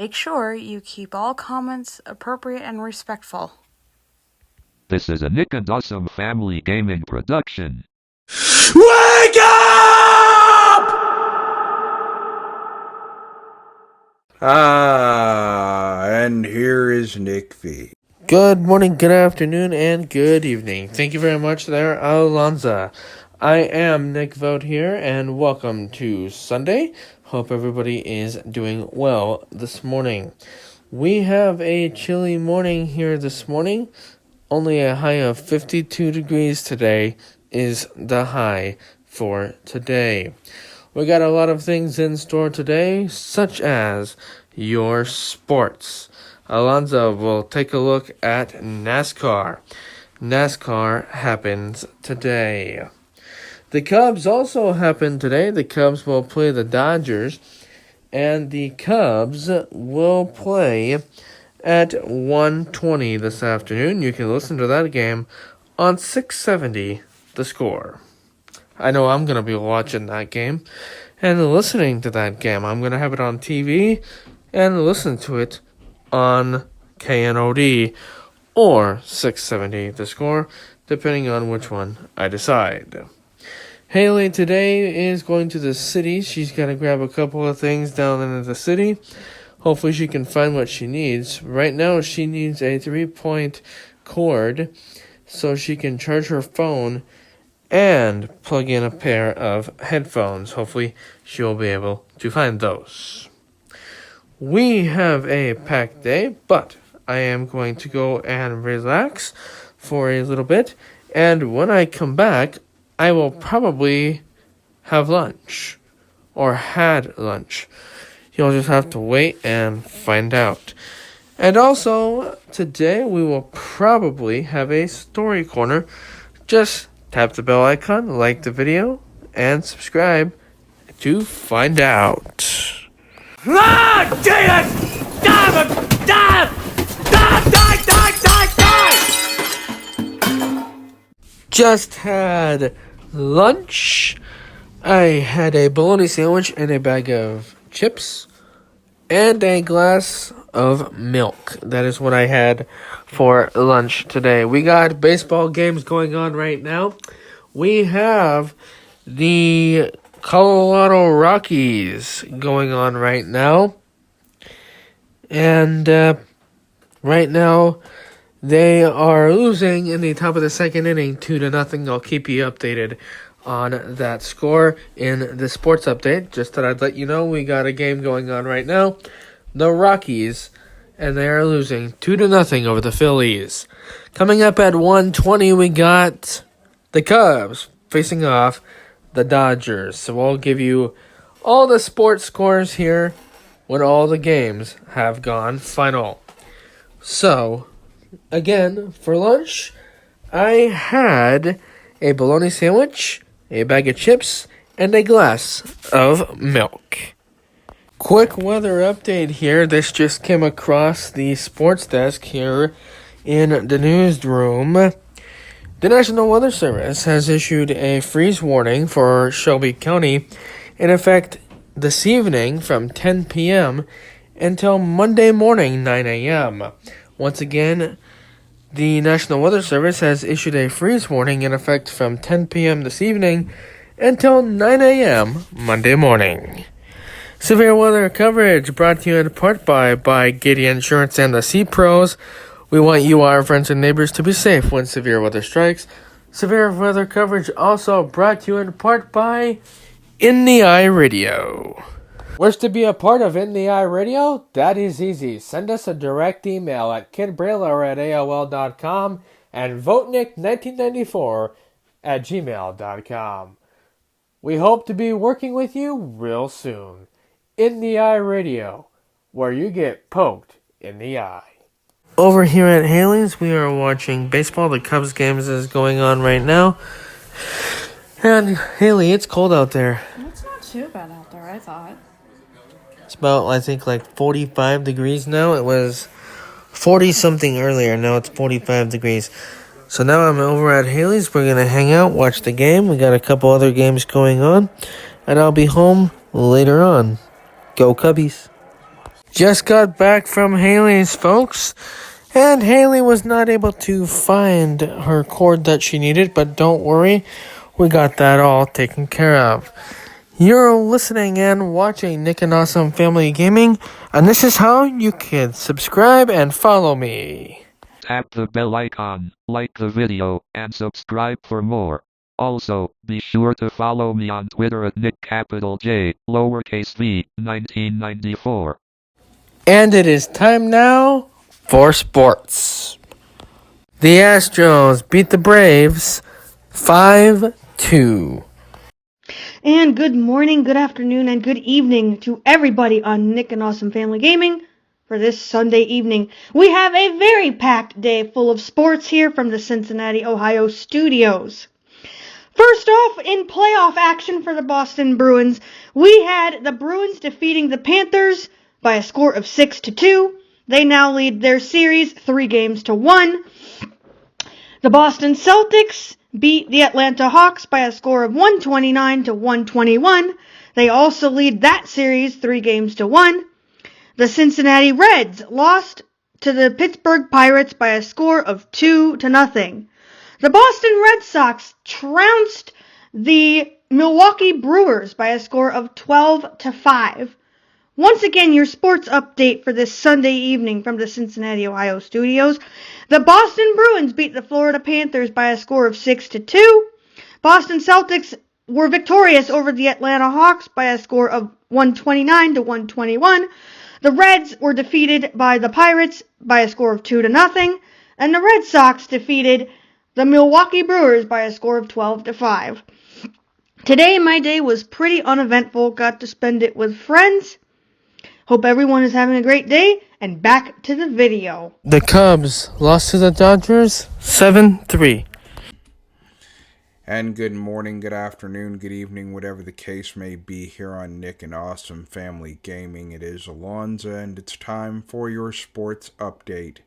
Make sure you keep all comments appropriate and respectful. This is a Nick and Awesome Family Gaming production. Wake up! And here is Nick V. Good morning, good afternoon, and good evening. Thank you very much there, Alonza. I am Nick Vogt here, and welcome to Sunday. Hope everybody is doing well this morning. We have a chilly morning here this morning. Only a high of 52 degrees today is the high for today. We got a lot of things in store today, such as your sports. Alonzo will take a look at NASCAR. NASCAR happens today. The Cubs also happen today. The Cubs will play the Dodgers, and the Cubs will play at 1:20 this afternoon. You can listen to that game on 670 The Score. I know I'm going to be watching that game and listening to that game. I'm going to have it on TV and listen to it on KNOD or 670 The Score, depending on which one I decide. Haley today is going to the city. She's got to grab a couple of things down in the city. Hopefully she can find what she needs. Right now she needs a 3-point cord so she can charge her phone and plug in a pair of headphones. Hopefully she'll be able to find those. We have a packed day, but I am going to go and relax for a little bit. And when I come back, I will probably have lunch or had lunch. You'll just have to wait and find out. And also, today we will probably have a story corner. Just tap the bell icon, like the video, and subscribe to find out. Ah, Jesus! Stop! Stop! Stop! Die! Just had lunch. I had a bologna sandwich and a bag of chips and a glass of milk. That is what I had for lunch today. We got baseball games going on right now. We have the Colorado Rockies going on right now. And right now they are losing in the top of the second inning 2-0. I'll keep you updated on that score in the sports update. Just thought I'd let you know we got a game going on right now. The Rockies, and they are losing 2-0 over the Phillies. Coming up at 1:20, we got the Cubs facing off the Dodgers. So I'll give you all the sports scores here when all the games have gone final. So, again, for lunch, I had a bologna sandwich, a bag of chips, and a glass of milk. Quick weather update here. This just came across the sports desk here in the newsroom. The National Weather Service has issued a freeze warning for Shelby County in effect this evening from 10 p.m. until Monday morning, 9 a.m. Once again, the National Weather Service has issued a freeze warning in effect from 10 p.m. this evening until 9 a.m. Monday morning. Severe weather coverage brought to you in part by Giddy Insurance and the Sea Pros. We want you, our friends and neighbors, to be safe when severe weather strikes. Severe weather coverage also brought to you in part by In the Eye Radio. Wish to be a part of In the Eye Radio? That is easy. Send us a direct email at kidbrailer@aol.com and votenick1994@gmail.com. We hope to be working with you real soon. In the Eye Radio, where you get poked in the eye. Over here at Haley's, we are watching baseball. The Cubs games is going on right now. And Haley, it's cold out there. It's not too bad out there, I thought. It's about, I think, like 45 degrees now. It was 40-something earlier. Now it's 45 degrees. So now I'm over at Haley's. We're going to hang out, watch the game. We got a couple other games going on. And I'll be home later on. Go Cubbies. Just got back from Haley's, folks. And Haley was not able to find her cord that she needed, but don't worry, we got that all taken care of. You're listening and watching Nick and Awesome Family Gaming, and this is how you can subscribe and follow me. Tap the bell icon, like the video, and subscribe for more. Also, be sure to follow me on Twitter at NickJ, lowercase v, 1994. And it is time now for sports. The Astros beat the Braves 5-2. And good morning, good afternoon, and good evening to everybody on Nick and Awesome Family Gaming for this Sunday evening. We have a very packed day full of sports here from the Cincinnati, Ohio studios. First off, in playoff action for the Boston Bruins, we had the Bruins defeating the Panthers by a score of 6-2. They now lead their series 3-1. The Boston Celtics beat the Atlanta Hawks by a score of 129-121. They also lead that series 3-1. The Cincinnati Reds lost to the Pittsburgh Pirates by a score of 2-0. The Boston Red Sox trounced the Milwaukee Brewers by a score of 12-5. Once again, your sports update for this Sunday evening from the Cincinnati, Ohio studios. The Boston Bruins beat the Florida Panthers by a score of 6-2. Boston Celtics were victorious over the Atlanta Hawks by a score of 129-121. The Reds were defeated by the Pirates by a score of 2-0. And the Red Sox defeated the Milwaukee Brewers by a score of 12-5. Today, my day was pretty uneventful. Got to spend it with friends. Hope everyone is having a great day, and back to the video. The Cubs lost to the Dodgers 7-3. And good morning, good afternoon, good evening, whatever the case may be here on Nick and Awesome Family Gaming. It is Alonza, and it's time for your sports update.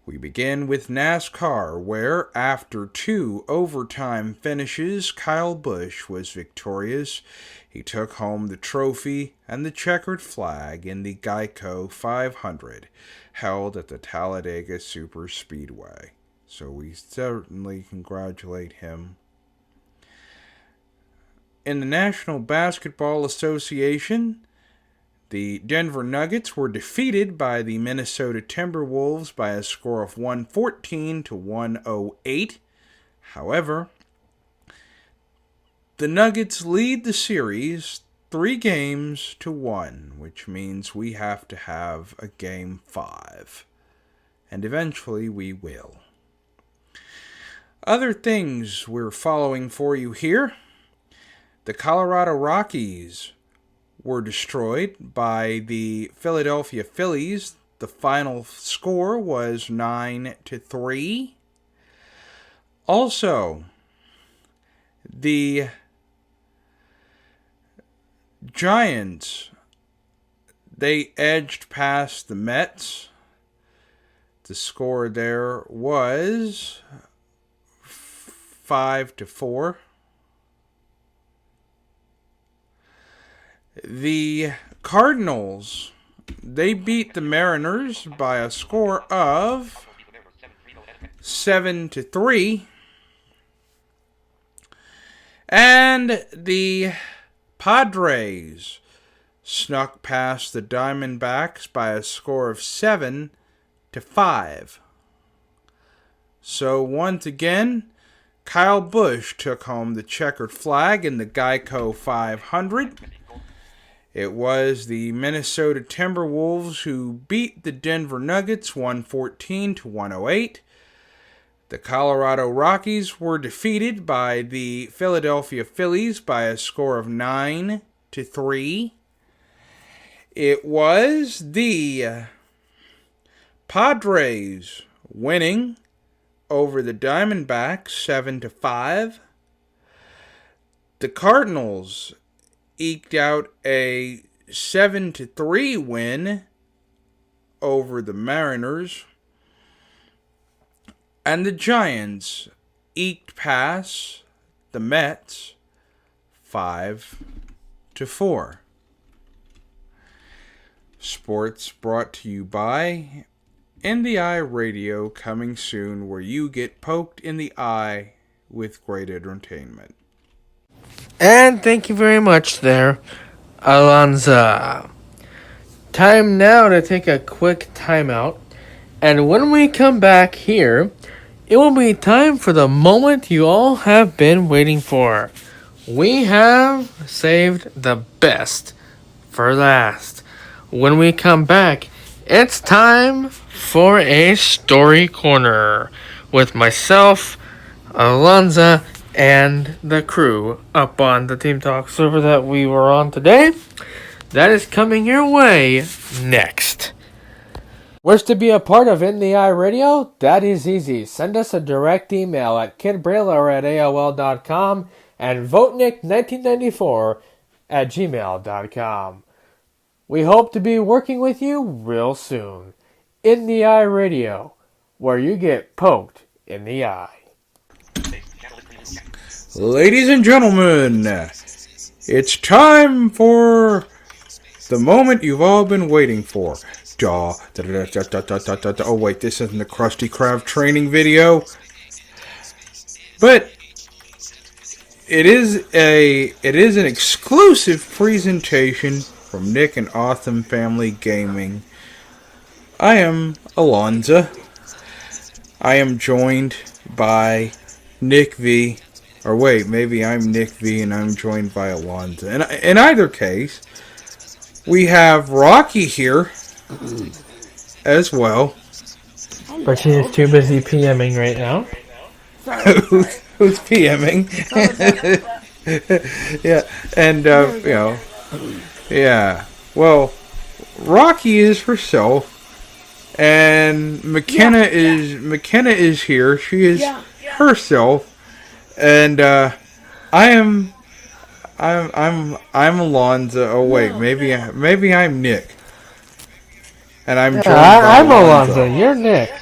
We begin with NASCAR, where, after 2 overtime finishes, Kyle Busch was victorious. He took home the trophy and the checkered flag in the Geico 500, held at the Talladega Superspeedway. So we certainly congratulate him. In the National Basketball Association, the Denver Nuggets were defeated by the Minnesota Timberwolves by a score of 114-108. However, the Nuggets lead the series 3-1, which means we have to have a Game 5. And eventually we will. Other things we're following for you here. The Colorado Rockies were destroyed by the Philadelphia Phillies. The final score was 9-3. Also, the Giants, they edged past the Mets. The score there was 5-4. The Cardinals, they beat the Mariners by a score of 7-3. And the Padres snuck past the Diamondbacks by a score of 7-5. So once again, Kyle Busch took home the checkered flag in the Geico 500. It was the Minnesota Timberwolves who beat the Denver Nuggets 114-108. The Colorado Rockies were defeated by the Philadelphia Phillies by a score of 9-3. It was the Padres winning over the Diamondbacks 7-5. The Cardinals eked out a 7-3 win over the Mariners. And the Giants eked past the Mets 5-4. Sports brought to you by NDI Radio, coming soon, where you get poked in the eye with great entertainment. And thank you very much there, Alonza. Time now to take a quick timeout. And when we come back here, it will be time for the moment you all have been waiting for. We have saved the best for last. When we come back, it's time for a story corner with myself, Alonza, and the crew up on the Team Talk server that we were on today. That is coming your way next. Wish to be a part of NDI Radio? That is easy. Send us a direct email at kidbrailer@aol.com and votenick1994@gmail.com. We hope to be working with you real soon. NDI Radio, where you get poked in the eye. Ladies and gentlemen, it's time for the moment you've all been waiting for. Oh wait, this isn't the Krusty Krab training video. But it is an exclusive presentation from Nick and Awesome Family Gaming. I am Alonza. I am joined by Nick V. Or wait, maybe I'm Nick V and I'm joined by Alonza. In either case, we have Rocky here as well. But she is too busy PMing right now. Who's PMing? Yeah, and yeah. Well, Rocky is herself, and McKenna is here. She is herself, and I'm Alonza. Oh wait, maybe I'm Nick, and I'm joined by I'm Alonza. You're Nick.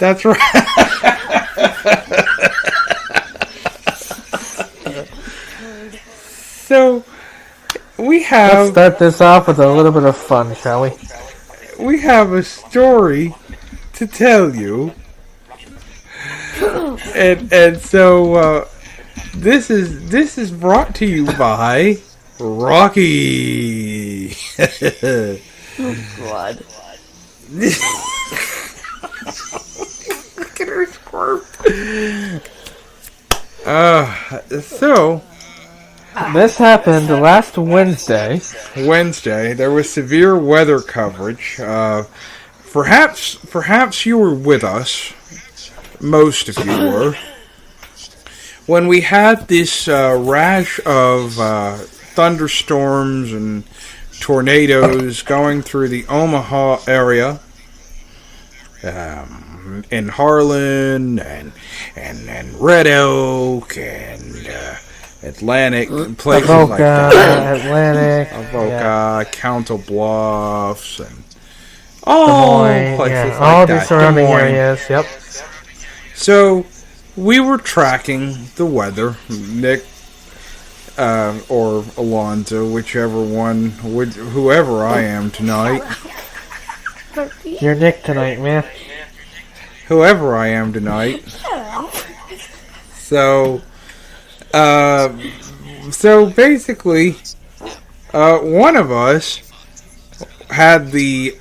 That's right. So we have. Let's start this off with a little bit of fun, shall we? We have a story to tell you, and so this is brought to you by Rocky. Oh God. Look at her squirt. So this happened last Wednesday. There was severe weather coverage. Perhaps you were with us. Most of you were. When we had this rash of thunderstorms and tornadoes going through the Omaha area, in Harlan and Red Oak and Atlantic and places Avoca, like that. Atlantic, Avoca, Council Bluffs, and all places like all that. the surrounding areas. Yep. So we were tracking the weather, Nick or Alonzo, whoever I am tonight. You're Nick tonight, man. Whoever I am tonight. So basically, one of us had the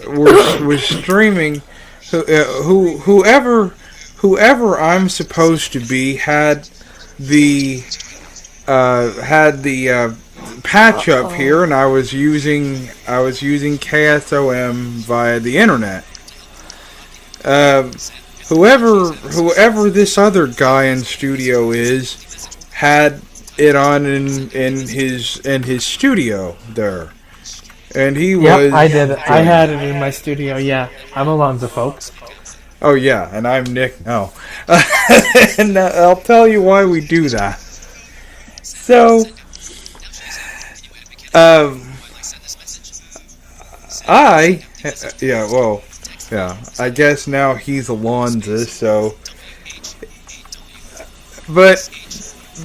was streaming. Whoever I'm supposed to be had the patch up here, and I was using KSOM via the internet. Whoever this other guy in studio is had it on in his studio there, and he was. Yep, I did. I had it in my studio. Yeah, I'm Alonzo, folks. Oh yeah, and I'm Nick. Oh, and I'll tell you why we do that. So, I guess now he's Alonzo, so. But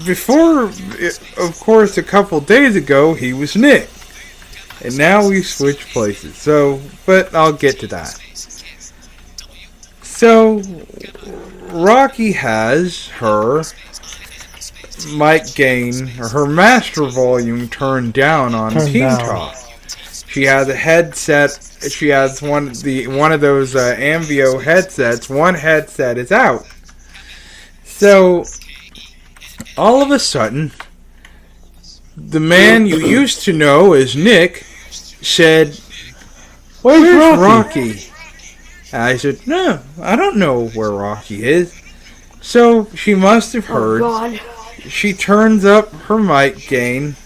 before, of course, a couple days ago, he was Nick. And now we switch places. So, but I'll get to that. So, Rocky has her mic gain, or her master volume turned down on Team Talk. She has a headset. She has one of those Ambio headsets. One headset is out. So, all of a sudden, the man you used to know as Nick said, "Where's Rocky?" And I said, "No, I don't know where Rocky is." So she must have heard. Oh, God. She turns up her mic gain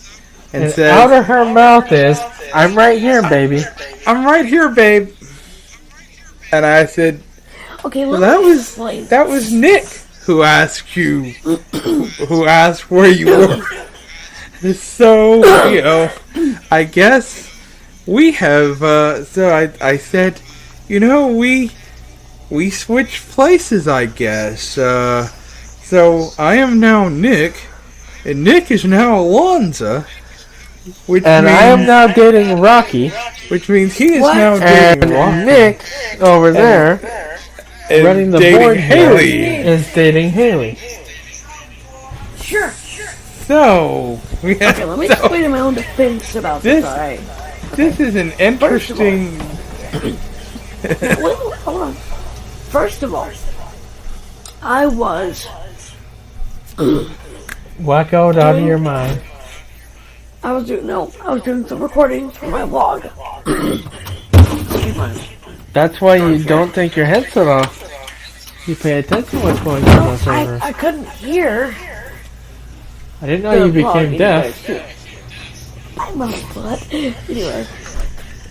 and says, out of her mouth is, "I'm right here, baby." "I'm right here, babe." And I said, Okay, well, that was Nick who asked you, who asked where you were. So, I guess we have, so I said, we switched places, I guess. So I am now Nick, and Nick is now Alonza. And I am now dating Rocky. Which means he is now dating Rocky. And Nick, over there, running the board Haley. is dating Haley. Sure. So, Okay, let me explain in my own defense about this, alright? This is an interesting... Wait, hold on. First of all, I was... Wackoed out of your mind. I was doing some recordings for my vlog. That's why you don't take your headset off. You pay attention to what's going on the server. I couldn't hear. I didn't know you became deaf. I'm a butt. Anyway.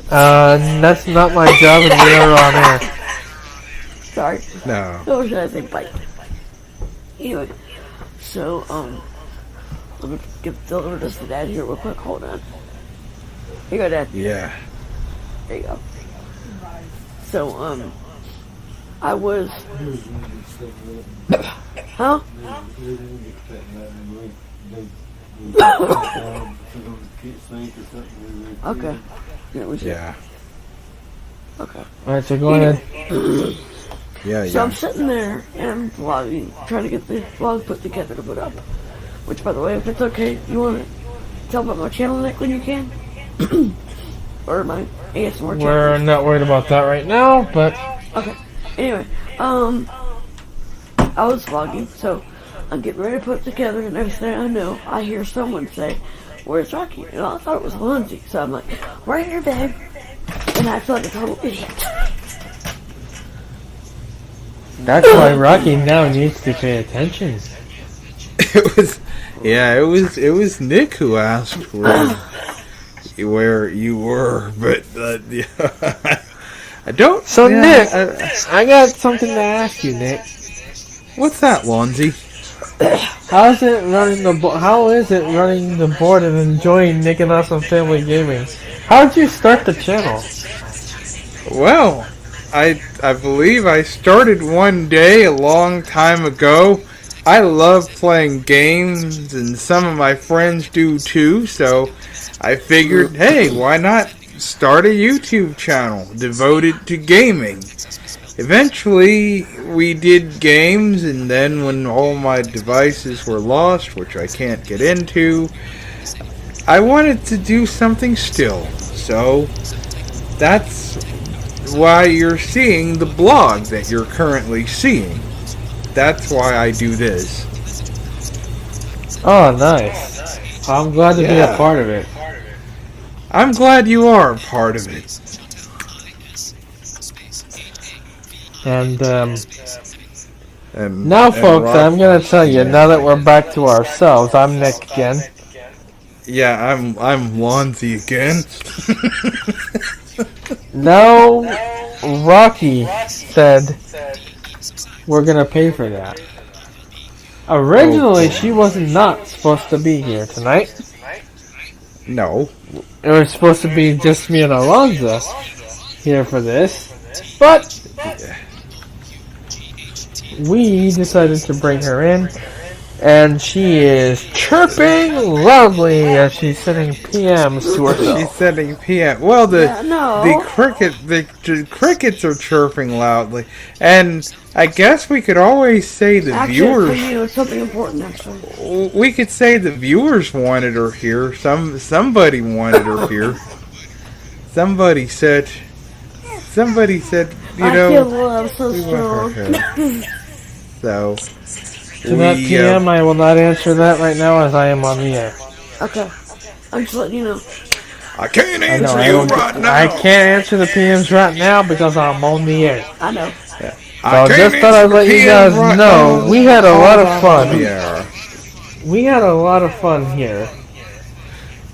That's not my job and we are on air. Sorry. No. Or should I say bite? Anyway. So, let me give the order to Dad here real quick. Hold on. Here you go, Dad. Yeah. There you go. So, I was... Huh? Okay. Yeah. Okay. Alright, so go ahead. Yeah. So I'm sitting there and I'm vlogging, trying to get the vlog put together to put up. Which, by the way, if it's okay, you want to tell about my channel, Nick, when you can? Or my ASMR channel? We're not worried about that right now, but... Okay. Anyway, I was vlogging, so I'm getting ready to put it together, and next thing I know, I hear someone say, "Where's Rocky?" And I thought it was Lindsay, so I'm like, "Right here, babe." And I feel like a total idiot. That's why Rocky now needs to pay attention. It was Nick who asked where you were, but I don't. So Nick, I got something to ask you, Nick. What's that, Lonzy? How is it running the board and enjoying Nick and Awesome Family Gaming? How did you start the channel? Well, I believe I started one day a long time ago. I love playing games, and some of my friends do too, so I figured, hey, why not start a YouTube channel devoted to gaming? Eventually, we did games, and then when all my devices were lost, which I can't get into, I wanted to do something still. So, that's why you're seeing the blog that you're currently seeing. That's why I do this. Oh, nice. I'm glad to be a part of it. I'm glad you are a part of it. And now, folks, I'm going to tell you, now that we're back to ourselves, I'm Nick again. Yeah, I'm Lonzy again. Now, Rocky said we're going to pay for that. Originally, she was not supposed to be here tonight. No. It was supposed to be just me and Alonza here for this. But we decided to bring her in and she is chirping loudly as she's sending PMs to herself. She's sending PM. Well, Yeah, no. the crickets are chirping loudly, and I guess we could always say the Actually, viewers. you know, something important, actually. We could say the viewers wanted her here. Somebody wanted her here. Somebody said. You I know. feel love so we want her strong. here. So. To that PM, I will not answer that right now as I am on the air. Okay. I'm just letting you know. I can't I know, answer I you don't- right now. I can't answer the PMs right now because I'm on the air. I know. So I just thought I'd let you guys know we had a lot of fun. Yeah. We had a lot of fun here.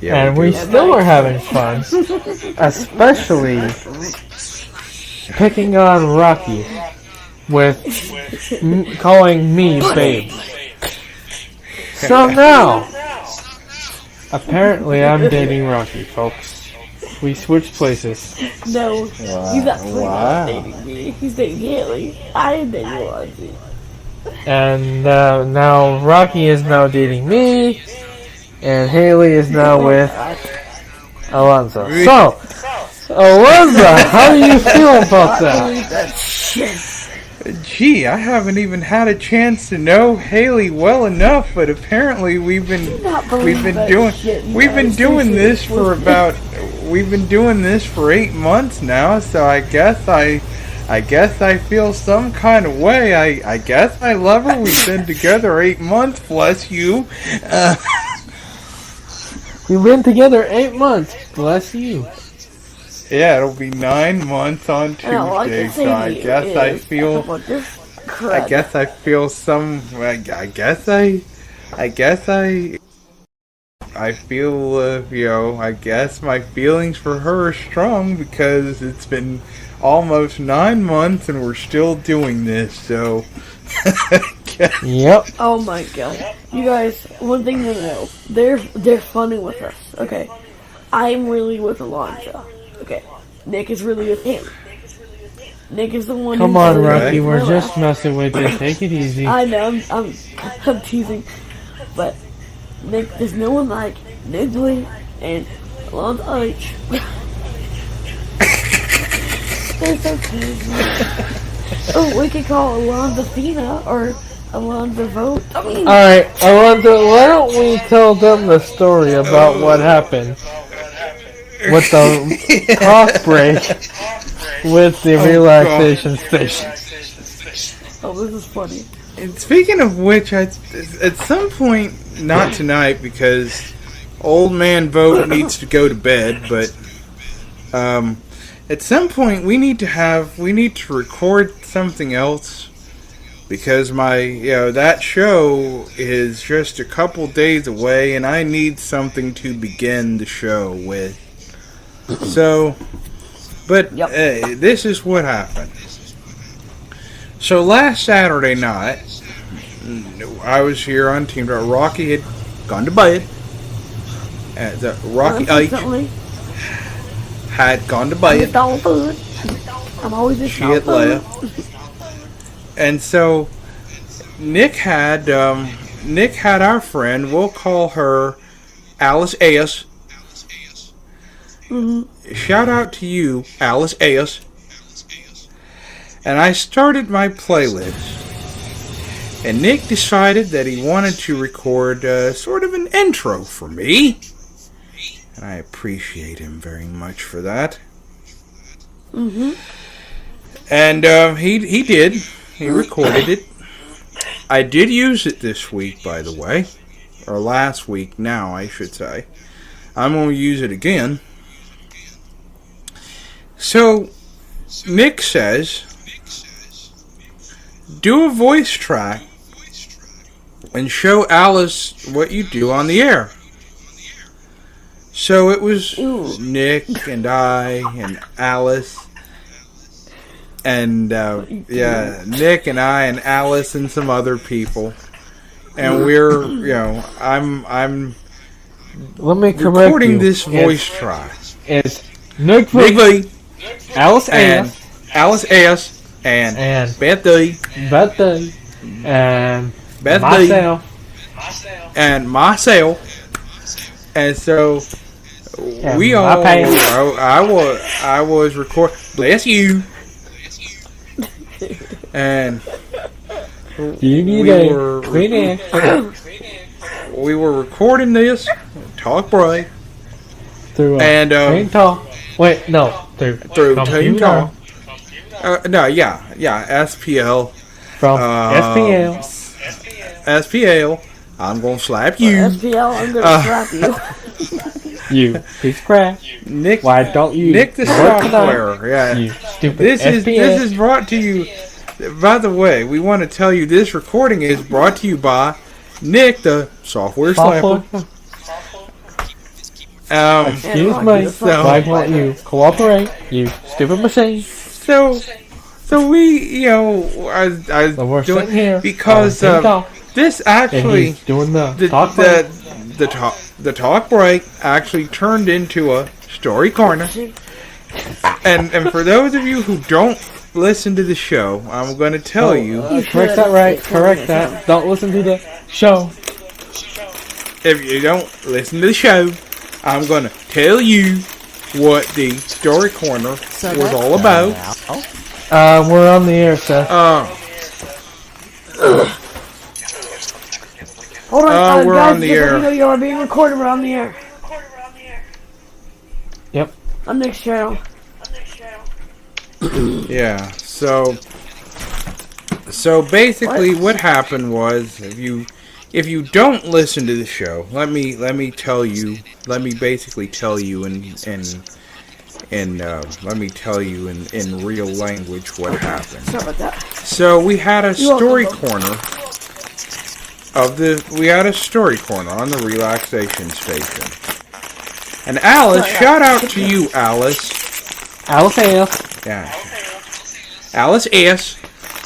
Yeah, And we do. still are having fun. Especially picking on Rocky with calling me babe. So now, apparently I'm dating Rocky, folks. We switched places. No, he's actually not dating me. He's dating Haley. I am dating Lonzy. And now Rocky is now dating me, and Haley is now with Alonzo. So, Alonzo, how do you feel about that? That shit. Gee, I haven't even had a chance to know Haley well enough, but apparently we've been doing this for about 8 months now. So I guess I feel some kind of way. I guess I love her. We've been together 8 months. Bless you. We've been together 8 months. Bless you. Yeah, it'll be 9 months on Tuesday. So I guess I feel some. I feel, I guess my feelings for her are strong because it's been almost 9 months and we're still doing this, so. Yep. Oh my god. You guys, one thing to know. They're funny with us, okay? I'm really with Alonzo. Okay. Nick is really with him. Nick is the one Come who's on, really Rocky. with We're Miller. just messing with you. Take it easy. I know, I'm teasing. But Nick, there's no one like Nick Lee and Alonzo H. They're so crazy. Oh, we could call Alonzo Fina or Alonzo Vote. I mean, Alright, Alonzo, why don't we tell them the story about what happened with the cough break with the relaxation station. oh, this is funny. And speaking of which, at some point, not tonight because old man Vote needs to go to bed, but at some point we need to record something else because that show is just a couple days away and I need something to begin the show with. So, but this is what happened. So last Saturday night, I was here on Team Talk. Rocky had gone to bed. Rocky H had gone to bed. Dog food. I'm always just She had left. And so Nick had our friend. We'll call her Alice S. Mm-hmm. Shout out to you, Alice S. And I started my playlist. And Nick decided that he wanted to record sort of an intro for me. And I appreciate him very much for that. Mm-hmm. And he did. He recorded it. I did use it this week, by the way. Or last week now, I should say. I'm going to use it again. So, Nick says, do a voice track and show Alice what you do on the air. So it was Nick and I and Alice and Nick and I and Alice and some other people, and we're I'm Let me correct recording you. this voice track. It's Nick Lee, Alice and S. Alice S. and And Betty Betty and Betty myself and myself. And so And we my all, pants. I was recording. Bless you. And You need a clean we were recording this Talk Break through and Team Talk. Wait, no, through Team computer. Talk. No, yeah, SPL. From Uh, SPL. SPL. I'm gonna slap you, SPL, I'm gonna slap you. You piece of crap. Nick. Why don't you Nick the work tonight? software. Yeah. You stupid This SPL. is brought to you. By the way, we want to tell you this recording is brought to you by Nick the software slapper. Excuse me. so- Why won't you cooperate? You stupid machine. So we, I So we're doing sitting here because on Team Talk, this and actually he's doing the the talk break. the talk break actually turned into a story corner. And for those of you who don't listen to the show, I'm going to tell you, Correct that right. Correct that. Don't listen to the show. if you don't listen to the show, I'm going to tell you what the story corner was all about. We're on the air, Seth. Hold on, we're guys, on the just air. let me know you are being recorded. We're on the air. Yep. On Nick's channel. Yeah. So basically, what happened was, if you don't listen to the show, let me tell you. Let me basically tell you let me tell you in real language what happened. Sorry about that. So we had a story welcome. corner on the relaxation station. And Alice, shout out to you, Alice. Alice F. Yeah. Alice S.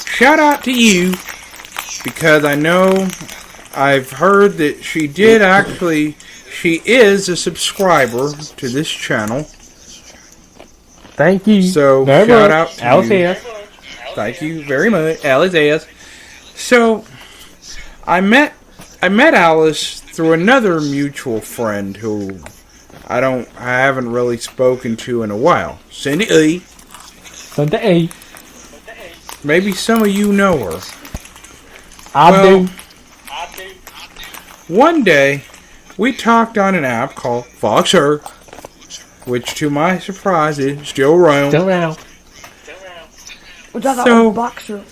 Shout out to you, because I know I've heard that she is a subscriber to this channel. Thank you. So very shout much. out to Alice you. F. Thank you very much, Alice S. So I met Alice through another mutual friend who I haven't really spoken to in a while. Cindy E. Sunday A. Maybe some of you know her. I do. One day, we talked on an app called Voxer, which to my surprise is still around. Still around. Which I thought So- was boxer.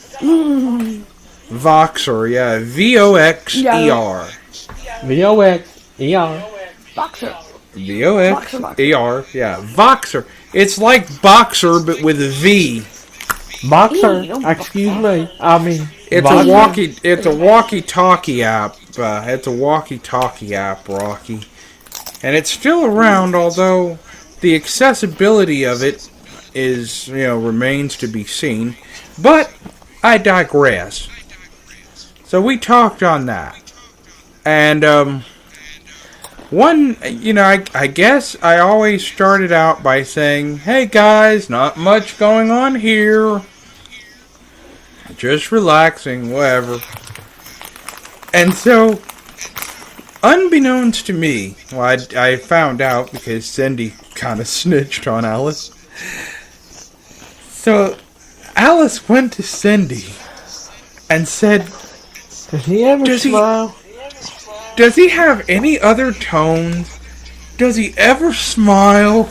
Voxer, yeah, VOXER. VOXER. Boxer. VOXER, yeah, Voxer. It's like Boxer, but with a V. Boxer. Excuse me. I mean, It's Boxer. a walkie-talkie app. It's a walkie-talkie app, Rocky. And it's still around, although the accessibility of it remains to be seen. But I digress. So we talked on that. And, I guess I always started out by saying, hey guys, not much going on here. Just relaxing, whatever. And so, unbeknownst to me, I found out because Cindy kind of snitched on Alice. So, Alice went to Cindy and said, Does he ever smile? does he have any other tones? Does he ever smile?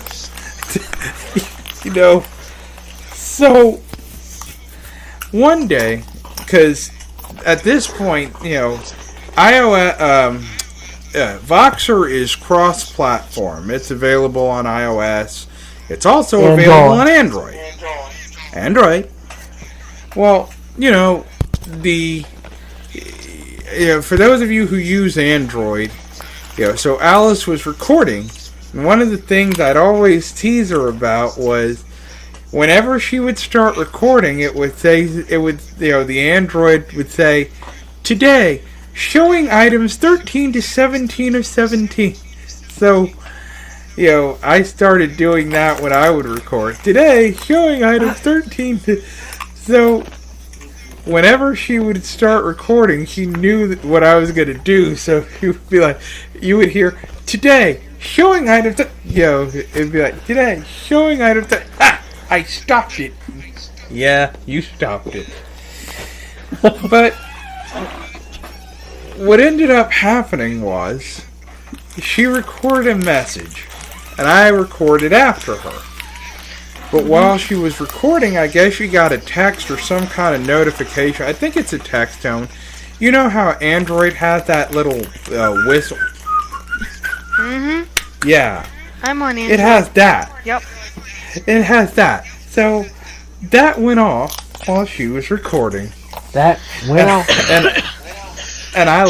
So, one day, because at this point, iOS, Voxer is cross-platform. It's available on iOS. It's also available on Android. Well, for those of you who use Android, so Alice was recording, and one of the things I'd always tease her about was whenever she would start recording, the Android would say, today, showing items 13 to 17 of 17. So, I started doing that when I would record. Today, showing items 13 to... So, whenever she would start recording, she knew what I was going to do, so she would be like, you would hear, today, showing item, it'd be like, today, showing item, I stopped it. Yeah, you stopped it. But what ended up happening was she recorded a message, and I recorded after her. But while she was recording, I guess she got a text or some kind of notification. I think it's a text tone. You know how Android has that little whistle? Mm-hmm. Yeah. I'm on Android. It has that. Yep. It has that. So that went off while she was recording. That went off. And I,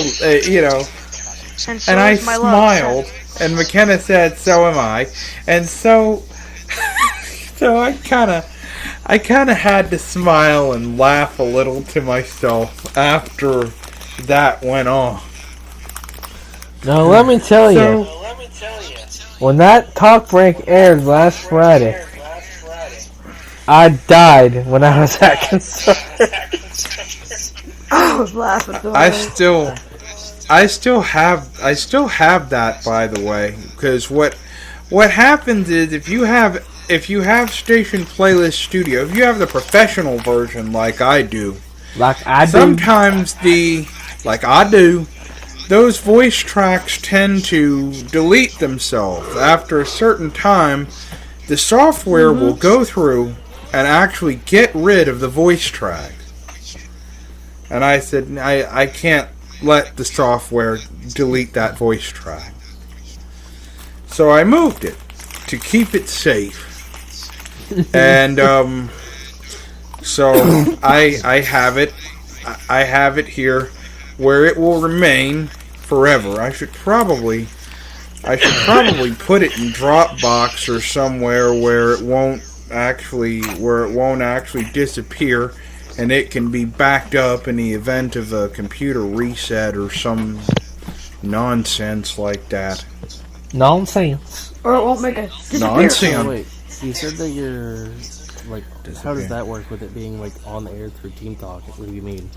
And so and I is my smiled, love. and McKenna said, "So am I." And so I kind of had to smile and laugh a little to myself after that went off. Now let me tell you, when that talk break aired last Friday, I died when I was at concert. I was laughing. I still have that, by the way, because what happens is if you have Station Playlist Studio, if you have the professional version like I do, sometimes those voice tracks tend to delete themselves. After a certain time, the software will go through and actually get rid of the voice track. And I said, I can't let the software delete that voice track. So I moved it to keep it safe. And so I have it here where it will remain forever. I should probably put it in Dropbox or somewhere where it won't actually disappear, and it can be backed up in the event of a computer reset or some nonsense like that. Nonsense. Or it won't make a disappear. Nonsense. Wait, you said that you're like, how does that work with it being like on the air through Team Talk? What do you mean?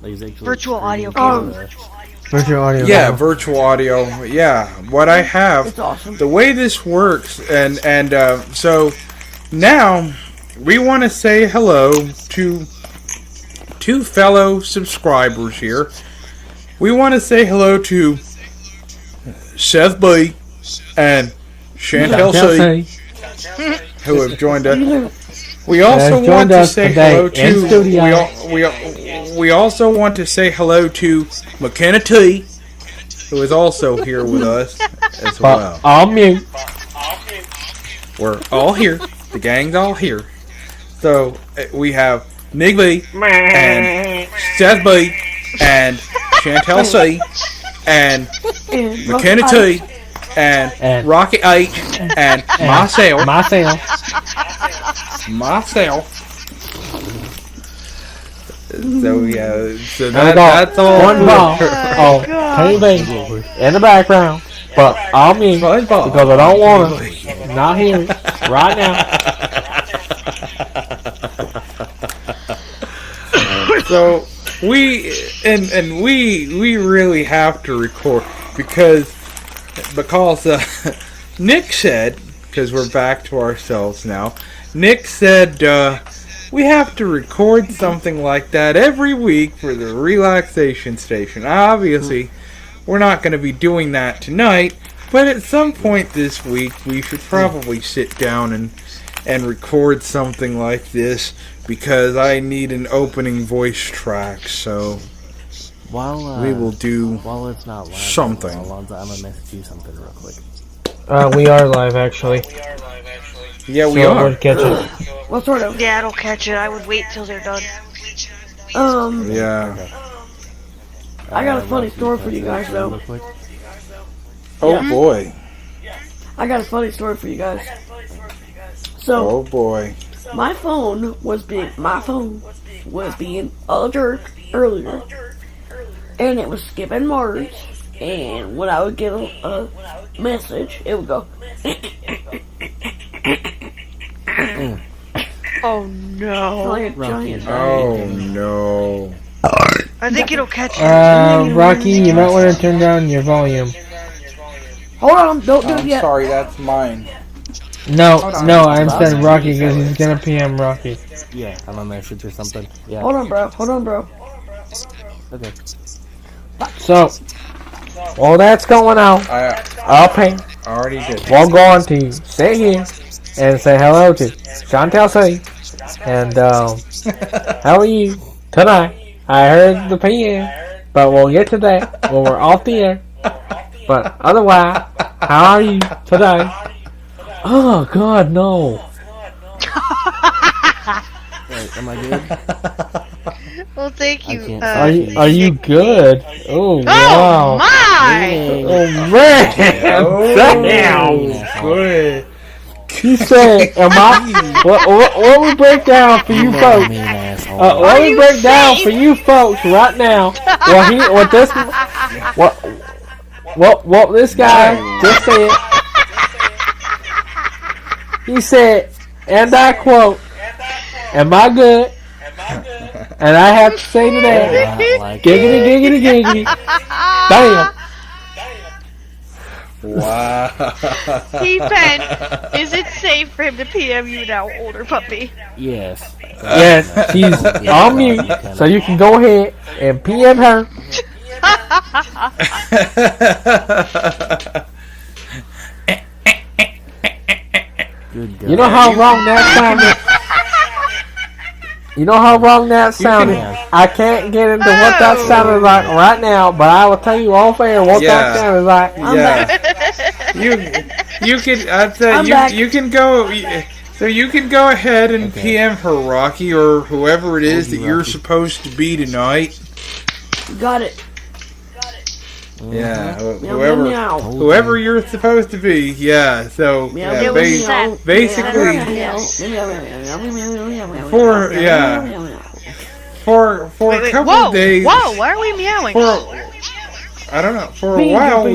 Like, is it actually Virtual audio streaming cable. Virtual audio. Yeah, virtual audio. Yeah, what I have, It's awesome. the way this works, and so now we want to say hello to two fellow subscribers here. We want to say hello to Seth B and Chantel C, who have joined us. We also want to say hello to we also want to say hello to McKenna T, who is also here with us as well. I'm mute. We're all here. The gang's all here. So we have Nick B and Seth B and Chantel C and McKenna T and Rocky H and myself. So yeah, so that's all. One ball. Oh, TV in the background, but I'm mute because I don't want to. Not here, right now. So we really have to record because Nick said, because we're back to ourselves now. Nick said we have to record something like that every week for the relaxation station. Obviously, we're not going to be doing that tonight, but at some point this week we should probably sit down and record something like this because I need an opening voice track. So we will do while it's not live, something. Alonzo, I'm gonna message you something real quick. We are live actually. Yeah, we So are. it would catch it. Well, sort of. Yeah, it'll catch it. I would wait till they're done. Yeah. I got a funny story for you guys, though. Real quick. Oh boy. I got a funny story for you guys. So, Oh boy. my phone was being a jerk earlier, and it was skipping words. And when I would get a message, it would go. Oh no. Like a Rocky giant. Oh no. I think it'll catch you. Rocky, you might want to turn down your volume. Hold on, don't do it yet. Sorry, that's mine. No, Hold on. I'm saying Rocky because he's gonna PM Rocky. Yeah, on a message or something. Yeah. Hold on, bro. Okay. So, while that's going on, I'll pay. I already did. We're going to sit here and say hello to Chantel C. And, how are you tonight? I heard the PM, but we'll get to that when we're off the air. But otherwise, how are you today? Oh, God, no. Wait, am I good? Well, thank you. Are you good? Oh, wow. Oh my! Oh, man. Damn. Good. You said, am I? What we break down for you folks? What we break down for you folks right now? What this guy just said? He said, and I quote, "Am I good?" And I have to say to that, giggity. Damn. Wow. T-Pen, is it safe for him to PM you now, older puppy? Yes. Yes, she's on mute, so you can go ahead and PM her. Good God. You know how wrong that sounded? You know how wrong that sounded? I can't get into what that sounded like right now, but I will tell you off air what that sounded like. You can go. So you can go ahead and PM her, Rocky, or whoever it is that you're supposed to be tonight. You got it. Yeah, Meow. whoever you're supposed to be. Yeah. So basically, for a couple of days. Whoa! Why are we meowing? I don't know. For a while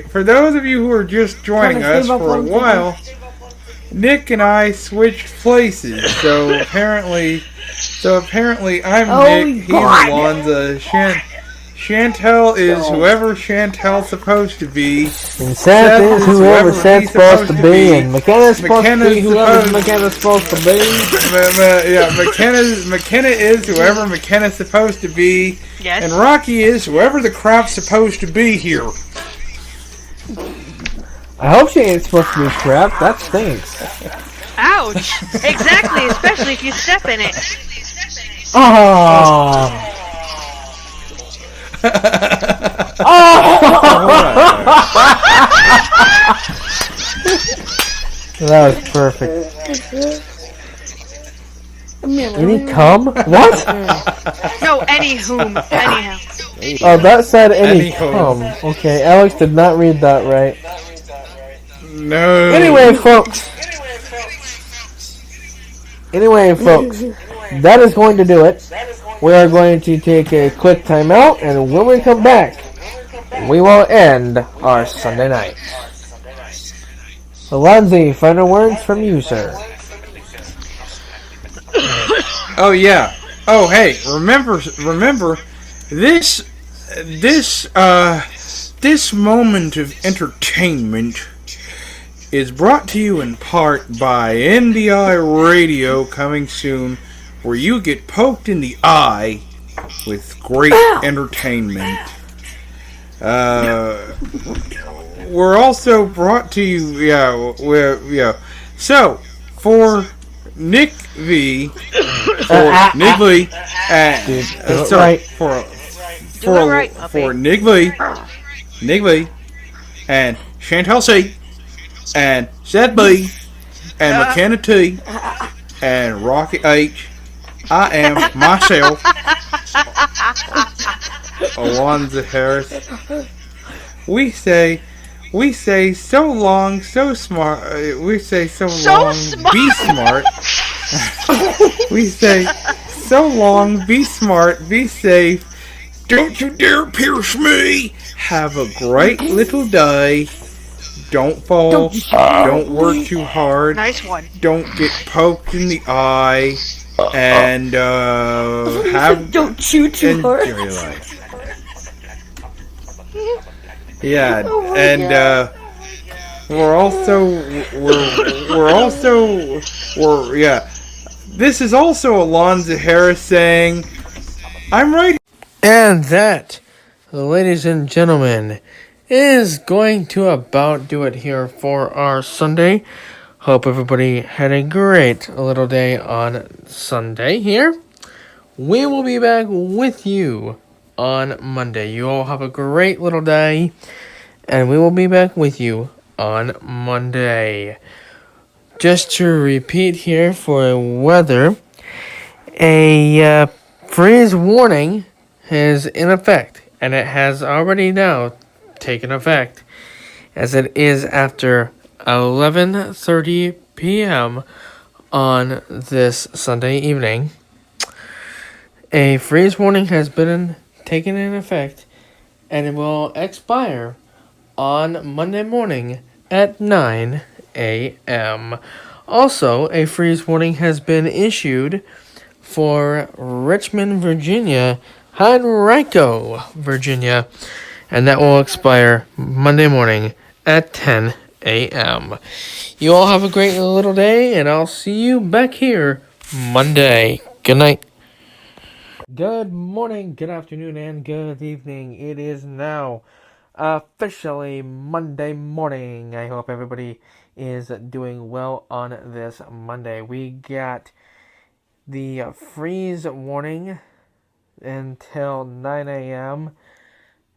for those of you who are just joining us for a while, Nick and I switched places. So apparently I'm Nick. He's Alonza. Chantel is whoever Chantel's supposed to be. And Seth is whoever Seth's supposed to be. And McKenna's supposed to be whoever McKenna's supposed to be. McKenna is whoever McKenna's supposed to be. Yes. And Rocky is whoever the crap's supposed to be here. I hope she ain't supposed to be crap. That stinks. Ouch! Exactly, especially if you step in it. Oh. That was perfect. Any cum? What? No, anyhow. Oh, that said any cum. Okay, Alex did not read that right. No. Anyway, folks, that is going to do it. We are going to take a quick time out, and when we come back, we will end our Sunday night. Alonzi, final words from you, sir. Oh yeah. Oh hey, remember this moment of entertainment is brought to you in part by NDI Radio, coming soon, where you get poked in the eye with great entertainment. We're also brought to you, So, for Nick V, for Nick Lee, for Nick Lee, and Chantel C, and Seth B, and McKenna T, and Rocky H, I am myself, Alonza Harris. We say so long, so smart. We say so long, be smart. We say so long, be smart, be safe. Don't you dare pierce me. Have a great little day. Don't fall. Don't work too hard. Nice one. Don't get poked in the eye. And don't chew too hard. enjoy your life. Yeah, Oh my and God. yeah. This is also Alonzo Harris saying, "I'm right." And that, ladies and gentlemen, is going to about do it here for our Sunday. Hope everybody had a great little day on Sunday here. We will be back with you on Monday. You all have a great little day, and we will be back with you on Monday. Just to repeat here for weather, a freeze warning is in effect, and it has already now taken effect, as it is after 11:30 p.m. on this Sunday evening. A freeze warning has been taken in effect, and it will expire on Monday morning at 9 a.m. Also, a freeze warning has been issued for Richmond, Virginia, Henrico, Virginia, and that will expire Monday morning at 10 a.m. You all have a great little day, and I'll see you back here Monday. Good night. Good morning, good afternoon, and good evening. It is now officially Monday morning. I hope everybody is doing well on this Monday. We got the freeze warning until 9 a.m.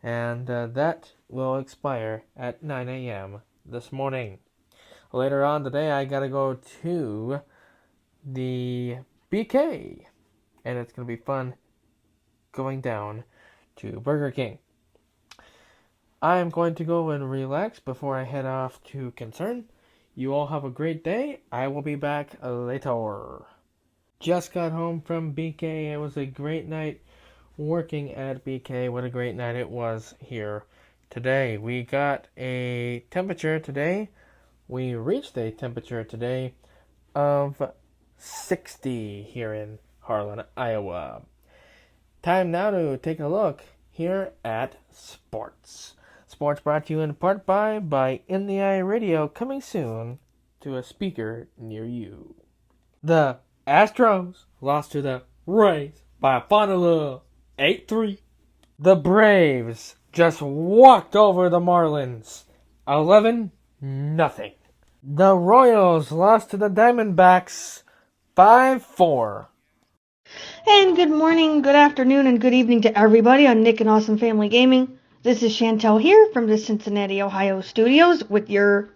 and that will expire at 9 a.m. this morning. Later on today, I gotta go to the BK, and it's gonna be fun going down to Burger King. I am going to go and relax before I head off to Concern. You all have a great day. I will be back later. Just got home from BK. It was a great night working at BK. What a great night it was here today. We got a temperature today. We reached a temperature today of 60 here in Harlan, Iowa. Time now to take a look here at sports. Sports brought to you in part by In the Eye Radio, coming soon to a speaker near you. The Astros lost to the Rays by a final of 8-3. The Braves just walked over the Marlins 11-0. The Royals lost to the Diamondbacks 5-4. And good morning, good afternoon, and good evening to everybody on Nick and Awesome Family Gaming. This is Chantel here from the Cincinnati, Ohio studios with your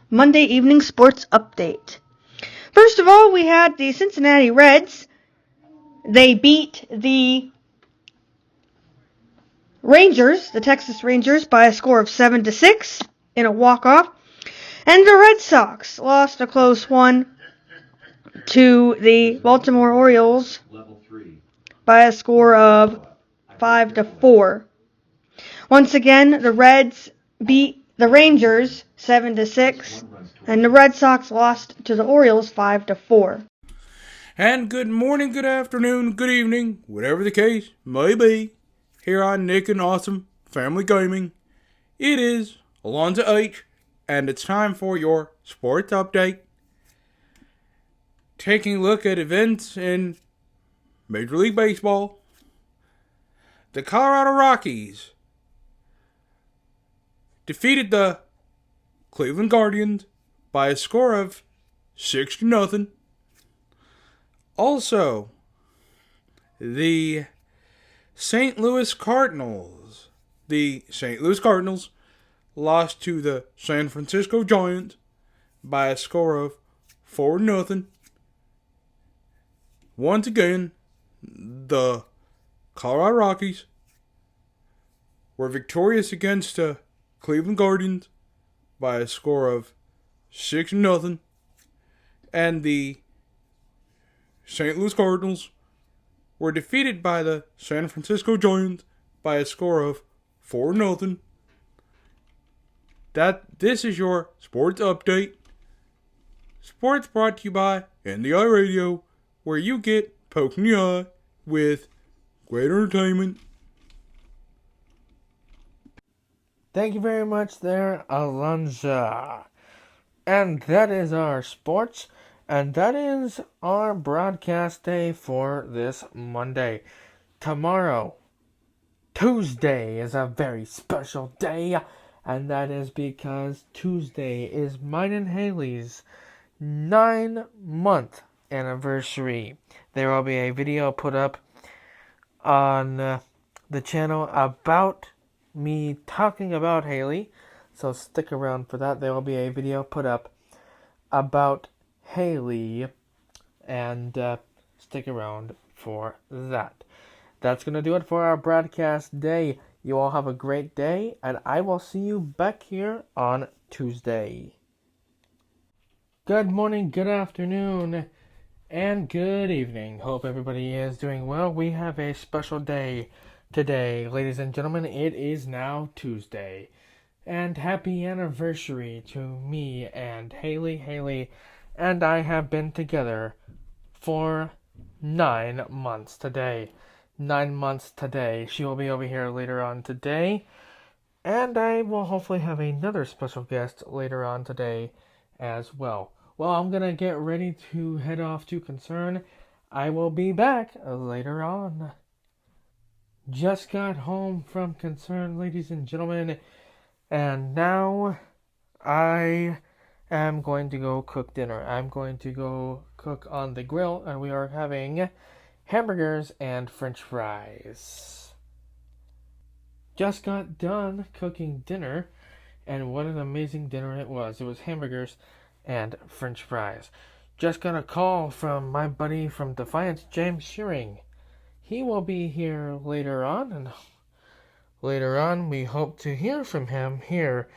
Monday evening sports update. First of all, we had the Cincinnati Reds. They beat the Rangers, the Texas Rangers, by a score of 7-6 in a walk-off. And the Red Sox lost a close one to the Baltimore Orioles by a score of 5-4. Once again, the Reds beat the Rangers 7-6, and the Red Sox lost to the Orioles 5-4. And good morning, good afternoon, good evening, whatever the case may be, here on Nick and Awesome Family Gaming. It is Alonzo H, and it's time for your sports update. Taking a look at events in Major League Baseball. The Colorado Rockies defeated the Cleveland Guardians by a score of 6-0. Also, the St. Louis Cardinals. The St. Louis Cardinals lost to the San Francisco Giants by a score of 4-0. Once again, the Colorado Rockies were victorious against the Cleveland Guardians by a score of 6-0. And the St. Louis Cardinals were defeated by the San Francisco Giants by a score of 4-0. this is your sports update. Sports brought to you by NDI Radio, where you get poked in the eye with great entertainment. Thank you very much there, Alonza. And that is our sports, and that is our broadcast day for this Monday. Tomorrow, Tuesday, is a very special day, and that is because Tuesday is mine and Haley's 9-month anniversary. There will be a video put up on the channel about me talking about Haley, so stick around for that. There will be a video put up about Haley, and stick around for that. That's going to do it for our broadcast day. You all have a great day, and I will see you back here on Tuesday. Good morning, good afternoon, and good evening. Hope everybody is doing well. We have a special day today, ladies and gentlemen. It is now Tuesday. And happy anniversary to me and Haley. Haley and I have been together for 9 months today. 9 months today. She will be over here later on today. And I will hopefully have another special guest later on today as well. Well, I'm going to get ready to head off to Concern. I will be back later on. Just got home from Concern, ladies and gentlemen. And now I am going to go cook dinner. I'm going to go cook on the grill, and we are having hamburgers and french fries. Just got done cooking dinner, and what an amazing dinner it was. It was hamburgers and french fries. Just got a call from my buddy from Defiance, James Shearing. He will be here later on, and later on we hope to hear from him here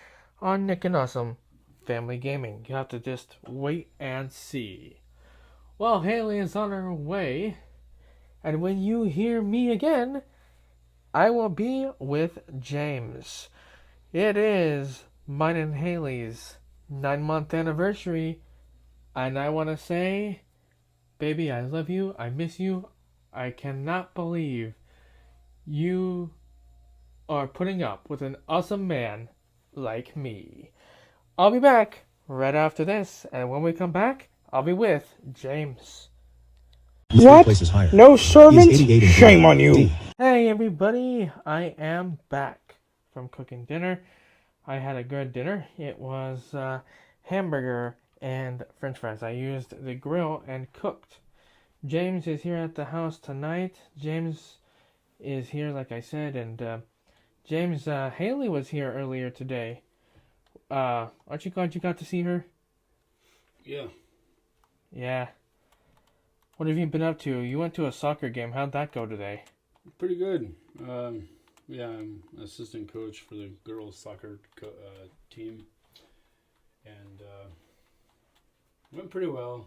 on Nick and Awesome Family Gaming. You have to just wait and see. Well, Haley is on her way, and when you hear me again, I will be with James. It is mine and Haley's 9-month anniversary, and I want to say, baby, I love you, I miss you, I cannot believe you are putting up with an awesome man like me. I'll be back right after this, and when we come back, I'll be with James. What? No servant? Shame on you. Hey everybody, I am back from cooking dinner. I had a good dinner. It was hamburger and french fries. I used the grill and cooked. James is here at the house tonight. James is here, like I said, and James, Haley was here earlier today. Aren't you glad you got to see her? Yeah. Yeah. What have you been up to? You went to a soccer game. How'd that go today? Pretty good. Yeah, I'm assistant coach for the girls soccer team, and went pretty well.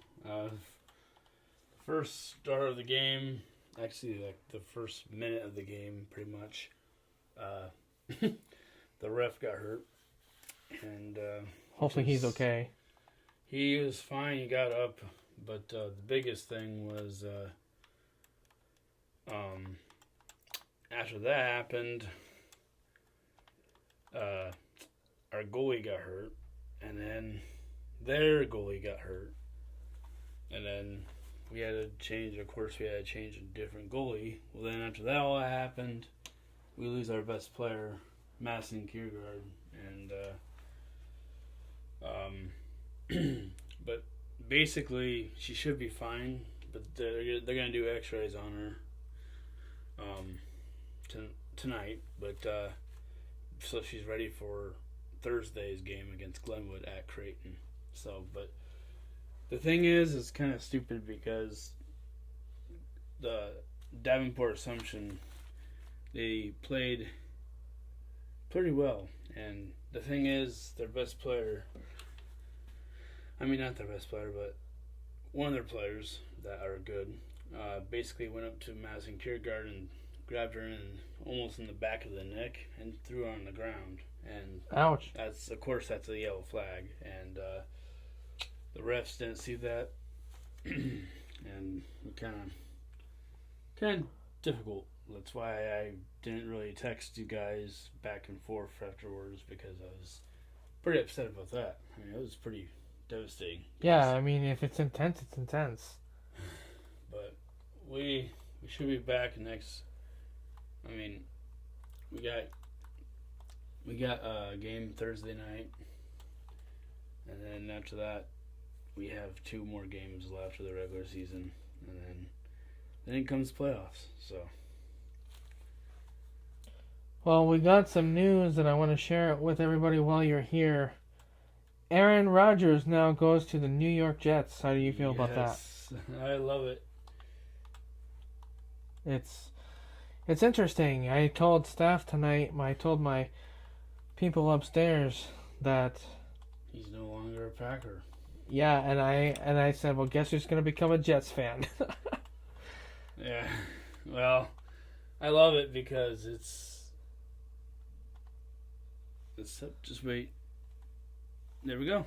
First start of the game, actually like the first minute of the game, pretty much, the ref got hurt, and hopefully he's okay. He was fine. He got up, but the biggest thing was after that happened, our goalie got hurt, and then their goalie got hurt, and then we had to change. Of course, we had to change a different goalie. Well, then after that all happened, we lose our best player, Madison Kiergaard, and but basically she should be fine. But they're gonna do X-rays on her tonight. But so she's ready for Thursday's game against Glenwood at Creighton. So, but the thing is, it's kind of stupid because the Davenport Assumption, they played pretty well, and the thing is, their best player, I mean not their best player, but one of their players that are good, basically went up to Madison Kiergaard and grabbed her almost in the back of the neck and threw her on the ground. and ouch. that's a yellow flag, and the refs didn't see that, and kind of difficult. That's why I didn't really text you guys back and forth afterwards, because I was pretty upset about that. I mean, it was pretty devastating. Yeah, I mean, if it's intense, it's intense. But we should be back next. I mean, we got a game Thursday night, and then after that, we have 2 more games left of the regular season, and then comes playoffs. So. Well, we got some news, and I want to share it with everybody while you're here. Aaron Rodgers now goes to the New York Jets. How do you feel about that? I love it. It's interesting. I told staff tonight, I told my people upstairs that he's no longer a Packer. Yeah, and I said, well, guess who's going to become a Jets fan? Yeah. Well, I love it because it's just wait. There we go.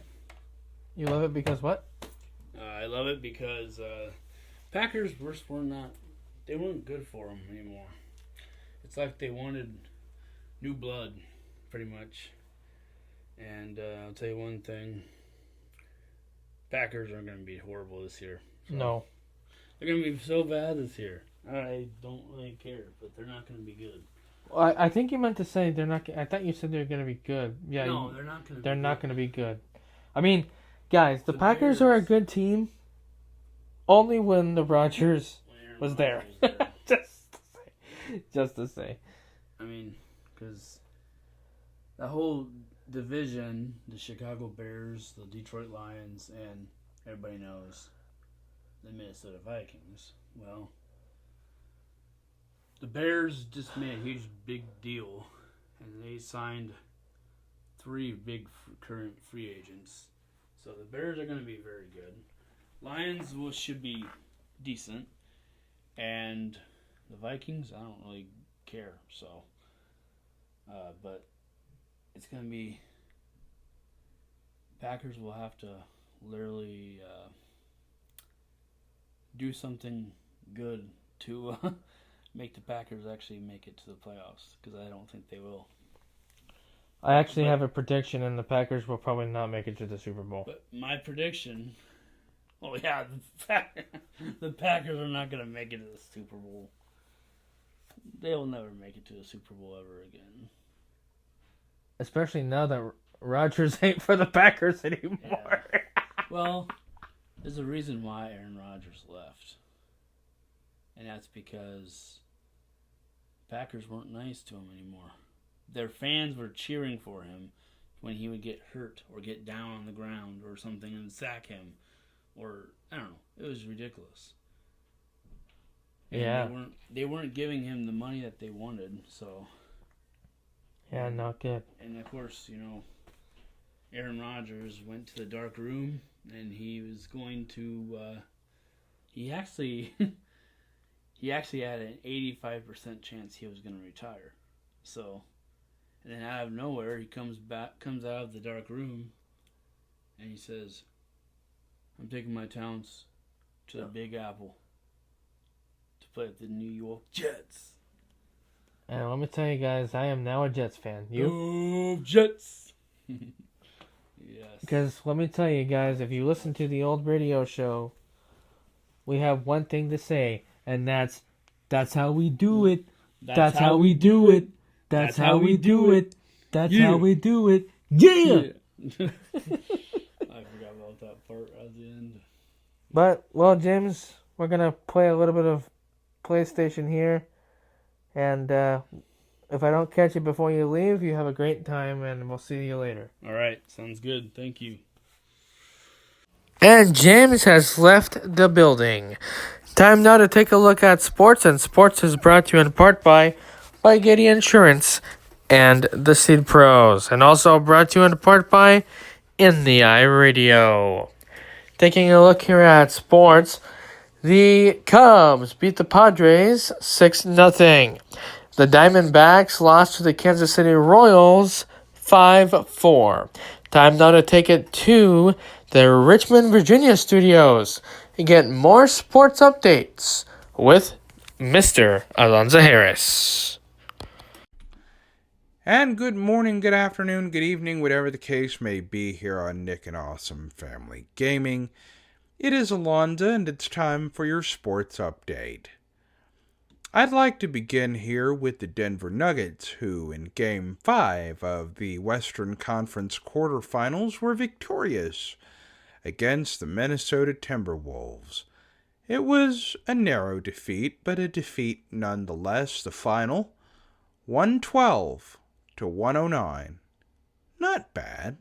You love it because what? I love it because Packers they weren't good for him anymore. It's like they wanted new blood, pretty much. And I'll tell you one thing. Packers aren't going to be horrible this year. So No. They're going to be so bad this year. I don't really care, but they're not going to be good. Well, I think you meant to say they're not. I thought you said they're going to be good. Yeah. No, they're not going to be good. They're not going to be good. I mean, guys, the Packers are a good team only when the Rodgers was there. Just to say. I mean, because the whole division, the Chicago Bears, the Detroit Lions, and everybody knows the Minnesota Vikings. Well, the Bears just made a huge, big deal, and they signed 3 big current free agents. So the Bears are going to be very good. Lions should be decent, and the Vikings, I don't really care. So, but it's going to be. Packers will have to literally do something good to make the Packers actually make it to the playoffs, because I don't think they will. I actually have a prediction, and the Packers will probably not make it to the Super Bowl. But my prediction, the Packers are not going to make it to the Super Bowl. They will never make it to the Super Bowl ever again. Especially now that Rodgers ain't for the Packers anymore. Yeah. Well, there's a reason why Aaron Rodgers left. And that's because Packers weren't nice to him anymore. Their fans were cheering for him when he would get hurt or get down on the ground or something and sack him. Or, I don't know. It was ridiculous. And yeah. They weren't giving him the money that they wanted, so. Yeah, not good. And of course, Aaron Rodgers went to the dark room, and he was going to. He actually had an 85% chance he was going to retire. So, and then out of nowhere, he comes out of the dark room, and he says, "I'm taking my talents to the Big Apple to play at the New York Jets." And let me tell you guys, I am now a Jets fan. You? Oh, Jets! Yes. Because let me tell you guys, if you listen to the old radio show, we have one thing to say, and that's how we do it. That's how we do it. That's how we do it. That's how we do it. Yeah! I forgot about that part at the end. But, well, James, we're going to play a little bit of PlayStation here. And if I don't catch you before you leave, you have a great time, and we'll see you later. All right. Sounds good. Thank you. And James has left the building. Time now to take a look at sports, and sports is brought to you in part by Getty Insurance and the Seed Pros, and also brought to you in part by In the Eye Radio. Taking a look here at sports, the Cubs beat the Padres 6-0. The Diamondbacks lost to the Kansas City Royals 5-4. Time now to take it to the Richmond, Virginia studios and get more sports updates with Mr. Alonzo Harris. And good morning, good afternoon, good evening, whatever the case may be here on Nick and Awesome Family Gaming. It is Alonzo, and it's time for your sports update. I'd like to begin here with the Denver Nuggets, who in Game 5 of the Western Conference quarterfinals were victorious against the Minnesota Timberwolves. It was a narrow defeat, but a defeat nonetheless. The final, 112-109. Not bad.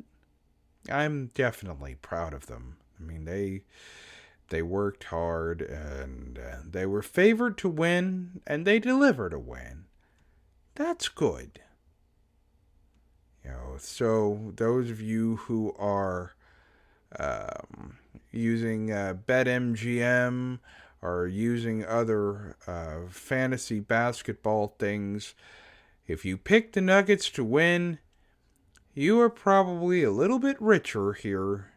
I'm definitely proud of them. I mean, they worked hard, and they were favored to win, and they delivered a win. That's good. So those of you who are using BetMGM or using other fantasy basketball things, if you pick the Nuggets to win, you are probably a little bit richer here,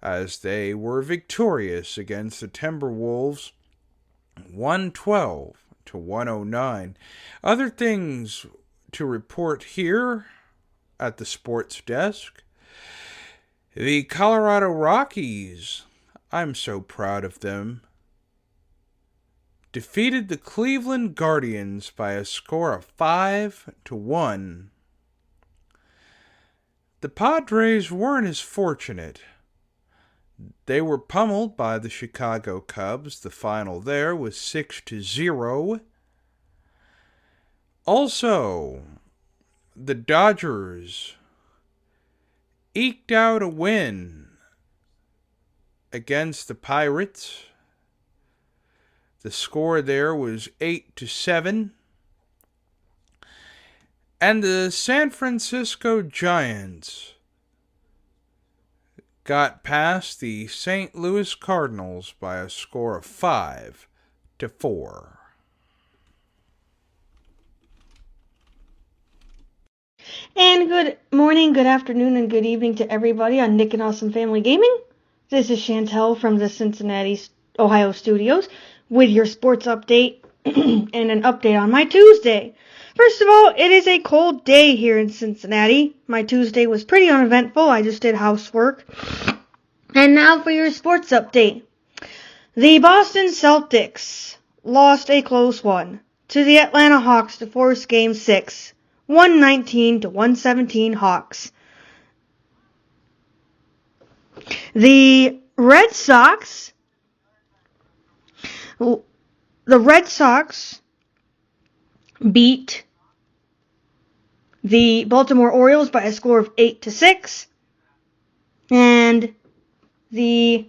as they were victorious against the Timberwolves, 112-109. Other things to report here at the sports desk. The Colorado Rockies, I'm so proud of them, defeated the Cleveland Guardians by a score of 5-1. The Padres weren't as fortunate. They were pummeled by the Chicago Cubs. The final there was 6-0. Also, the Dodgers eked out a win against the Pirates. The score there was 8-7. And the San Francisco Giants got past the St. Louis Cardinals by a score of 5-4. And good morning, good afternoon, and good evening to everybody on Nick and Awesome Family Gaming. This is Chantel from the Cincinnati, Ohio studios with your sports update and an update on my Tuesday. First of all, it is a cold day here in Cincinnati. My Tuesday was pretty uneventful. I just did housework. And now for your sports update. The Boston Celtics lost a close one to the Atlanta Hawks to force Game 6, 119-117 Hawks. The Red Sox beat the Baltimore Orioles by a score of 8-6, and the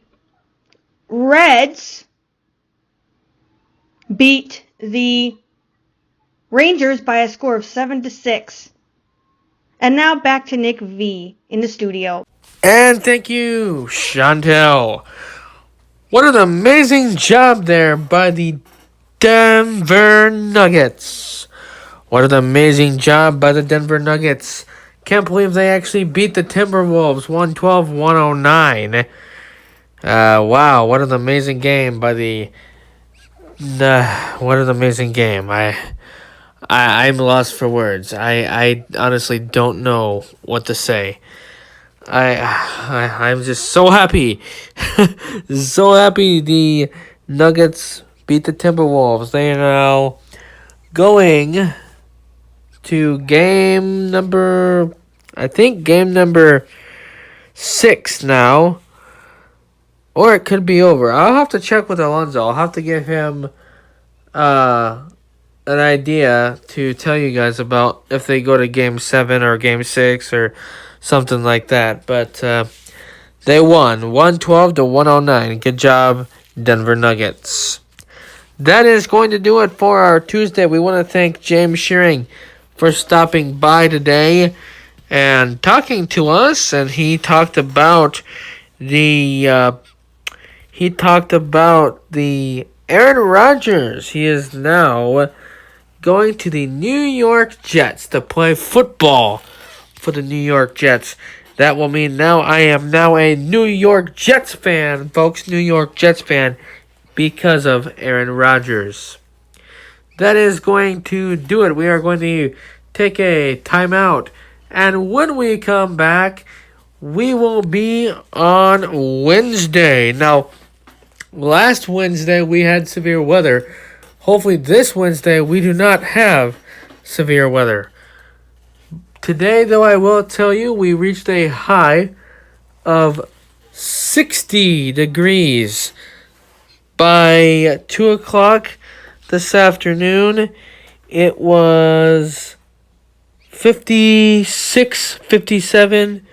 Reds beat the Rangers by a score of 7-6. And now back to Nick V in the studio. And thank you, Chantel. What an amazing job there by the Denver Nuggets. What an amazing job by the Denver Nuggets. Can't believe they actually beat the Timberwolves 112-109. Wow, what an amazing game by the... what an amazing game. I'm lost for words. I honestly don't know what to say. I'm just so happy. So happy the Nuggets beat the Timberwolves. They are now going to game number 6 now. Or it could be over. I'll have to check with Alonzo. I'll have to give him an idea to tell you guys about if they go to game 7 or game 6 or something like that. But they won 112-109. Good job, Denver Nuggets. That is going to do it for our Tuesday. We want to thank James Shearing for stopping by today and talking to us. And he talked about the Aaron Rodgers. He is now going to the New York Jets to play football for the New York Jets. That will mean now I am now a New York Jets fan, folks. New York Jets fan because of Aaron Rodgers. That is going to do it. We are going to take a timeout. And when we come back, we will be on Wednesday. Now, last Wednesday we had severe weather. Hopefully this Wednesday we do not have severe weather. Today, though, I will tell you, we reached a high of 60 degrees. By 2 o'clock this afternoon, it was 56, 57,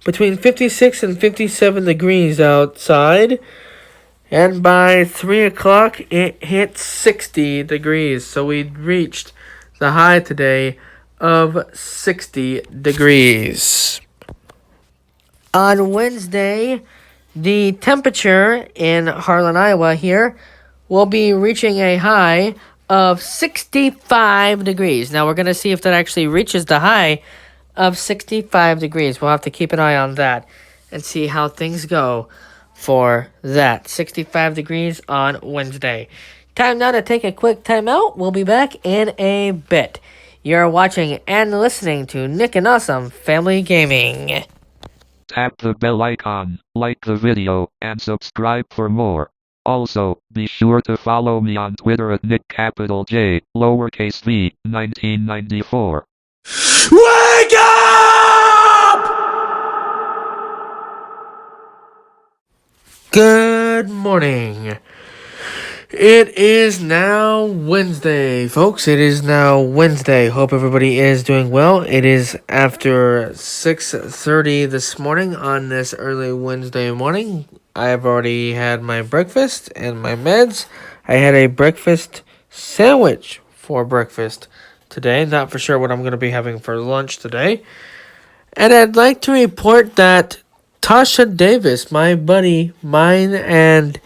between 56 and 57 degrees outside. And by 3 o'clock, it hit 60 degrees. So we reached the high today of 60 degrees. On Wednesday, the temperature in Harlan, Iowa here will be reaching a high of 65 degrees. Now we're going to see if that actually reaches the high of 65 degrees. We'll have to keep an eye on that and see how things go for that. 65 degrees on Wednesday. Time now to take a quick time out. We'll be back in a bit. You're watching and listening to Nick and Awesome Family Gaming. Tap the bell icon, like the video, and subscribe for more. Also, be sure to follow me on Twitter at NickJ, lowercase v, 1994. Wake up! Good morning. It is now Wednesday, folks. It is now Wednesday. Hope everybody is doing well. It is after 6:30 this morning on this early Wednesday morning. I've already had my breakfast and my meds. I had a breakfast sandwich for breakfast today. Not for sure what I'm going to be having for lunch today. And I'd like to report that Tasha Davis, my buddy, mine and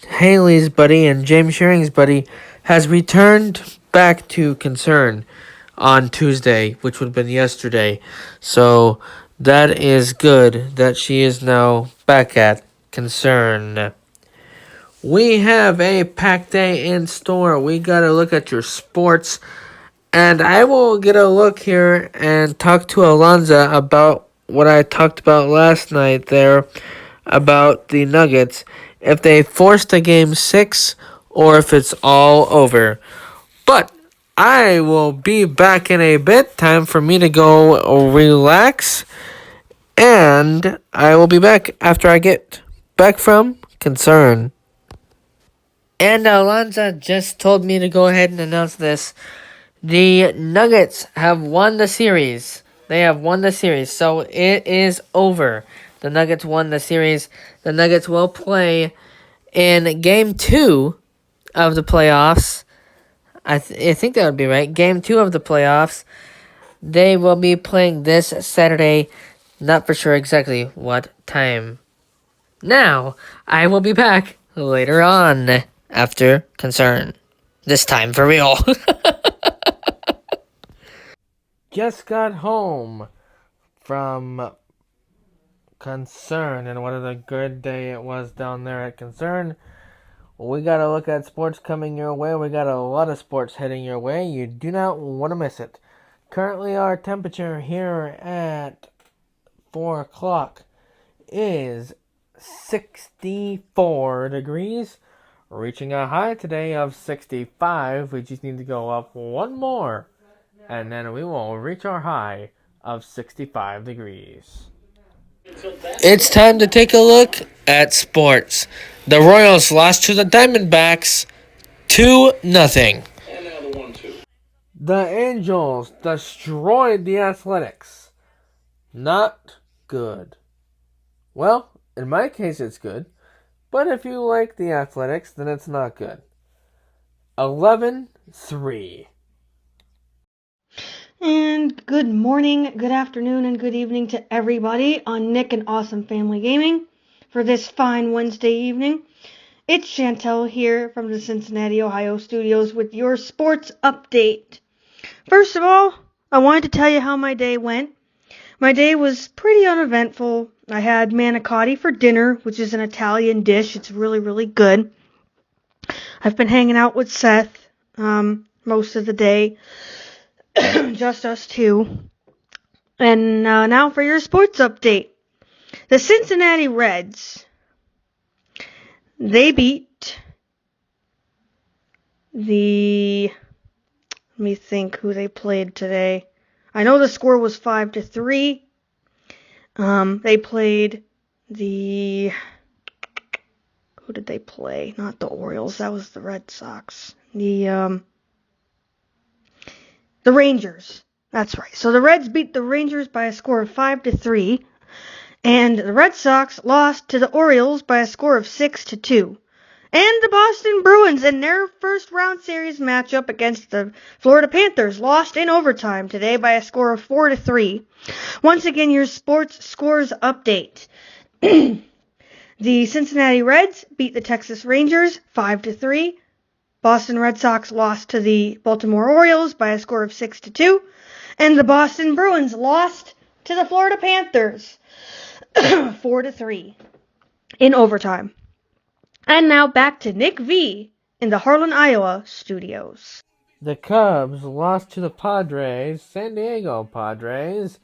Haley's buddy and James Shearing's buddy, has returned back to Concern on Tuesday, which would have been yesterday. So that is good that she is now back at Concern. We have a packed day in store. We got to look at your sports. And I will get a look here and talk to Alonza about what I talked about last night there about the Nuggets. If they forced a game 6 or if it's all over. But I will be back in a bit. Time for me to go relax. And I will be back after I get back from Concern. And Alonza just told me to go ahead and announce this. The Nuggets have won the series. They have won the series, so it is over. The Nuggets won the series. The Nuggets will play in Game 2 of the playoffs. I think that would be right. Game 2 of the playoffs. They will be playing this Saturday. Not for sure exactly what time. Now, I will be back later on after Concern. This time for real. Just got home from Concern, and what a good day it was down there at Concern. We got to look at sports coming your way. We got a lot of sports heading your way. You do not want to miss it. Currently, our temperature here at 4 o'clock is 64 degrees, reaching a high today of 65. We just need to go up one more, and then we will reach our high of 65 degrees. It's time to take a look at sports. The Royals lost to the Diamondbacks 2-0. The Angels destroyed the Athletics. Not good. Well, in my case it's good, but if you like the Athletics, then it's not good. 11-3. And good morning, good afternoon, and good evening to everybody on Nick and Awesome Family Gaming for this fine Wednesday evening. It's Chantel here from the Cincinnati, Ohio studios with your sports update. First of all, I wanted to tell you how my day went. My day was pretty uneventful. I had manicotti for dinner, which is an Italian dish. It's really, really good. I've been hanging out with Seth most of the day. Just us two. And now for your sports update. The Cincinnati Reds. They beat let me think who they played today. I know the score was 5-3. They played who did they play? Not the Orioles, that was the Red Sox. The Rangers. That's right. So the Reds beat the Rangers by a score of 5-3, and the Red Sox lost to the Orioles by a score of 6-2. And the Boston Bruins, in their first round series matchup against the Florida Panthers, lost in overtime today by a score of 4-3. Once again, your sports scores update. The Cincinnati Reds beat the Texas Rangers 5-3. Boston Red Sox lost to the Baltimore Orioles by a score of 6-2. And the Boston Bruins lost to the Florida Panthers 4-3 in overtime. And now back to Nick V in the Harlan, Iowa studios. The Cubs lost to the Padres, San Diego Padres,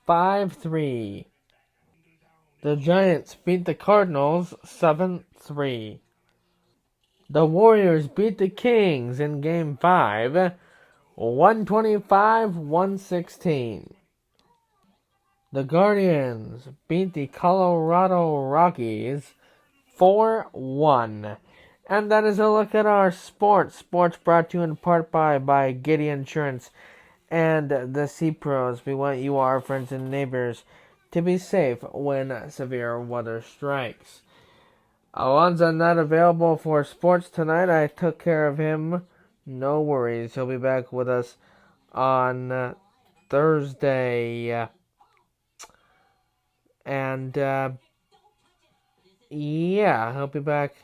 5-3. The Giants beat the Cardinals 7-3. The Warriors beat the Kings in Game 5, 125-116. The Guardians beat the Colorado Rockies 4-1. And that is a look at our sports. Sports brought to you in part by Giddy Insurance and the Sea Pros. We want you, our friends and neighbors, to be safe when severe weather strikes. Alonzo not available for sports tonight. I took care of him. No worries. He'll be back with us on Thursday. And he'll be back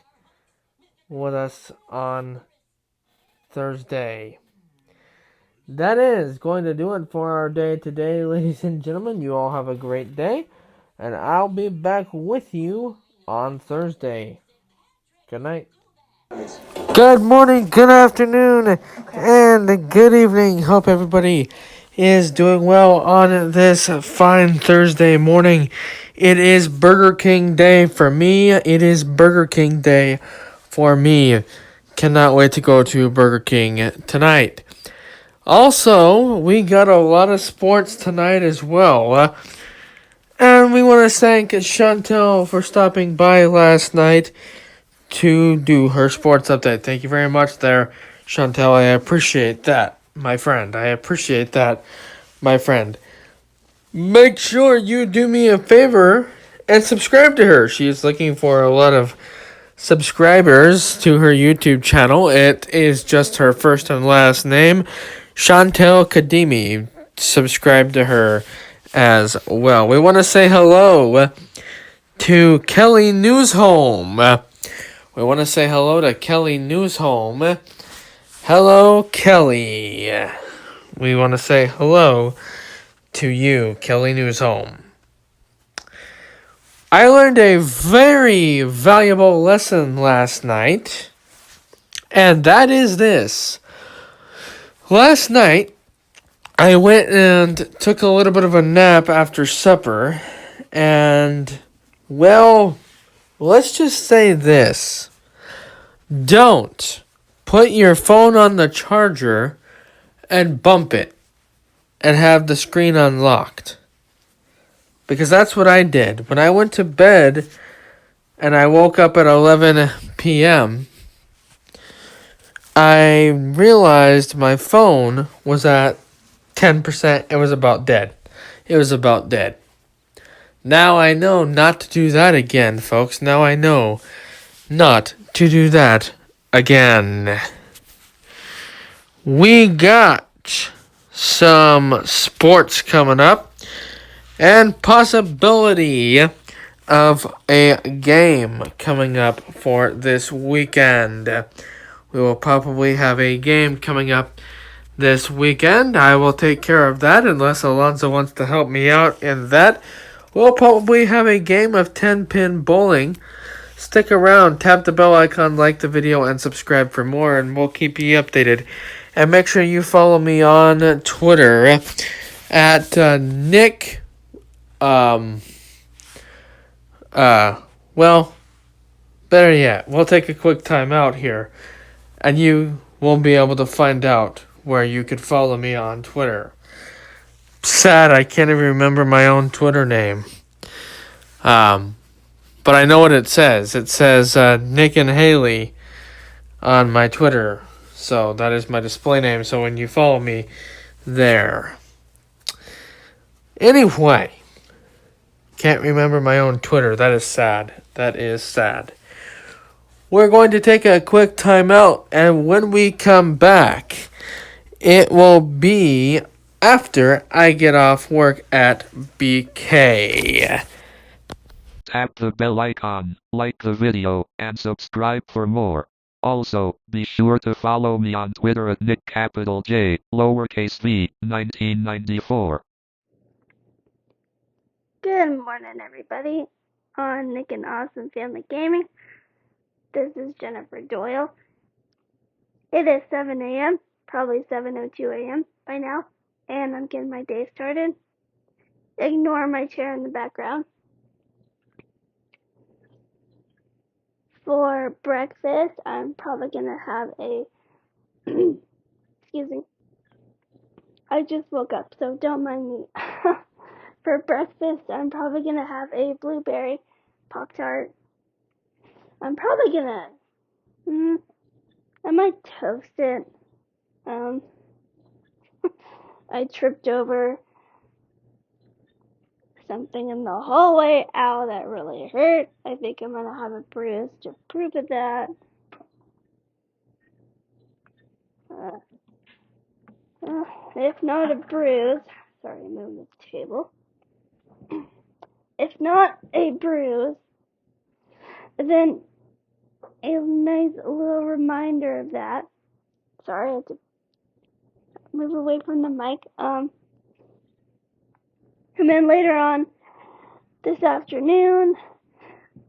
with us on Thursday. That is going to do it for our day today, ladies and gentlemen. You all have a great day, and I'll be back with you on Thursday. Good night. Good morning, good afternoon, and good evening. Hope everybody is doing well on this fine Thursday morning. It is Burger King Day for me. It is Burger King Day for me. Cannot wait to go to Burger King tonight. Also, we got a lot of sports tonight as well. And we want to thank Chantel for stopping by last night to do her sports update. Thank you very much there, Chantel. I appreciate that, my friend. I appreciate that, my friend. Make sure you do me a favor and subscribe to her. She's looking for a lot of subscribers to her YouTube channel. It is just her first and last name, Chantel Kadimi. Subscribe to her as well. We want to say hello to Kelly Newsholm. We want to say hello to Kelly Newsholm. Hello, Kelly. We want to say hello to you, Kelly Newsholm. I learned a very valuable lesson last night, and that is this. Last night, I went and took a little bit of a nap after supper, and, well, let's just say this. Don't put your phone on the charger and bump it and have the screen unlocked. Because that's what I did. When I went to bed and I woke up at 11 p.m., I realized my phone was at 10%. It was about dead. Now I know not to do that again, folks. Now I know not to do that again. We got some sports coming up and possibility of a game coming up for this weekend. We will probably have a game coming up this weekend. I will take care of that unless Alonso wants to help me out in that. We'll probably have a game of 10-pin bowling. Stick around, tap the bell icon, like the video, and subscribe for more, and we'll keep you updated. And make sure you follow me on Twitter at Nick. Well, better yet, we'll take a quick time out here, and you won't be able to find out where you could follow me on Twitter. Sad, I can't even remember my own Twitter name. But I know what it says. It says Nick and Haley on my Twitter. So that is my display name. So when you follow me there. Anyway, can't remember my own Twitter. That is sad. That is sad. We're going to take a quick time out. And when we come back, it will be after I get off work at BK. Tap the bell icon, like the video, and subscribe for more. Also, be sure to follow me on Twitter at NickJ, lowercase v, 1994. Good morning, everybody. On Nick and Awesome Family Gaming, this is Jennifer Doyle. It is 7 a.m., probably 7:02 a.m. by now, and I'm getting my day started. Ignore my chair in the background. For breakfast, I'm probably gonna have a excuse me. I just woke up, so don't mind me. For breakfast, I'm probably gonna have a blueberry Pop-Tart. I'm probably gonna I might toast it. I tripped over something in the hallway. Ow, that really hurt. I think I'm gonna have a bruise to prove of that. If not a bruise, sorry, move the table. If not a bruise, then a nice little reminder of that. Sorry, I had to move away from the mic. And then later on this afternoon,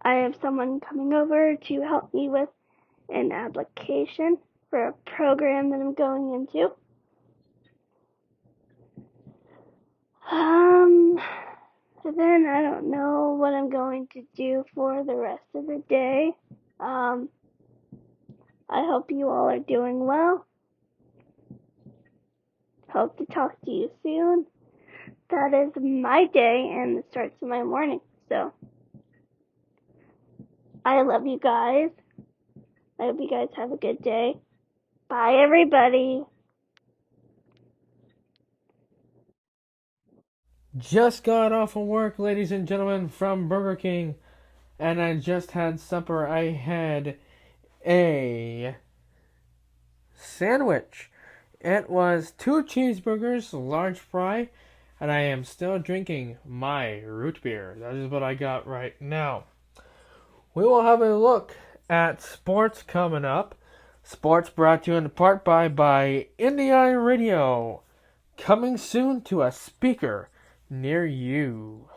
I have someone coming over to help me with an application for a program that I'm going into. Then I don't know what I'm going to do for the rest of the day. I hope you all are doing well. Hope to talk to you soon. That is my day and the starts of my morning. So, I love you guys. I hope you guys have a good day. Bye, everybody. Just got off of work, ladies and gentlemen, from Burger King, and I just had supper. I had a sandwich. It was 2 cheeseburgers, large fry, and I am still drinking my root beer. That is what I got right now. We will have a look at sports coming up. Sports brought to you in part by India Radio. Coming soon to a speaker near you.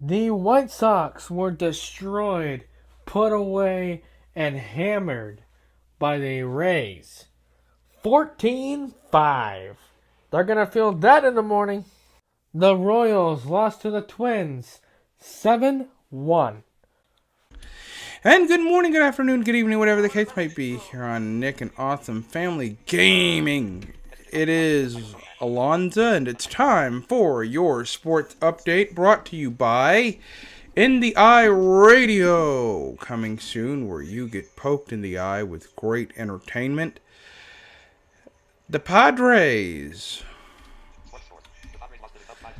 The White Sox were destroyed, put away, and hammered by the Rays. 14-5. They're going to feel that in the morning. The Royals lost to the Twins 7-1. And good morning, good afternoon, good evening, whatever the case might be, here on Nick and Awesome Family Gaming. It is Alonza, and it's time for your sports update, brought to you by In the Eye Radio. Coming soon, where you get poked in the eye with great entertainment. The Padres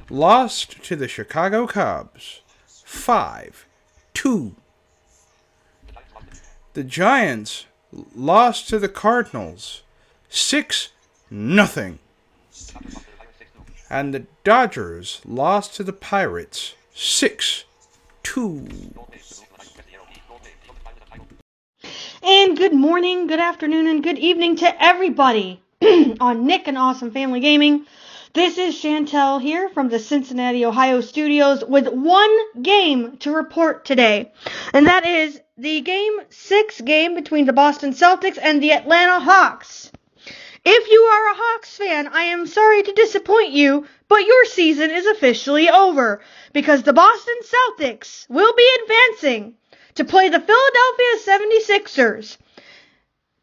lost to the Chicago Cubs 5-2. The Giants lost to the Cardinals 6-0. And the Dodgers lost to the Pirates 6-2. 2. And good morning, good afternoon, and good evening to everybody on Nick and Awesome Family Gaming. This is Chantel here from the Cincinnati, Ohio studios with one game to report today. And that is the Game 6 game between the Boston Celtics and the Atlanta Hawks. If you are a Hawks fan, I am sorry to disappoint you, but your season is officially over because the Boston Celtics will be advancing to play the Philadelphia 76ers.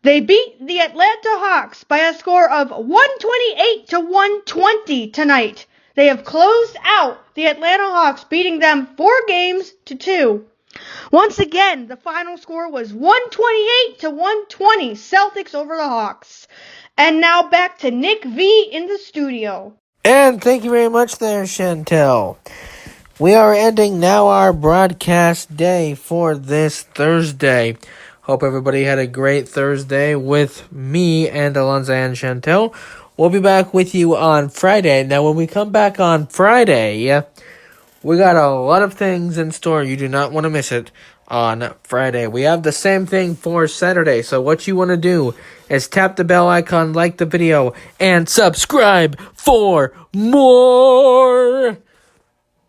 They beat the Atlanta Hawks by a score of 128 to 120 tonight. They have closed out the Atlanta Hawks, beating them 4-2. Once again, the final score was 128 to 120, Celtics over the Hawks. And now back to Nick V in the studio. And thank you very much there, Chantel. We are ending now our broadcast day for this Thursday. Hope everybody had a great Thursday with me and Alonza and Chantel. We'll be back with you on Friday. Now, when we come back on Friday, we got a lot of things in store. You do not want to miss it on Friday. We have the same thing for Saturday. So what you want to do is tap the bell icon, like the video, and subscribe for more.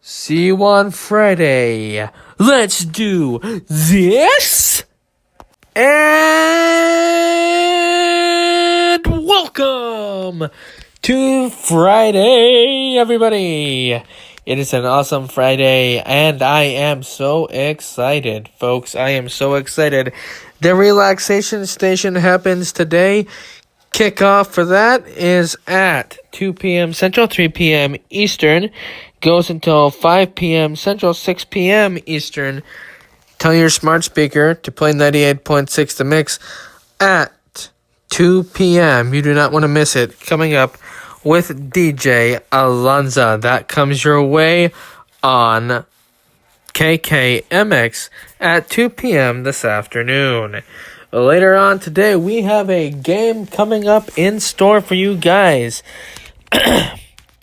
See you on Friday. Let's do this. And welcome to Friday, everybody. It is an awesome Friday, and I am so excited, folks. I am so excited. The relaxation station happens today. Kickoff for that is at 2 p.m. Central, 3 p.m. Eastern. Goes until 5 p.m. Central, 6 p.m. Eastern. Tell your smart speaker to play 98.6 The Mix at 2 p.m. You do not want to miss it. Coming up with DJ Alonza. That comes your way on KKMX at 2 p.m. this afternoon. Later on today, we have a game coming up in store for you guys.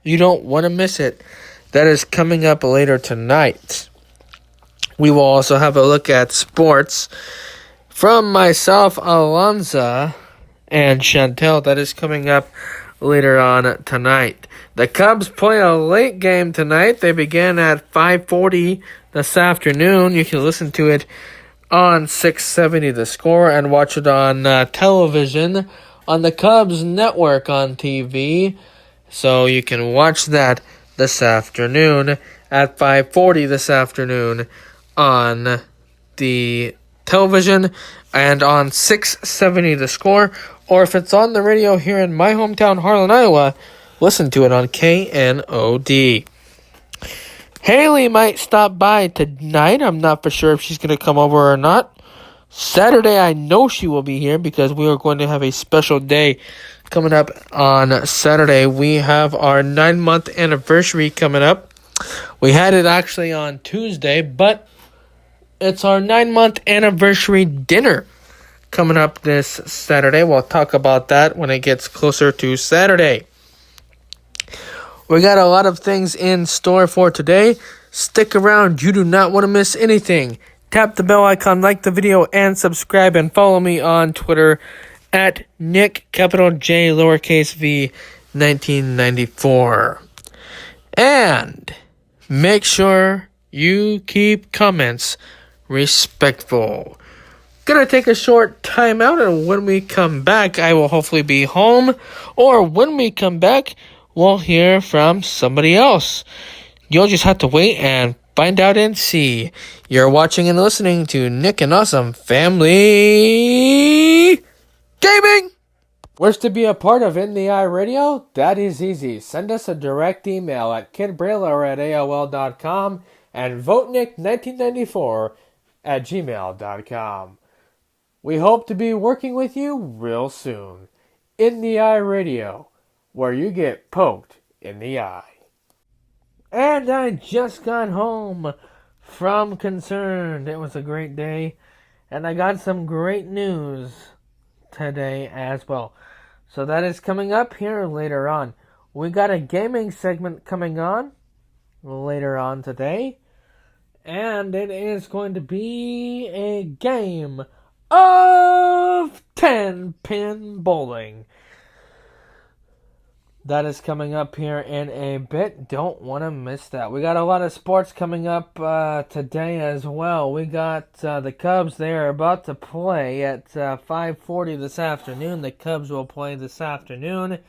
You don't want to miss it. That is coming up later tonight. We will also have a look at sports from myself, Alonza, and Chantel. That is coming up later on tonight. The Cubs play a late game tonight. They began at 5:40 this afternoon. You can listen to it on 670 The Score and watch it on television on the Cubs network on TV. So you can watch that this afternoon at 5:40 this afternoon on the television and on 670 The Score. Or if it's on the radio here in my hometown, Harlan, Iowa, listen to it on KNOD. Haley might stop by tonight. I'm not for sure if she's going to come over or not. Saturday, I know she will be here because we are going to have a special day coming up on Saturday. We have our 9-month anniversary coming up. We had it actually on Tuesday, but it's our 9-month anniversary dinner coming up this Saturday. We'll talk about that when it gets closer to Saturday. We got a lot of things in store for today. Stick around. You do not want to miss anything. Tap the bell icon, like the video, and subscribe, and follow me on Twitter at Nick, capital J, lowercase v, 1994. And make sure you keep comments respectful. Gonna take a short time out, and when we come back, I will hopefully be home, or when we come back, we'll hear from somebody else. You'll just have to wait and find out and see. You're watching and listening to Nick and Awesome Family Gaming. Wish to be a part of In the Eye Radio? That is easy. Send us a direct email at kidbrailer@aol.com and votenick1994@gmail.com. We hope to be working with you real soon. In the Eye Radio, where you get poked in the eye. And I just got home from Concerned. It was a great day, and I got some great news today as well. So that is coming up here later on. We got a gaming segment coming on later on today. And it is going to be a game of 10-pin bowling. That is coming up here in a bit. Don't want to miss that. We got a lot of sports coming up today as well. We got the Cubs. They are about to play at 5:40 this afternoon. The Cubs will play this afternoon.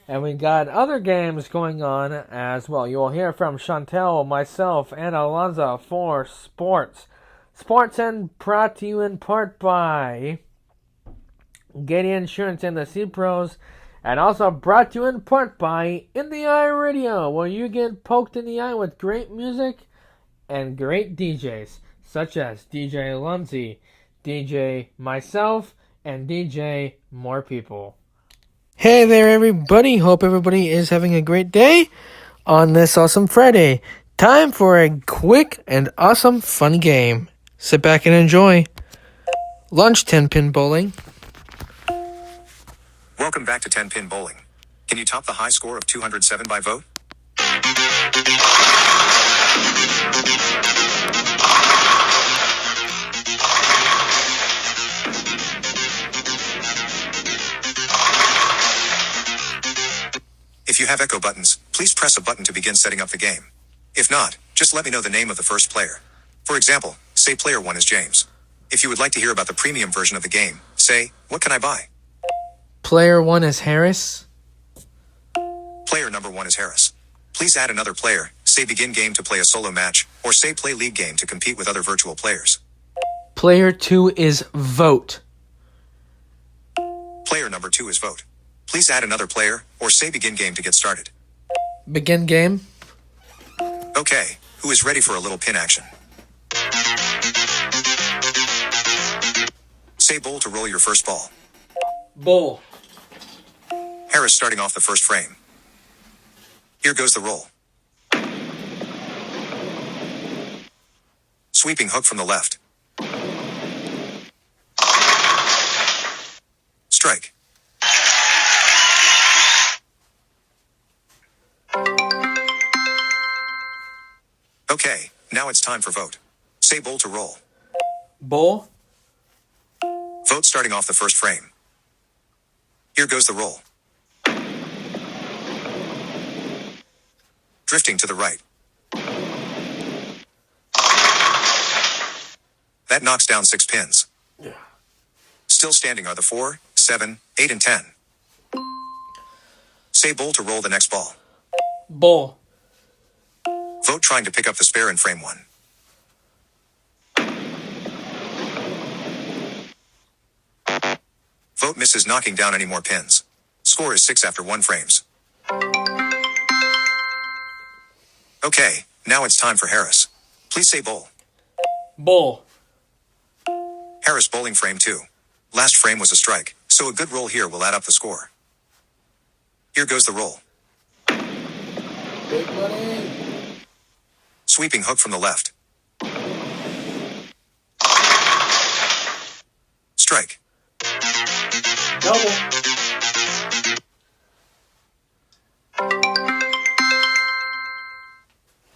And we got other games going on as well. You will hear from Chantel, myself, and Alonzo for sports. Sports and brought to you in part by Getty Insurance and the Sea Pros. And also brought to you in part by In the Eye Radio, where you get poked in the eye with great music and great DJs, such as DJ Lunzi, DJ myself, and DJ More People. Hey there, everybody. Hope everybody is having a great day on this awesome Friday. Time for a quick and awesome fun game. Sit back and enjoy. Lunch 10-pin bowling. Welcome back to 10-pin bowling. Can you top the high score of 207 by vote? If you have echo buttons, please press a button to begin setting up the game. If not, just let me know the name of the first player. For example, say player 1 is James. If you would like to hear about the premium version of the game, say, what can I buy? Player 1 is Harris. Player number 1 is Harris. Please add another player, say begin game to play a solo match, or say play league game to compete with other virtual players. Player 2 is Vote. Player number 2 is Vote. Please add another player, or say begin game to get started. Begin game. Okay, who is ready for a little pin action? Say bowl to roll your first ball. Bowl. Harris starting off the first frame. Here goes the roll. Sweeping hook from the left. Strike. Okay, now it's time for vote. Say bowl to roll. Bowl. Vote starting off the first frame. Here goes the roll. Drifting to the right. That knocks down 6 pins. Yeah. Still standing are the 4, 7, 8, and 10. Say bowl to roll the next ball. Bowl. Vote trying to pick up the spare in frame 1. Vote misses knocking down any more pins. Score is 6 after 1 frames. Okay, now it's time for Harris. Please say bowl. Bowl. Harris bowling frame 2. Last frame was a strike, so a good roll here will add up the score. Here goes the roll. Big money. Sweeping hook from the left. Strike. Double.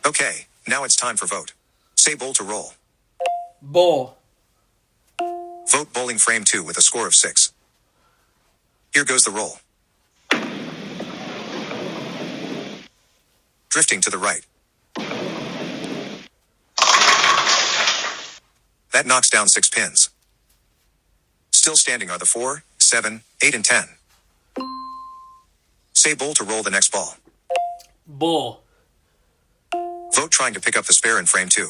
Okay, now it's time for vote. Say bowl to roll. Bowl. Vote bowling frame 2 with a score of 6. Here goes the roll. Drifting to the right. That knocks down 6 pins. Still standing are the 4, 7, 8, and 10. Say bowl to roll the next ball. Bull. Vote trying to pick up the spare in frame 2.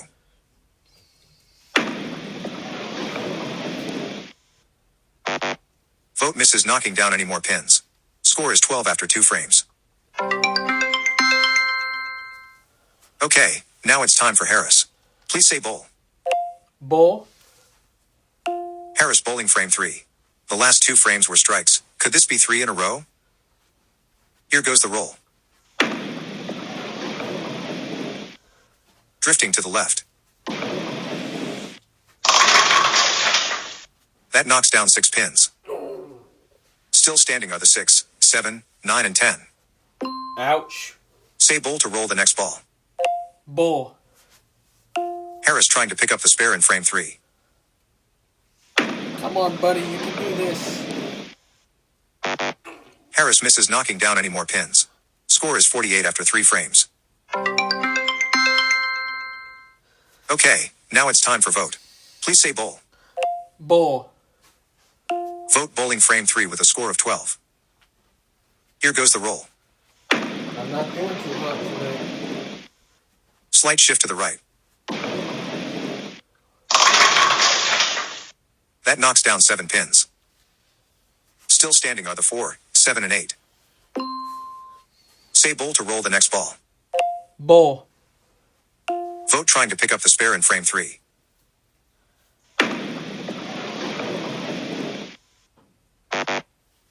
Vote misses knocking down any more pins. Score is 12 after 2 frames. Okay, now it's time for Harris. Please say bowl. Bull. Harris bowling frame 3. The last 2 frames were strikes. Could this be 3 in a row? Here goes the roll. Drifting to the left. That knocks down 6 pins. Still standing are the 6, 7, 9, and 10. Ouch. Say bowl to roll the next ball. Bull. Harris trying to pick up the spare in frame 3. Come on, buddy, you can do this. Harris misses knocking down any more pins. Score is 48 after 3 frames. Okay, now it's time for vote. Please say bowl. Bull. Vote bowling frame 3 with a score of 12. Here goes the roll. I'm not doing too hot today. Slight shift to the right. That knocks down 7 pins. Still standing are the 4, 7, and 8. Say bowl to roll the next ball. Bull. Vote trying to pick up the spare in frame 3.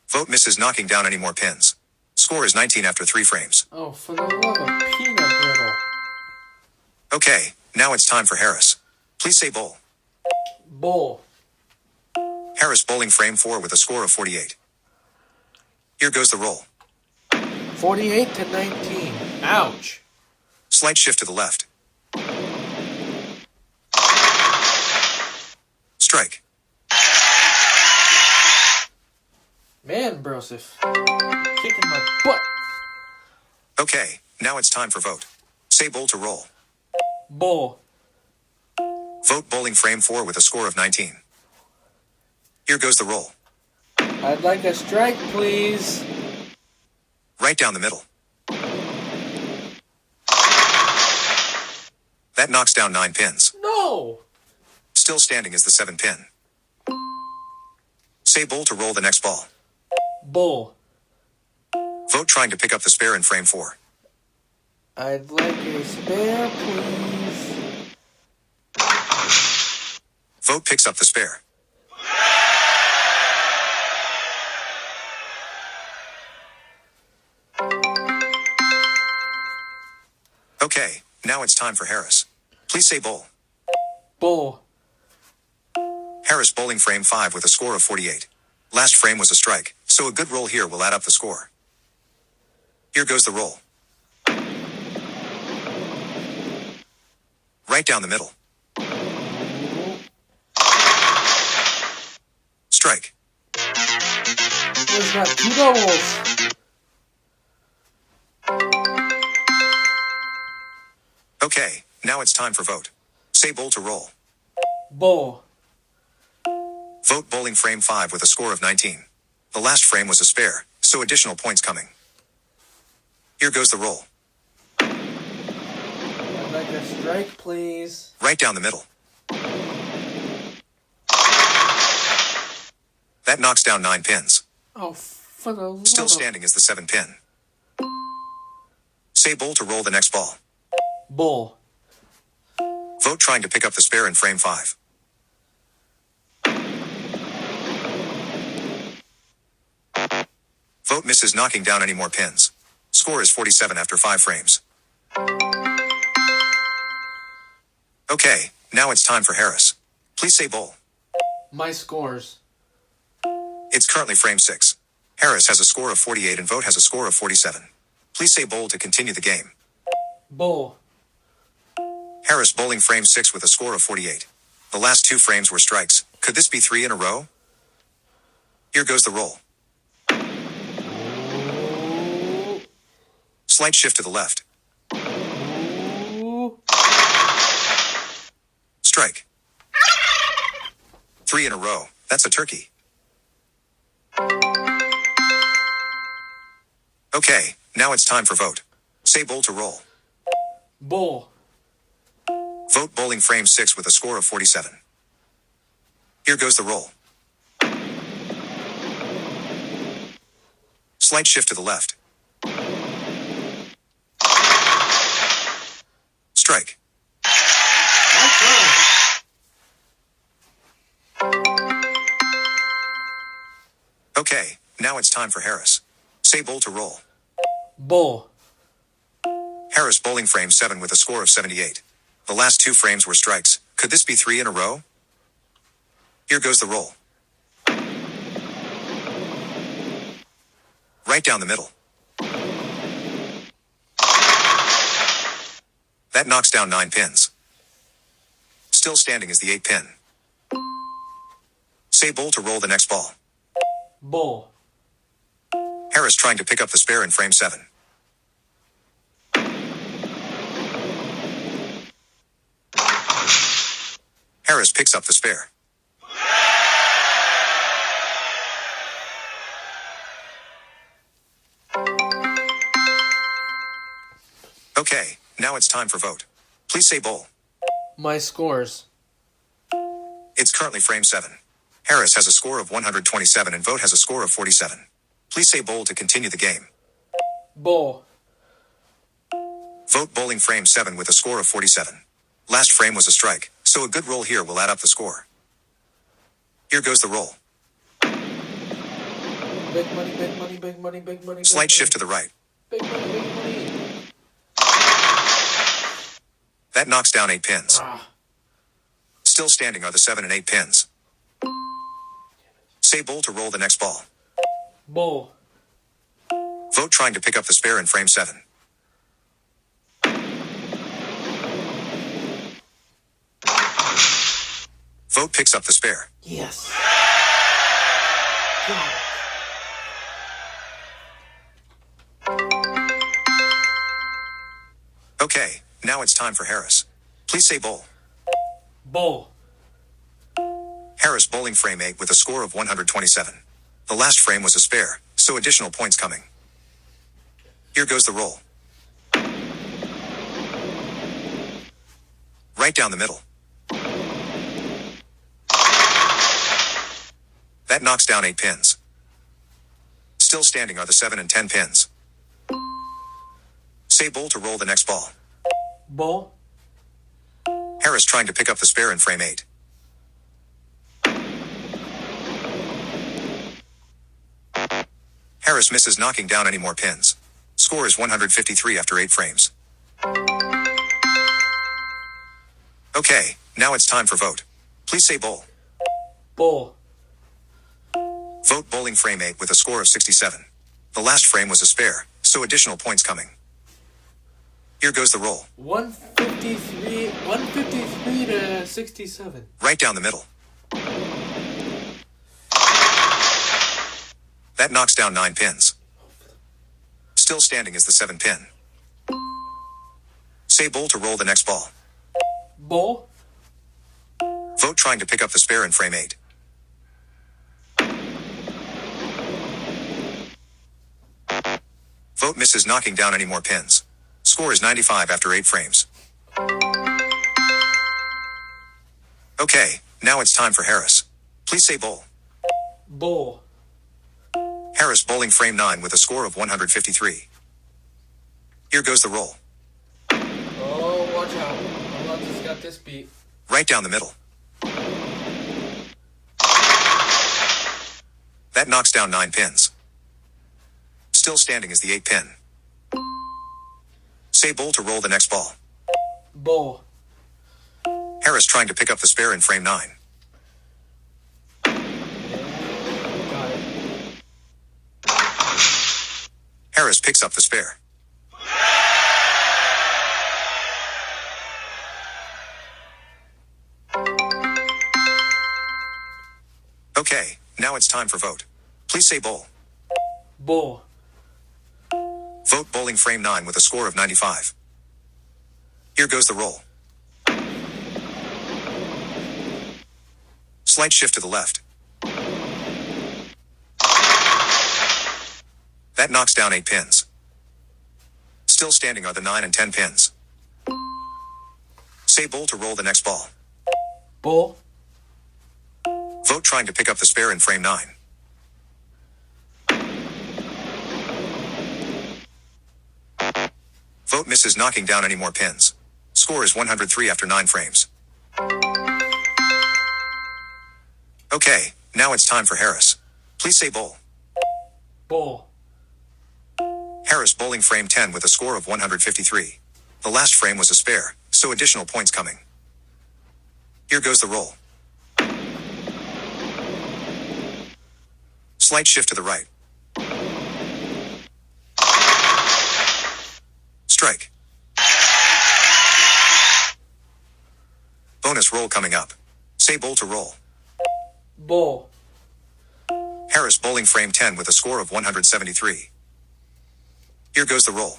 Vote misses knocking down any more pins. Score is 19 after 3 frames. Oh, for the love of peanut brittle. Okay, now it's time for Harris. Please say bowl. Bull. Harris bowling frame 4 with a score of 48. Here goes the roll. 48 to 19. Ouch. Slight shift to the left. Strike. Man, Broseph. Kicking my butt. Okay, now it's time for vote. Say bowl to roll. Bull. Vote bowling frame 4 with a score of 19. Here goes the roll. I'd like a strike, please. Right down the middle. That knocks down 9 pins. No. Still standing is the 7 pin. Say bowl to roll the next ball. Bull. Vote trying to pick up the spare in frame 4. I'd like a spare, please. Vote picks up the spare. Okay, now it's time for Harris. Please say bowl. Bull. Harris bowling frame 5 with a score of 48. Last frame was a strike, so a good roll here will add up the score. Here goes the roll. Right down the middle. Strike. There's got 2 doubles. Okay, now it's time for vote. Say bowl to roll. Bull. Vote bowling frame 5 with a score of 19. The last frame was a spare, so additional points coming. Here goes the roll. I'd like a strike, please. Right down the middle. That knocks down 9 pins. Oh, for the love. Still standing is the 7 pin. Say bowl to roll the next ball. Bull. Vote trying to pick up the spare in frame 5. Vote misses knocking down any more pins. Score is 47 after 5 frames. Okay, now it's time for Harris. Please say bowl. My scores. It's currently frame 6. Harris has a score of 48 and Vote has a score of 47. Please say bowl to continue the game. Bull. Harris bowling frame 6 with a score of 48. The last 2 frames were strikes. Could this be 3 in a row? Here goes the roll. Slight shift to the left. Strike. 3 in a row. That's a turkey. Okay, now it's time for vote. Say bowl to roll. Bull. Vote bowling frame 6 with a score of 47. Here goes the roll. Slight shift to the left. Strike. Okay, now it's time for Harris. Say bowl to roll. Bull. Harris bowling frame 7 with a score of 78. The last 2 frames were strikes. Could this be 3 in a row? Here goes the roll. Right down the middle. That knocks down 9 pins. Still standing is the 8 pin. Say bull to roll the next ball. Bull. Harris trying to pick up the spare in frame 7. Harris picks up the spare. Okay, now it's time for vote. Please say bull. My scores. It's currently frame 7. Harris has a score of 127 and vote has a score of 47. Please say bull to continue the game. Bull. Vote bowling frame 7 with a score of 47. Last frame was a strike, so a good roll here will add up the score. Here goes the roll. Big money, big money, big money, big money. Slight shift to the right. Big money, big money. That knocks down 8 pins. Still standing are the 7 and 8 pins. Say bull to roll the next ball. Bull. Vote trying to pick up the spare in frame 7. Vote picks up the spare. Yes. Okay, now it's time for Harris. Please say bull. Bull. Harris bowling frame 8 with a score of 127. The last frame was a spare, so additional points coming. Here goes the roll. Right down the middle. That knocks down 8 pins. Still standing are the 7 and 10 pins. Say bull to roll the next ball. Bull. Harris trying to pick up the spare in frame 8. Harris misses knocking down any more pins. Score is 153 after 8 frames. Okay, now it's time for vote. Please say bull. Bull. Vote bowling frame 8 with a score of 67. The last frame was a spare, so additional points coming. Here goes the roll. 153 to 67. Right down the middle. That knocks down 9 pins. Still standing is the 7 pin. Say bull to roll the next ball. Bull. Vote trying to pick up the spare in frame 8. Vote misses knocking down any more pins. Score is 95 after 8 frames. Okay, now it's time for Harris. Please say bull. Bull. Harris bowling frame 9 with a score of 153. Here goes the roll. Oh, watch out. Alonzo's got this beat. Right down the middle. That knocks down 9 pins. Still standing is the 8 pin. Say bull to roll the next ball. Bull. Harris trying to pick up the spare in frame 9. Got it. Harris picks up the spare. Okay, now it's time for vote. Please say bull. Bull. Vote bowling frame 9 with a score of 95. Here goes the roll. Slight shift to the left. That knocks down 8 pins. Still standing are the 9 and 10 pins. Say bull to roll the next ball. Bull. Vote trying to pick up the spare in frame 9. Vote misses knocking down any more pins. Score is 103 after 9 frames. Okay, now it's time for Harris. Please say bull. Bull. Harris bowling frame 10 with a score of 153. The last frame was a spare, so additional points coming. Here goes the roll. Slight shift to the right. Strike. Bonus roll coming up. Say bowl to roll. Bull. Harris bowling frame 10 with a score of 173. Here goes the roll.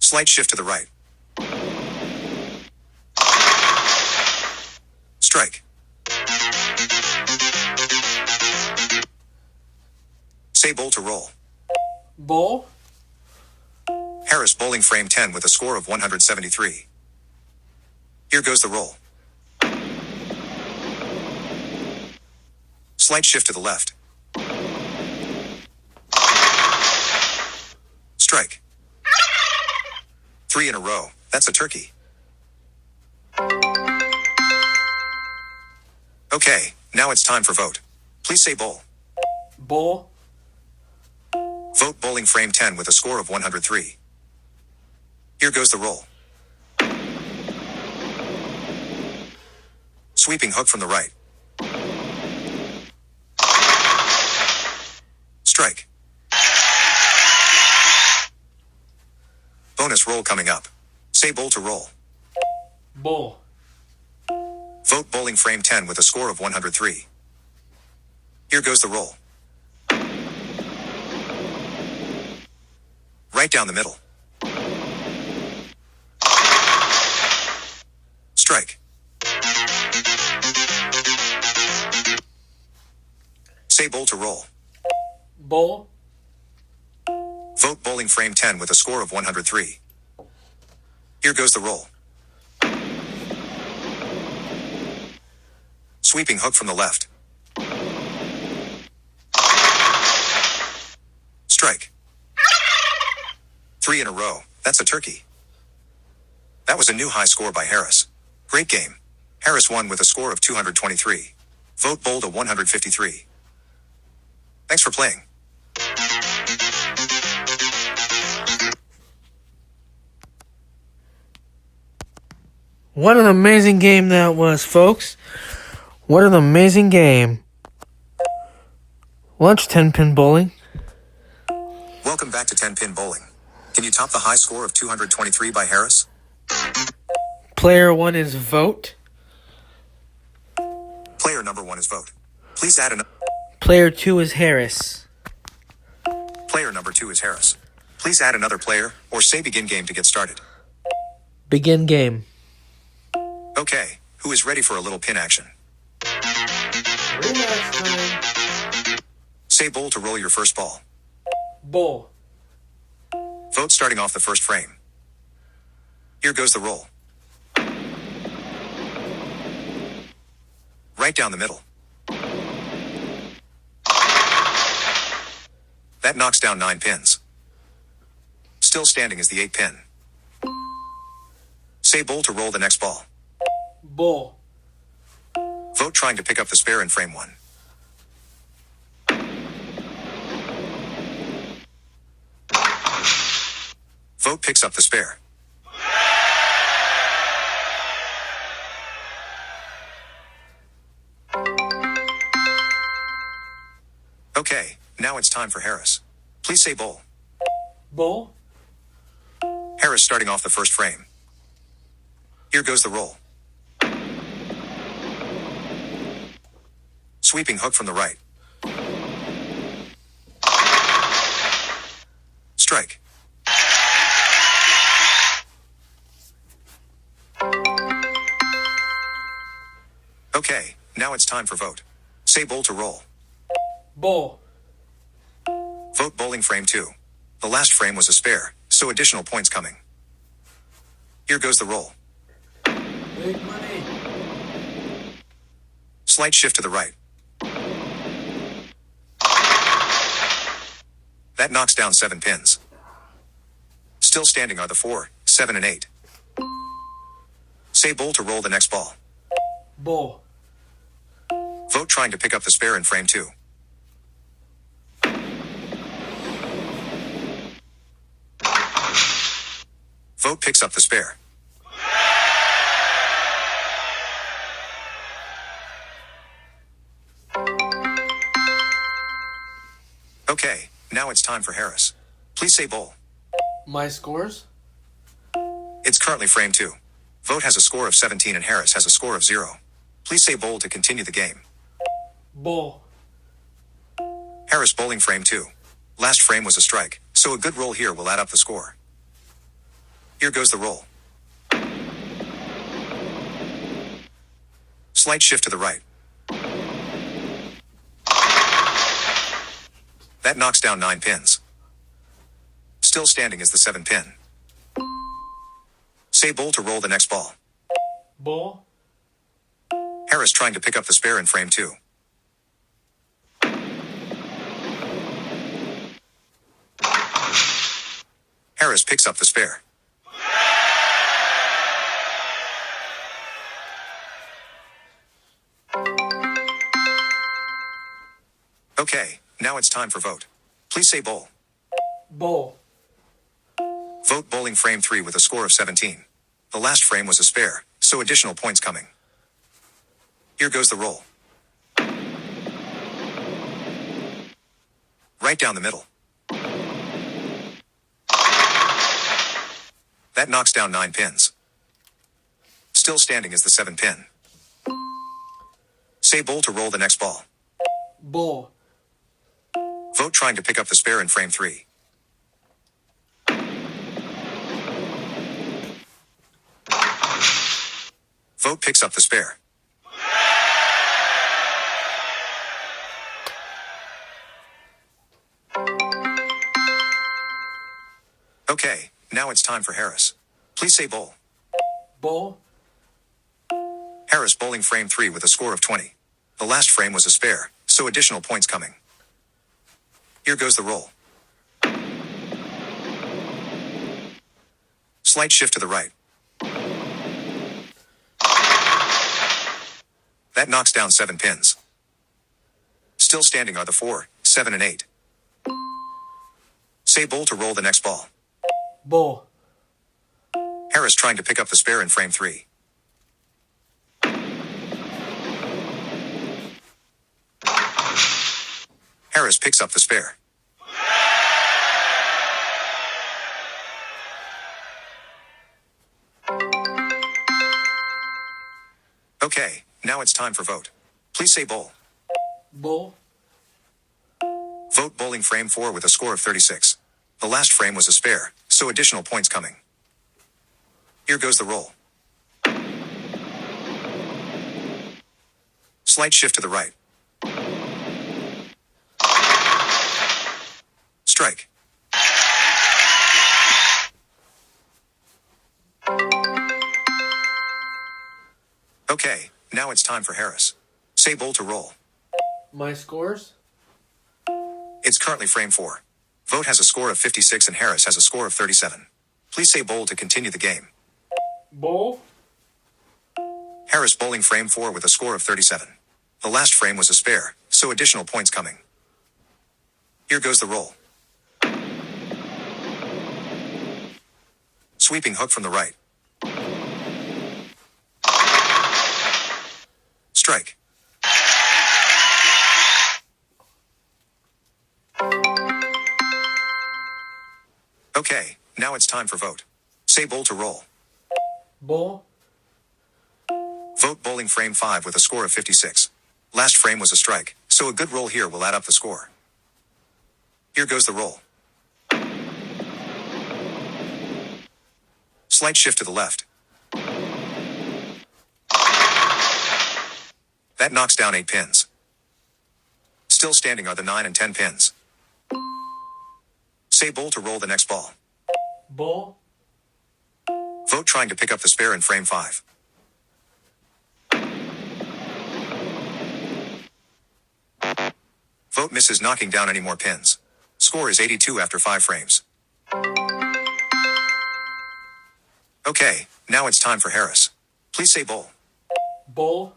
Slight shift to the right. Strike. Say bowl to roll. Bull. Harris bowling frame 10 with a score of 173. Here goes the roll. Slight shift to the left. Strike. 3 in a row. That's a turkey. Okay, now it's time for vote. Please say bowl. Bull. Vote bowling frame 10 with a score of 103. Here goes the roll. Sweeping hook from the right. Strike. Bonus roll coming up. Say bowl to roll. Bull. Vote bowling frame 10 with a score of 103. Here goes the roll. Right down the middle. Strike. Say bowl to roll. Bull. Vote bowling frame 10 with a score of 103. Here goes the roll. Sweeping hook from the left. Strike. 3 in a row. That's a turkey. That was a new high score by Harris. Great game. Harris won with a score of 223. Vote bowl to 153. Thanks for playing. What an amazing game that was, folks. What an amazing game. Lunch 10-pin bowling. Welcome back to 10-pin bowling. Can you top the high score of 223 by Harris? Player 1 is vote. Player number 1 is vote. Please add an... Player 2 is Harris. Player number 2 is Harris. Please add another player, or say begin game to get started. Begin game. Okay, who is ready for a little pin action? Say bowl to roll your first ball. Bull. Vote starting off the first frame. Here goes the roll. Right down the middle. That knocks down 9 pins. Still standing is the 8 pin. Say bowl to roll the next ball. Bull. Vote trying to pick up the spare in frame 1. Vote picks up the spare. Okay, now it's time for Harris. Please say bowl. Bull. Harris starting off the first frame. Here goes the roll. Sweeping hook from the right. Strike. Okay, now it's time for vote. Say bowl to roll. Bull. Vote bowling frame 2. The last frame was a spare, so additional points coming. Here goes the roll. Big money. Slight shift to the right. That knocks down 7 pins. Still standing are the 4, 7, and 8. Say bowl to roll the next ball. Bull. Vote trying to pick up the spare in frame 2. Vote picks up the spare. Okay, now it's time for Harris. Please say bowl. My scores? It's currently frame 2. Vote has a score of 17 and Harris has a score of 0. Please say bowl to continue the game. Bull. Harris bowling frame 2. Last frame was a strike, so a good roll here will add up the score. Here goes the roll. Slight shift to the right. That knocks down 9 pins. Still standing is the 7 pin. Say bowl to roll the next ball. Bull. Harris trying to pick up the spare in frame 2. Harris picks up the spare. Okay, now it's time for vote. Please say bowl. Bull. Vote bowling frame 3 with a score of 17. The last frame was a spare, so additional points coming. Here goes the roll. Right down the middle. That knocks down 9 pins. Still standing is the 7 pin. Say bowl to roll the next ball. Bull. Vote trying to pick up the spare in frame 3. Vote picks up the spare. Okay, now it's time for Harris. Please say bowl. Bull. Harris bowling frame 3 with a score of 20. The last frame was a spare, so additional points coming. Here goes the roll. Slight shift to the right. That knocks down 7 pins. Still standing are the 4, 7 and 8. Say bowl to roll the next ball. Bull. Harris trying to pick up the spare in frame 3. Harris picks up the spare. Okay, now it's time for vote. Please say bowl. Bull. Vote bowling frame 4 with a score of 36. The last frame was a spare, so additional points coming. Here goes the roll. Slight shift to the right. Strike. Okay, now it's time for Harris. Say bowl to roll. My scores? It's currently frame 4. Vote has a score of 56 and Harris has a score of 37. Please say bowl to continue the game. Bull. Harris bowling frame 4 with a score of 37. The last frame was a spare, so additional points coming. Here goes the roll. Sweeping hook from the right. Strike. Okay, now it's time for vote. Say bowl to roll. Bull. Vote bowling frame 5 with a score of 56. Last frame was a strike, so a good roll here will add up the score. Here goes the roll. Slight shift to the left. That knocks down 8 pins. Still standing are the 9 and 10 pins. Say bowl to roll the next ball. Bull. Vote trying to pick up the spare in frame 5. Vote misses knocking down any more pins. Score is 82 after 5 frames. Okay, now it's time for Harris. Please say bowl. Bull.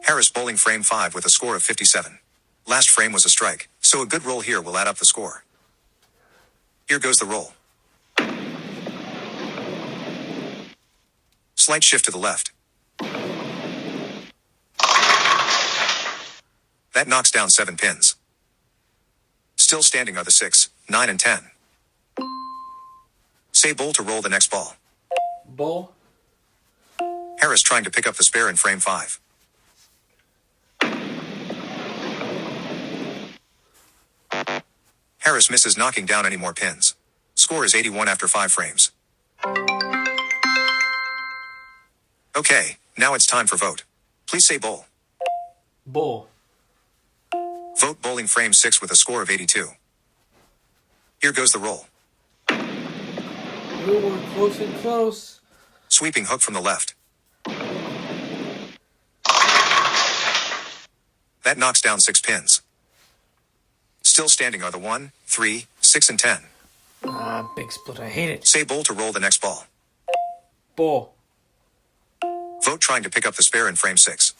Harris bowling frame 5 with a score of 57. Last frame was a strike, so a good roll here will add up the score. Here goes the roll. Slight shift to the left. That knocks down 7 pins. Still standing are the 6, 9 and 10. Say bowl to roll the next ball. Bull. Harris trying to pick up the spare in frame 5. Harris misses knocking down any more pins. Score is 81 after 5 frames. Okay, now it's time for vote. Please say bowl. Bull. Vote bowling frame 6 with a score of 82. Here goes the roll. Ooh, we're close and close. Sweeping hook from the left. That knocks down 6 pins. Still standing are the 1, 3, 6, and 10. Big split. I hate it. Say bowl to roll the next ball. Bull. Vote trying to pick up the spare in frame 6.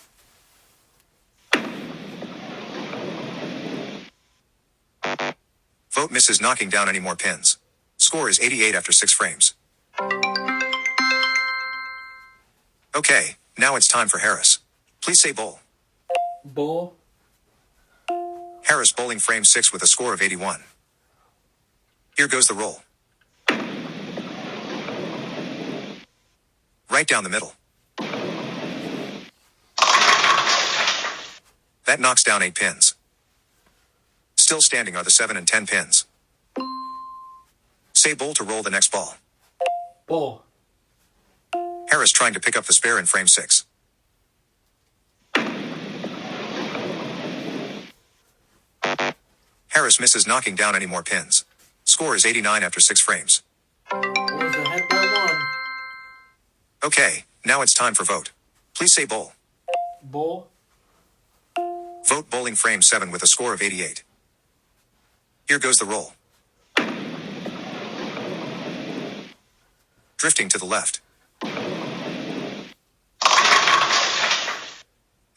Vote misses knocking down any more pins. Score is 88 after 6 frames. Okay, now it's time for Harris. Please say bowl. Bull. Harris bowling frame 6 with a score of 81. Here goes the roll. Right down the middle. That knocks down 8 pins. Still standing are the 7 and 10 pins. Say bowl to roll the next ball. Bull. Harris trying to pick up the spare in frame 6. Harris misses knocking down any more pins. Score is 89 after 6 frames. Was ahead by 1. Okay, now it's time for vote. Please say bowl. Bull. Vote bowling frame 7 with a score of 88. Here goes the roll. Drifting to the left.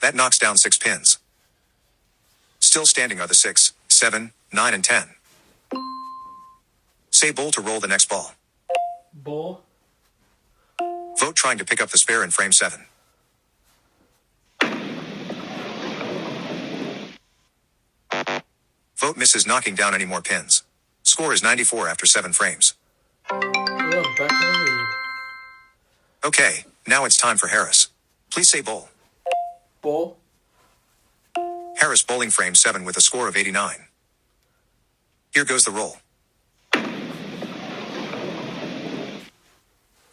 That knocks down 6 pins. Still standing are the 6, 7, 9, and 10. Say bowl to roll the next ball. Bull. Vote trying to pick up the spare in frame 7. Vote misses knocking down any more pins. Score is 94 after 7 frames. Back in the lead. Okay, now it's time for Harris. Please say bowl. Bull. Harris bowling frame 7 with a score of 89. Here goes the roll.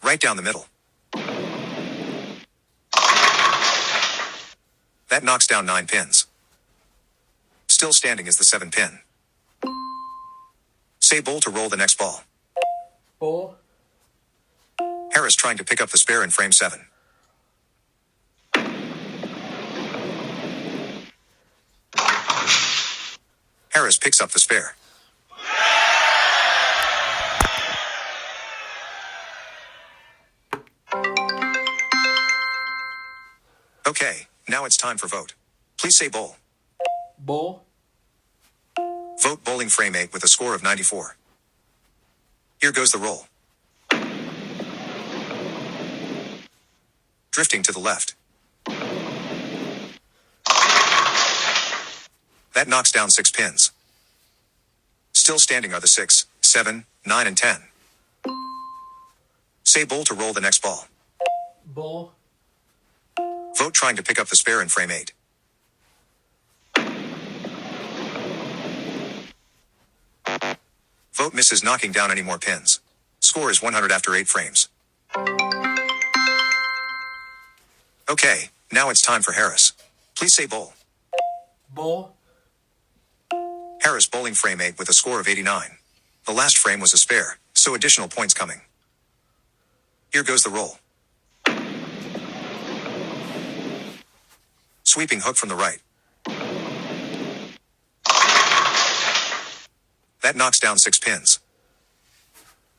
Right down the middle. That knocks down 9 pins. Still standing is the 7 pin. Say bowl to roll the next ball. Bull. Harris trying to pick up the spare in frame 7. Harris picks up the spare. Okay, now it's time for vote. Please say bowl. Bull. Vote bowling frame 8 with a score of 94. Here goes the roll. Drifting to the left. That knocks down 6 pins. Still standing are the 6, 7, 9, and 10. Say bowl to roll the next ball. Bull. Vote trying to pick up the spare in frame 8. Vote misses knocking down any more pins. Score is 100 after 8 frames. Okay, now it's time for Harris. Please say bowl. Bull. Harris bowling frame 8 with a score of 89. The last frame was a spare, so additional points coming. Here goes the roll. Sweeping hook from the right. That knocks down 6 pins.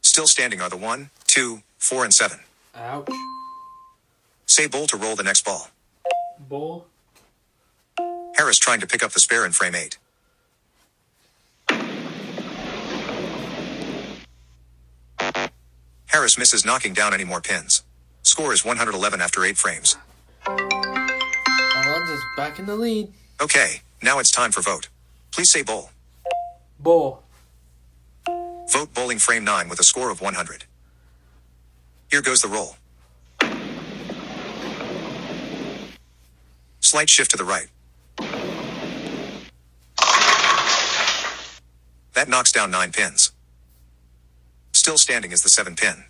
Still standing are the 1, 2, 4, and 7. Ouch. Say bowl to roll the next ball. Bull. Harris trying to pick up the spare in frame 8. Harris misses knocking down any more pins. Score is 111 after 8 frames. Alonzo's back in the lead. Okay, now it's time for vote. Please say bowl. Bull. Vote bowling frame 9 with a score of 100. Here goes the roll. Slight shift to the right. That knocks down 9 pins. Still standing is the 7 pin.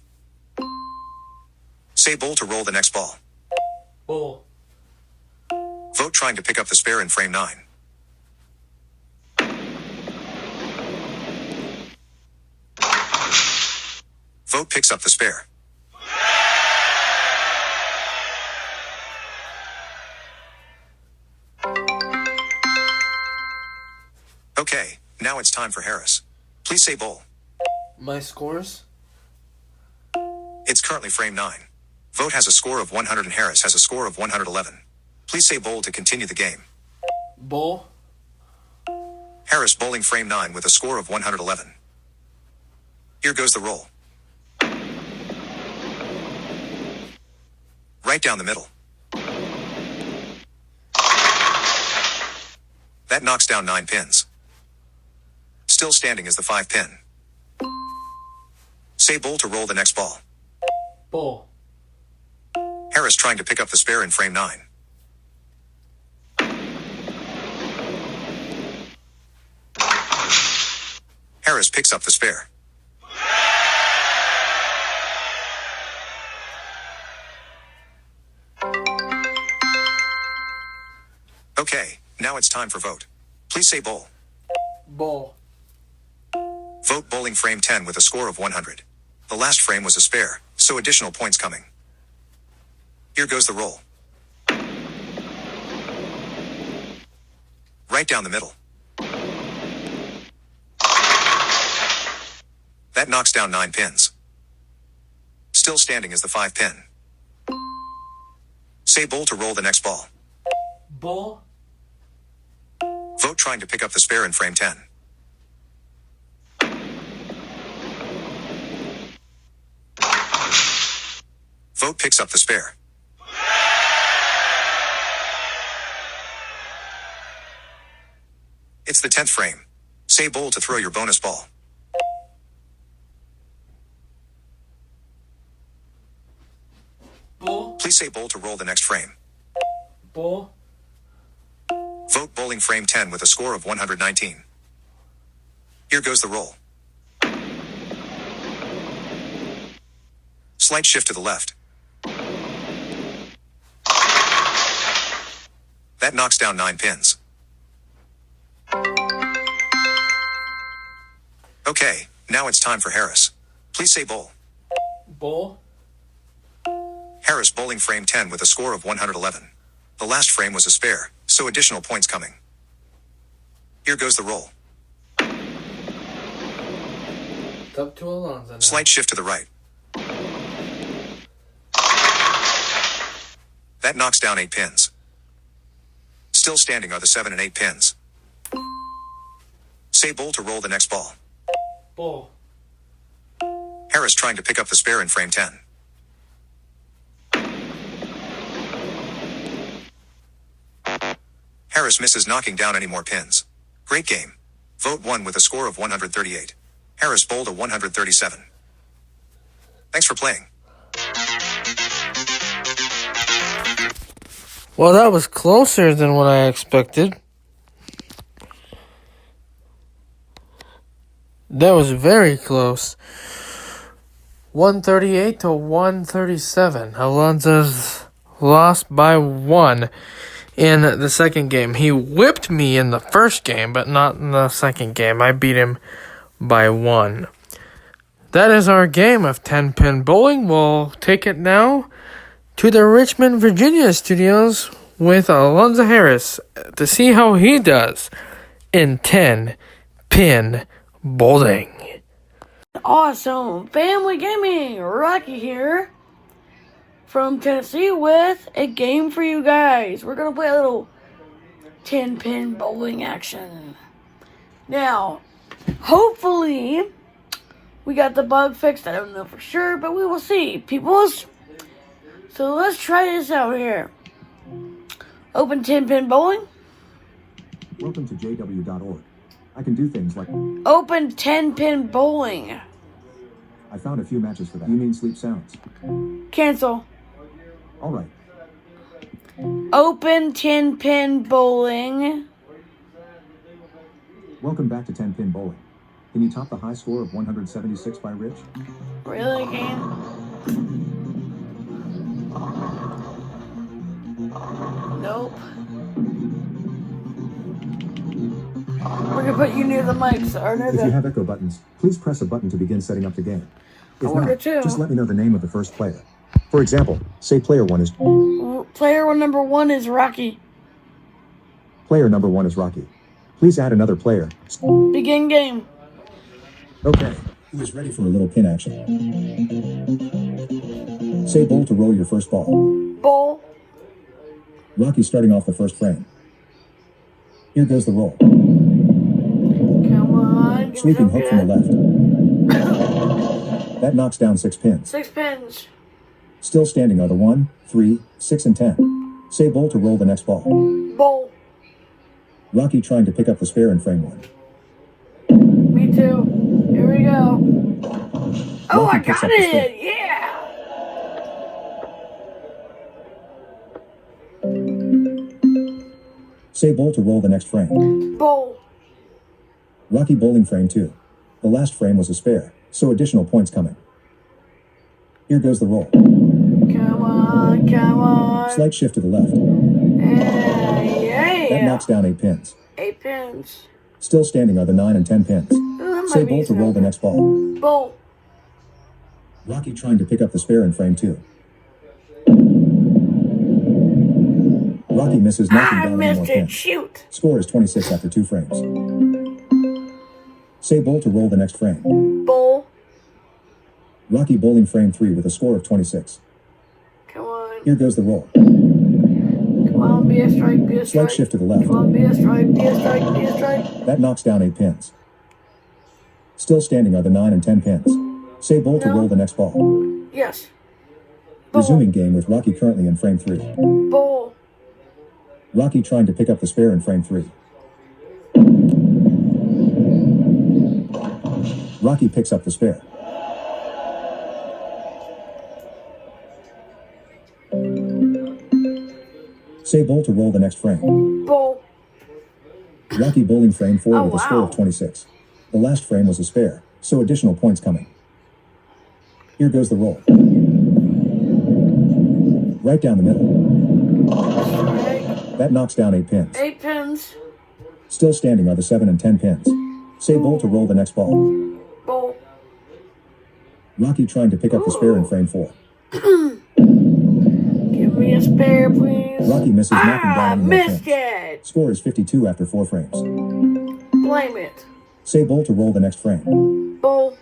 Say bull to roll the next ball. Bull. Vote trying to pick up the spare in frame 9. Vote picks up the spare. Okay, now it's time for Harris. Please say bull. My scores? It's currently frame 9. Vote has a score of 100 and Harris has a score of 111. Please say bull to continue the game. Bull. Harris bowling frame 9 with a score of 111. Here goes the roll. Right down the middle. That knocks down 9 pins. Still standing is the 5 pin. Say bull to roll the next ball. Bull. Harris trying to pick up the spare in frame 9. Harris picks up the spare. Okay, now it's time for vote. Please say bull. Bull. Vote bowling frame 10 with a score of 100. The last frame was a spare, so additional points coming. Here goes the roll. Right down the middle. That knocks down 9 pins. Still standing is the 5 pin. Say bull to roll the next ball. Bull. Vote trying to pick up the spare in frame 10. Vote picks up the spare. It's the 10th frame. Say bull to throw your bonus ball. Bull. Please say bull to roll the next frame. Bull. Vote bowling frame 10 with a score of 119. Here goes the roll. Slight shift to the left. That knocks down 9 pins. Okay, now it's time for Harris. Please say bull. Bull. Harris bowling frame 10 with a score of 111. The last frame was a spare, so additional points coming. Here goes the roll. It's up to Alonzo now. Slight shift to the right. That knocks down 8 pins. Still standing are the 7 and 8 pins. Say bull to roll the next ball. Bull. Harris trying to pick up the spare in frame 10. Harris misses knocking down any more pins. Great game. Vote 1 with a score of 138. Harris bowled a 137. Thanks for playing. Well, that was closer than what I expected. That was very close. 138 to 137. Alonzo's lost by 1 in the second game. He whipped me in the first game, but not in the second game. I beat him by 1. That is our game of 10-pin bowling. We'll take it now to the Richmond, Virginia studios with Alonzo Harris to see how he does in 10-pin bowling. Awesome family gaming. Rocky here from Tennessee with a game for you guys. We're gonna play a little 10-pin bowling action. Now, hopefully we got the bug fixed. I don't know for sure, but we will see, peoples. So let's try this out here. Open 10-pin bowling. Welcome to JW.org. I can do things like... Open 10-pin bowling. I found a few matches for that. You mean Sleep Sounds? Cancel. All right. Open 10-pin bowling. Welcome back to 10-pin bowling. Can you top the high score of 176 by Rich? Really, game? Nope. We're gonna put you near the mics, or near If the... you have echo buttons, please press a button to begin setting up the game. If I wonder not, too. just let me know the name of the first player. For example, say player 1 is... Player number 1 is Rocky. Player number 1 is Rocky. Please add another player. Begin game. Okay, who is ready for a little pin action? Say bowl to roll your first ball. Bowl. Rocky starting off the first frame. Here goes the roll. Come on. Sweeping hook from the left. That knocks down 6 pins. 6 pins. Still standing are the 1, 3, 6, and 10. Say bowl to roll the next ball. Bowl. Rocky trying to pick up the spare in frame 1. Me too. Here we go. Oh, Rocky I picks got up the it! spare. Yeah! Say bowl to roll the next frame. Bowl. Rocky bowling frame 2. The last frame was a spare, so additional points coming. Here goes the roll. Come on, come on. Slight shift to the left. Yeah. That knocks down 8 pins. 8 pins. Still standing are the 9 and 10 pins. That Say might be bowl to easy. roll the next ball. Bowl. Rocky trying to pick up the spare in frame 2. Rocky misses, knocking I down one more missed pin. it. Shoot. Score is 26 after 2 frames. Say bowl to roll the next frame. Bowl. Rocky bowling frame 3 with a score of 26. Come on. Here goes the roll. Come on, be a strike, be a strike. Slight shift to the left. Come on, be a strike, be a strike, be a strike. That knocks down 8 pins. Still standing are the 9 and 10 pins. Say bowl to No. roll the next ball. Yes. Resuming game with Rocky currently in frame 3. Bowl. Rocky trying to pick up the spare in frame 3. Rocky picks up the spare. Say bowl to roll the next frame. Bowl. Rocky bowling frame 4 Oh, with a score wow. of 26. The last frame was a spare, so additional points coming. Here goes the roll. Right down the middle. Strike. That knocks down 8 pins. 8 pins. Still standing are the 7 and 10 pins. Say bowl to roll the next ball. Bowl. Rocky trying to pick up the spare in frame 4. Give me a spare, please. Rocky misses, knocking down one more Missed pin. it. Score is 52 after 4 frames. Blame it. Say bowl to roll the next frame. Bowl.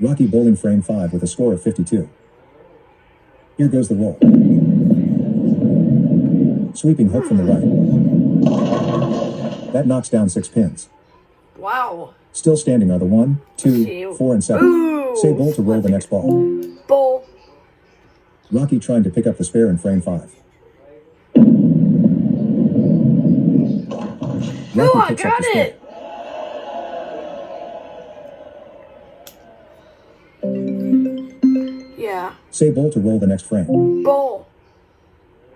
Rocky bowling frame 5 with a score of 52. Here goes the roll. Sweeping hook from the right. That knocks down 6 pins. Wow. Still standing are the 1, 2, 4, and 7. Ooh. Say bowl to roll the next ball. Bowl. Rocky trying to pick up the spare in frame 5. Rocky Oh, I picks up got the spare. it. Yeah. Say bowl to roll the next frame. Bowl.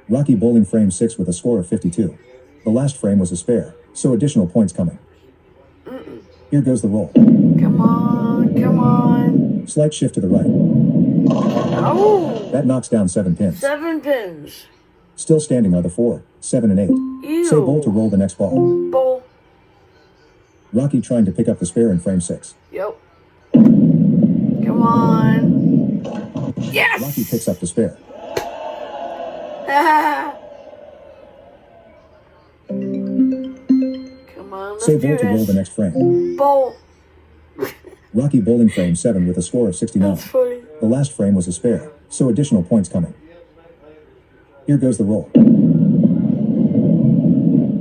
Rocky bowling frame 6 with a score of 52. The last frame was a spare, so additional points coming. Here goes the roll. Come on, come on. Slight shift to the right. Oh. That knocks down 7 pins. 7 pins. Still standing are the 4, 7, and 8. Ew. Say bowl to roll the next ball. Bowl. Rocky trying to pick up the spare in frame 6. Yep. Come on. Yes. Rocky picks up the spare. Come on, let's Say do bowl to roll this. the next frame. Bowl. Rocky bowling frame 7 with a score of 69. That's funny. The last frame was a spare, so additional points coming. Here goes the roll.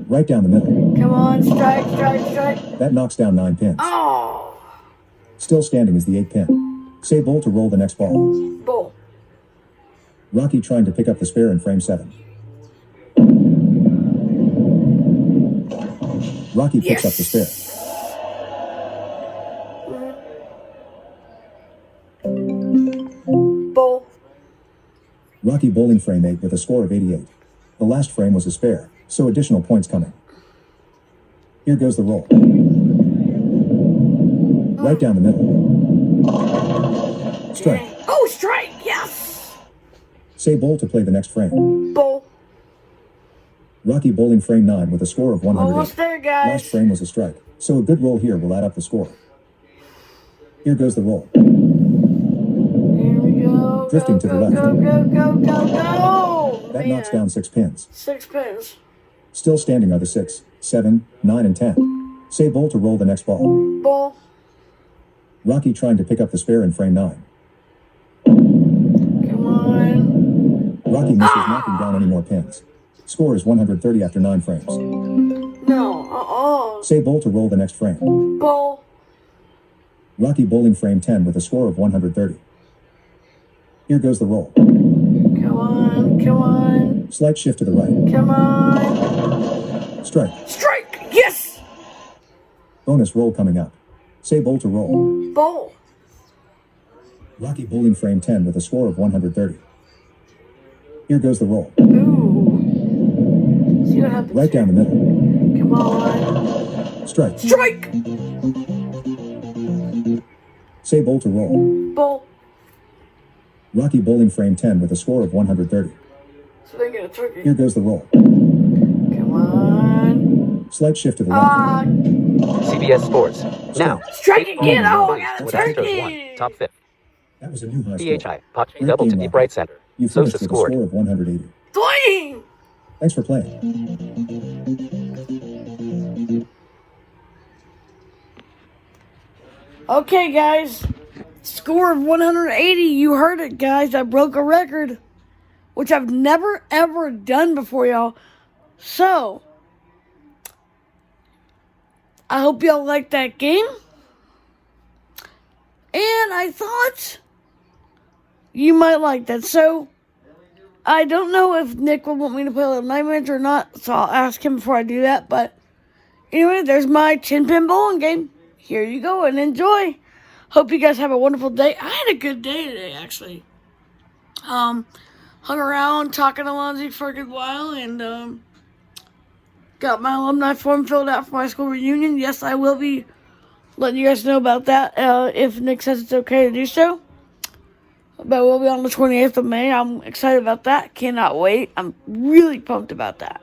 Right down the middle. Come on, strike, strike, strike. That knocks down 9 pins. Oh. Still standing is the 8 pin. Say bowl to roll the next ball. Bowl. Rocky trying to pick up the spare in frame 7. Rocky picks up the spare. Rocky bowling frame 8 with a score of 88. The last frame was a spare, so additional points coming. Here goes the roll. Right down the middle. Strike. Oh, strike! Yes! Say bowl to play the next frame. Bowl. Rocky bowling frame 9 with a score of 108. Almost there, guys. Last frame was a strike, so a good roll here will add up the score. Here goes the roll. Here we go. Drifting to the left. Go. That knocks down 6 pins. 6 pins. Still standing are the 6, 7, 9, and 10. Say bowl to roll the next ball. Bowl. Rocky trying to pick up the spare in frame 9. Come on. Rocky misses knocking down any more pins. Score is 130 after 9 frames. No, Say bowl to roll the next frame. Bowl. Rocky bowling frame 10 with a score of 130. Here goes the roll. Come on. Slight shift to the right. Come on. Strike. Strike! Yes! Bonus roll coming up. Say bowl to roll. Bowl. Rocky bowling frame 10 with a score of 130. Here goes the roll. Ooh. See what happens. Right down the middle. Come on. Strike. Strike! Say bowl to roll. Bowl. Rocky bowling frame 10 with a score of 130. So they get a turkey. Here goes the roll. Come on. Slight shift to the left. CBS Sports. Now. Strike again. Oh, I got a With Astros turkey. 1. Top 5. That was a new high score. PHI. Pop. Great Double to game, deep Rocky. right center. You Sosa finished with a scored. score of 180. Dwayne. Thanks for playing. Okay, guys. Score of 180. You heard it, guys. I broke a record, which I've never, ever done before, y'all. So, I hope y'all liked that game. And I thought you might like that. So, I don't know if Nick will want me to play Little Nightmares or not, so I'll ask him before I do that. But anyway, there's my 10-pin bowling game. Here you go and enjoy. Hope you guys have a wonderful day. I had a good day today, actually. Hung around talking to Lonzy for a good while and got my alumni form filled out for my school reunion. Yes, I will be letting you guys know about that if Nick says it's okay to do so. But we'll be on the 28th of May. I'm excited about that. Cannot wait. I'm really pumped about that.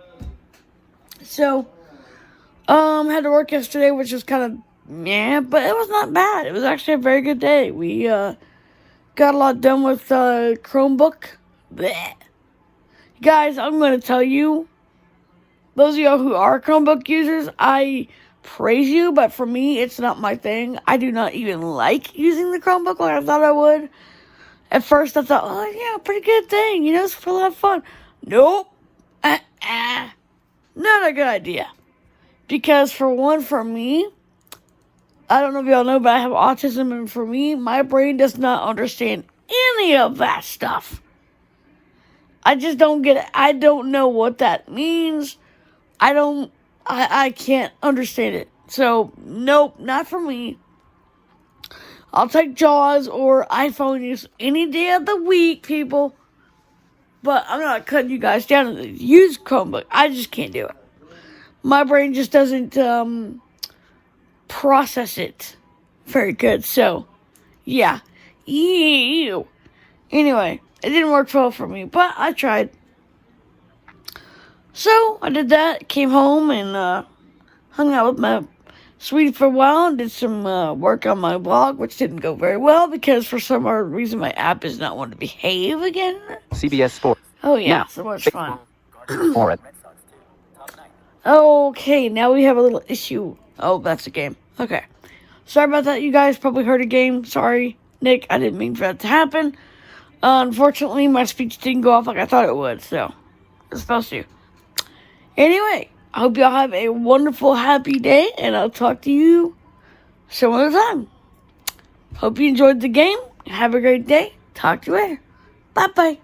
So, had to work yesterday, which was kind of but it was not bad. It was actually a very good day. We got a lot done with Chromebook. Blech. Guys, I'm going to tell you, those of y'all who are Chromebook users, I praise you, but for me, it's not my thing. I do not even like using the Chromebook like I thought I would. At first, I thought, oh, yeah, pretty good thing. You know, it's for a lot of fun. Nope. Not a good idea. Because, for me, I don't know if y'all know, but I have autism, and for me, my brain does not understand any of that stuff. I just don't get it. I don't know what that means. I can't understand it. So, nope, not for me. I'll take JAWS or iPhone use any day of the week, people. But I'm not cutting you guys down to use Chromebook. I just can't do it. My brain just doesn't process it very good. So, yeah. Ew. Anyway, it didn't work well for me, but I tried. So, I did that, came home, and hung out with my sweetie for a while, and did some work on my blog, which didn't go very well, because for some odd reason my app is not wanting to behave again. CBS Sports. Oh, yeah, Now. so much fun. For it. Okay, now we have a little issue. Oh, that's a game. Okay. Sorry about that, you guys probably heard a game. Sorry, Nick, I didn't mean for that to happen. Unfortunately, my speech didn't go off like I thought it would, so it's supposed to. Anyway, I hope y'all have a wonderful, happy day, and I'll talk to you some other time. Hope you enjoyed the game. Have a great day. Talk to you later. Bye-bye.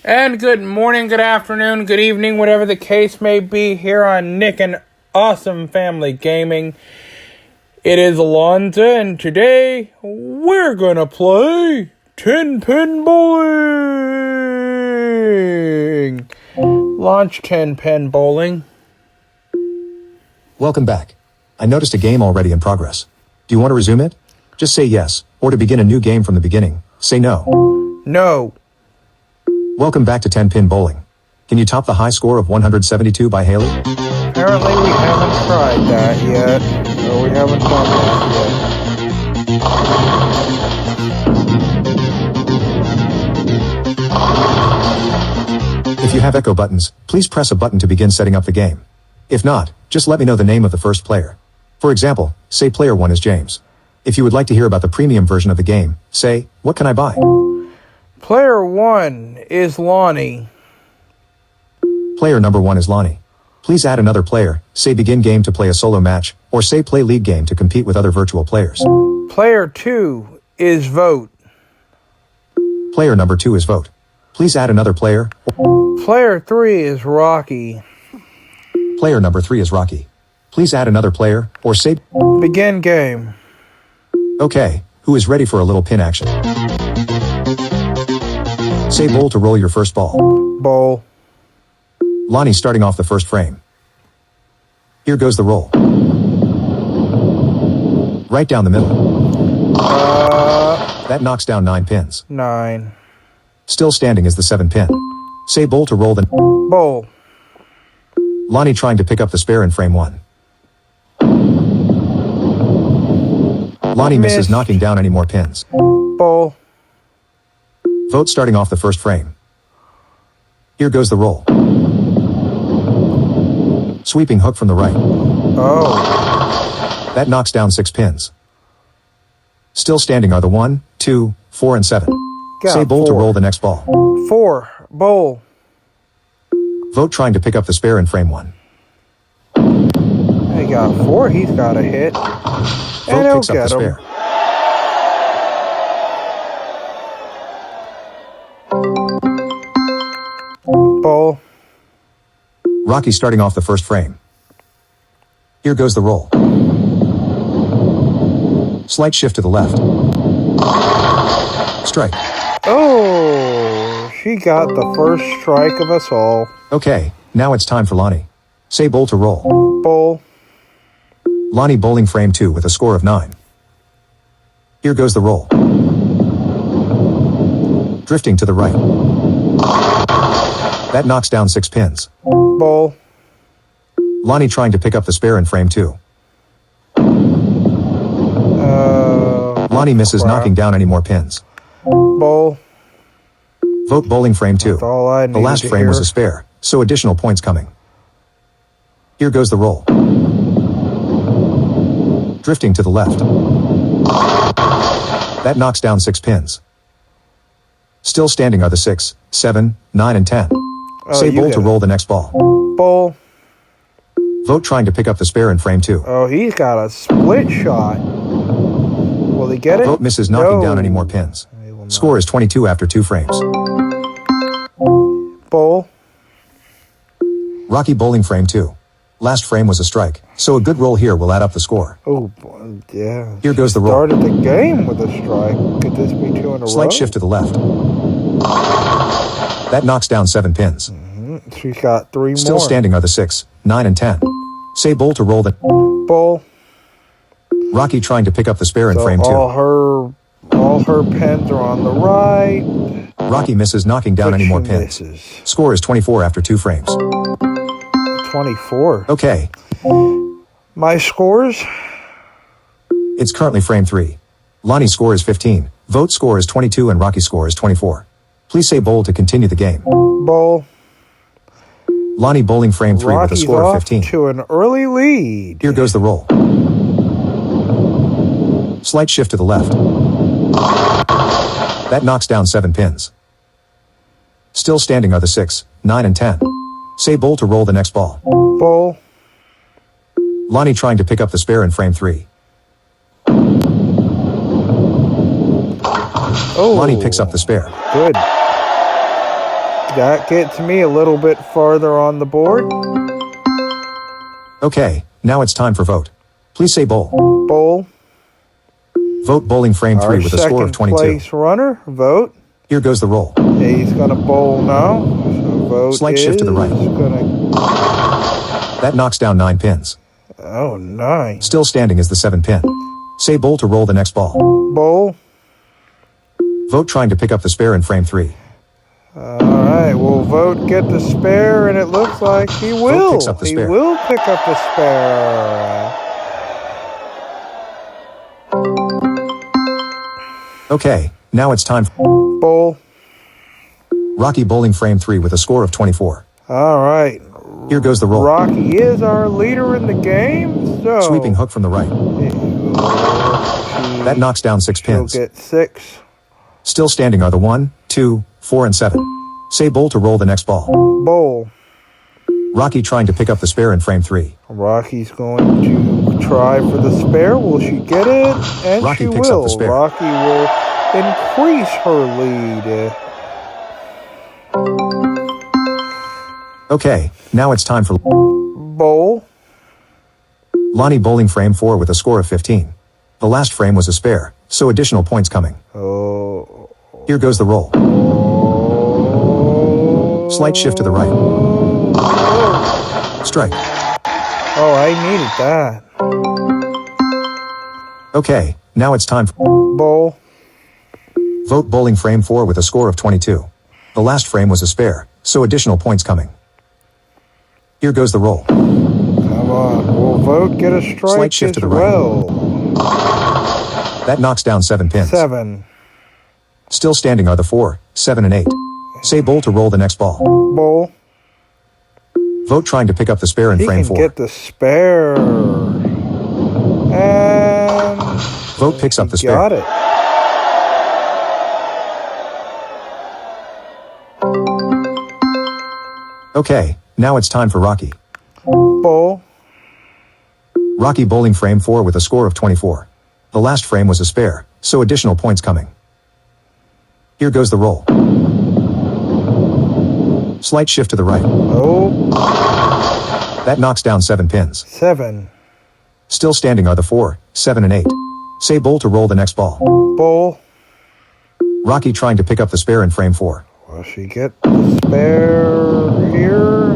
And good morning, good afternoon, good evening, whatever the case may be, here on Nick and Awesome Family Gaming. It is Alonzo, and today we're gonna play 10-pin bowling. bowling. Launch 10-pin bowling. Welcome back. I noticed a game already in progress. Do you want to resume it? Just say yes, or to begin a new game from the beginning, say no. No. Welcome back to 10-pin bowling. Can you top the high score of 172 by Haley? Apparently we haven't tried that yet. Or we haven't done that yet. If you have echo buttons, please press a button to begin setting up the game. If not, just let me know the name of the first player. For example, say player 1 is James. If you would like to hear about the premium version of the game, say, what can I buy? Player 1 is Lonnie. Player number 1 is Lonnie. Please add another player, say begin game to play a solo match, or say play league game to compete with other virtual players. Player 2 is Vote. Player number 2 is Vote. Please add another player. Player 3 is Rocky. Player number 3 is Rocky. Please add another player, or say begin game. Okay, who is ready for a little pin action? Say bowl to roll your first ball. Bowl. Lonnie starting off the first frame. Here goes the roll. Right down the middle. That knocks down 9 pins. 9. Still standing is the 7 pin. Say bowl to roll the bowl. Lonnie trying to pick up the spare in frame 1. Lonnie misses knocking down any more pins. Bowl. Vote starting off the first frame. Here goes the roll. Sweeping hook from the right. Oh. That knocks down 6 pins. Still standing are the 1, 2, 4, and 7. Say bowl to roll the next ball. 4. Bowl. Vote trying to pick up the spare in frame 1. He got 4. He's got a hit. Vote picks up the spare. Bowl. Rocky starting off the first frame. Here goes the roll. Slight shift to the left. Strike. Oh, she got the first strike of us all. Okay, now it's time for Lonnie. Say bowl to roll. Bowl. Lonnie bowling frame 2 with a score of 9. Here goes the roll. Drifting to the right. That knocks down 6 pins. Bowl. Lonnie trying to pick up the spare in frame 2. Lonnie misses knocking down any more pins. Bowl. Vote bowling frame 2. That's all I the last frame was a spare, so additional points coming. Here goes the roll. Drifting to the left. That knocks down 6 pins. Still standing are the 6, 7, 9, and 10. Say bowl to roll the next ball. Bowl. Vote trying to pick up the spare in frame 2. Oh, he's got a split shot. Will he get it? Vote misses knocking down any more pins. Score is 22 after 2 frames. Bowl. Rocky bowling frame 2. Last frame was a strike, so a good roll here will add up the score. Oh, boy, yeah. Here goes the roll. Started the game with a strike. Could this be 2 in a row? Slight shift to the left. That knocks down 7 pins. She's got 3 more. Still standing are the 6, 9, and 10. Say bowl to roll the bowl. Rocky trying to pick up the spare in frame 2. All her pins are on the right. Rocky misses knocking down any more pins. Score is 24 after 2 frames. 24. Okay. My scores? It's currently frame 3. Lonnie's score is 15, Vote score is 22 and Rocky's score is 24. Please say bowl to continue the game. Bowl. Lonnie bowling frame 3 with a score of 15. To an early lead. Here goes the roll. Slight shift to the left. That knocks down 7 pins. Still standing are the 6, 9, and 10. Say bowl to roll the next ball. Bowl. Lonnie trying to pick up the spare in frame 3. Oh, Lonnie picks up the spare. Good. That gets me a little bit farther on the board. Okay, now it's time for vote. Please say bowl. Bowl. Vote bowling frame 3 with a score of 22. Place runner, vote. Here goes the roll. He's gonna bowl now. So vote Slight is shift to the right. gonna. That knocks down 9 pins. Oh, 9. Still standing is the 7 pin. Say bowl to roll the next ball. Bowl. Vote trying to pick up the spare in frame 3. Alright, well, vote get the spare, and it looks like he will. Vote picks up the He spare. will pick up the spare. Okay, now it's time for Bowl. Rocky bowling frame 3 with a score of 24. Alright. Here goes the roll. Rocky is our leader in the game, so... Sweeping hook from the right. That knocks down 6 pins. She'll get 6. Still standing are the 1, 2, 4, and 7. Say bowl to roll the next ball. Bowl. Rocky trying to pick up the spare in frame 3. Rocky's going to try for the spare. Will she get it? And Rocky she picks up will. the spare. Rocky will increase her lead. Okay, now it's time for Bowl. Lonnie bowling frame 4 with a score of 15. The last frame was a spare, so additional points coming. Oh. Here goes the roll. Slight shift to the right. Strike. Oh, I needed that. Okay, now it's time for Bowl. Vote bowling frame 4 with a score of 22. The last frame was a spare, so additional points coming. Here goes the roll. Come on, will vote get a strike Slight shift as to the right. well? That knocks down 7 pins. 7. Still standing are the 4, 7, and 8. Say bowl to roll the next ball. Bowl. Vote trying to pick up the spare in He frame can 4. get the spare. And Vote picks up the spare. got it. Okay, now it's time for Rocky. Bowl. Rocky bowling frame 4 with a score of 24. The last frame was a spare, so additional points coming. Here goes the roll. Slight shift to the right. Oh. That knocks down 7 pins. 7. Still standing are the 4, 7, and 8. Say bowl to roll the next ball. Bowl. Rocky trying to pick up the spare in frame 4. Will she get the spare here?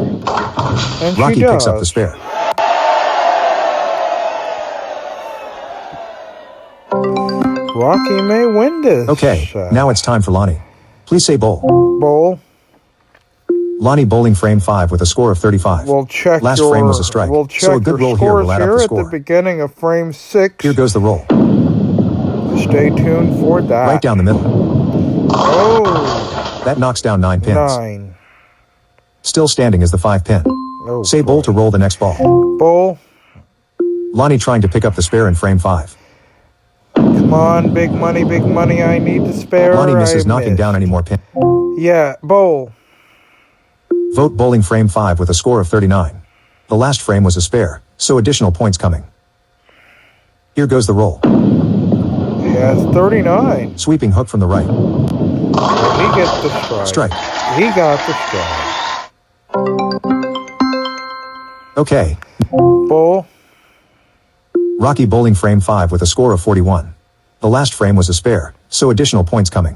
And Rocky she does. picks up the spare. Rocky may win this. Okay, now it's time for Lonnie. Please say bowl. Bowl. Lonnie bowling frame 5 with a score of 35. We'll check Last your, frame was a strike, we'll check so a good your roll here scores will add up here the at score. the beginning of frame 6. Here goes the roll. Stay tuned for that. Right down the middle. Oh. That knocks down 9 pins. 9. Still standing is the 5 pin. Oh, say bowl to roll the next ball. Bowl. Lonnie trying to pick up the spare in frame 5. Come on, big money, I need the spare. Lonnie misses I knocking missed. down any more pins. Yeah, bowl. Vote bowling frame 5 with a score of 39. The last frame was a spare, so additional points coming. Here goes the roll. He has 39. Sweeping hook from the right. He gets the strike. Strike. He got the strike. Okay. Bowl. Rocky bowling frame 5 with a score of 41. The last frame was a spare, so additional points coming.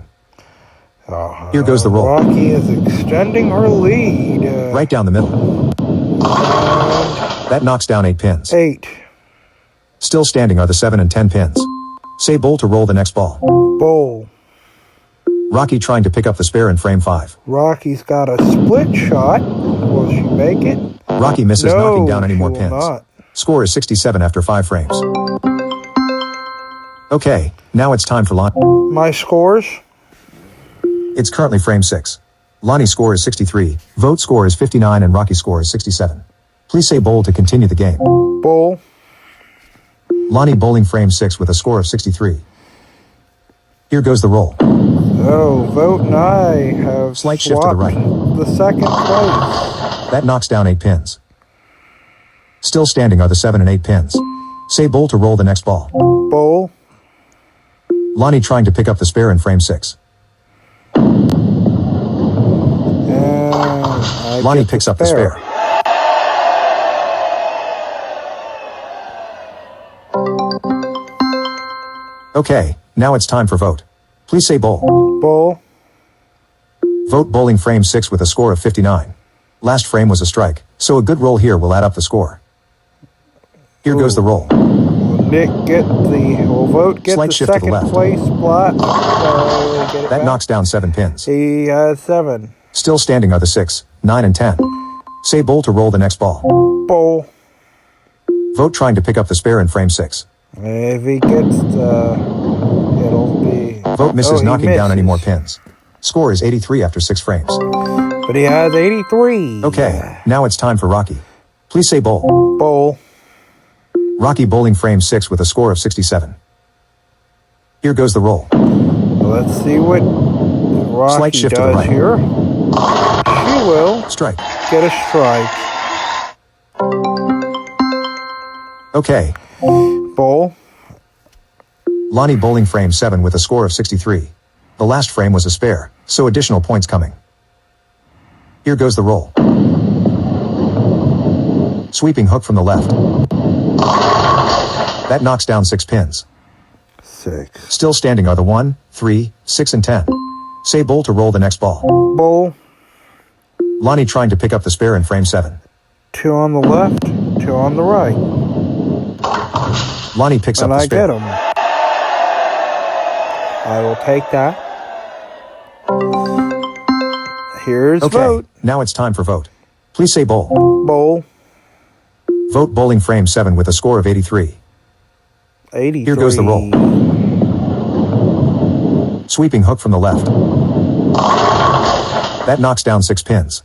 Here goes the roll. Rocky is extending her lead. Right down the middle. That knocks down 8 pins. 8. Still standing are the 7 and 10 pins. Say bowl to roll the next ball. Bowl. Rocky trying to pick up the spare in frame 5. Rocky's got a split shot. Will she make it? Rocky misses No, knocking down any she more will pins. not. Score is 67 after 5 frames. Okay, now it's time for Lonnie. My scores? It's currently frame 6. Lonnie's score is 63, Vote score is 59, and Rocky's score is 67. Please say bowl to continue the game. Bowl. Lonnie bowling frame 6 with a score of 63. Here goes the roll. Oh, Vote and I have Slight shift to the right. the second place. That knocks down 8 pins. Still standing are the 7 and 8 pins. Say bowl to roll the next ball. Bowl. Lonnie trying to pick up the spare in frame 6. Lonnie picks up the spare. Okay, now it's time for vote. Please say bowl. Bowl. Vote bowling frame 6 with a score of 59. Last frame was a strike, so a good roll here will add up the score. Here goes the roll. Nick will vote get Slight the shift to the second left. place spot. Get it That back. knocks down 7 pins. He has 7. Still standing are the 6, 9 and 10. Say bowl to roll the next ball. Bowl. Vote trying to pick up the spare in frame 6. If he gets it'll be... Vote misses he knocking down misses. any more pins. Score is 83 after 6 frames. But he has 83. Okay, now it's time for Rocky. Please say bowl. Bowl. Rocky bowling frame 6 with a score of 67. Here goes the roll. Let's see what Rocky Slight shift to the does right. here. She will Strike. get a strike. Okay. Bowl. Lonnie bowling frame 7 with a score of 63. The last frame was a spare, so additional points coming. Here goes the roll. Sweeping hook from the left. That knocks down 6 pins. 6. Still standing are the 1, 3, 6 and 10. Say bowl to roll the next ball. Bowl. Lonnie trying to pick up the spare in frame 7. 2 on the left, 2 on the right. Lonnie picks up And the I spare. get him. I will take that. Here's Okay, vote. now it's time for vote. Please say bowl. Bowl. Vote bowling frame 7 with a score of 83. 83. Here goes the roll. Sweeping hook from the left. That knocks down 6 pins.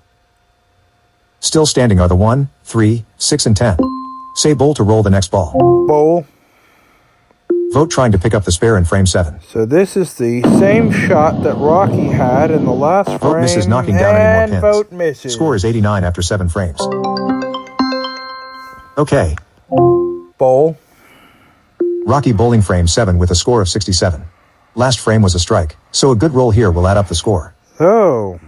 Still standing are the 1, 3, 6 and 10. Say bowl to roll the next ball. Bowl. Vote trying to pick up the spare in frame 7. So this is the same shot that Rocky had in the last frame. Vote misses knocking down any and more pins. vote misses. Score is 89 after 7 frames. Okay. Bowl. Rocky bowling frame 7 with a score of 67. Last frame was a strike, so a good roll here will add up the score. So,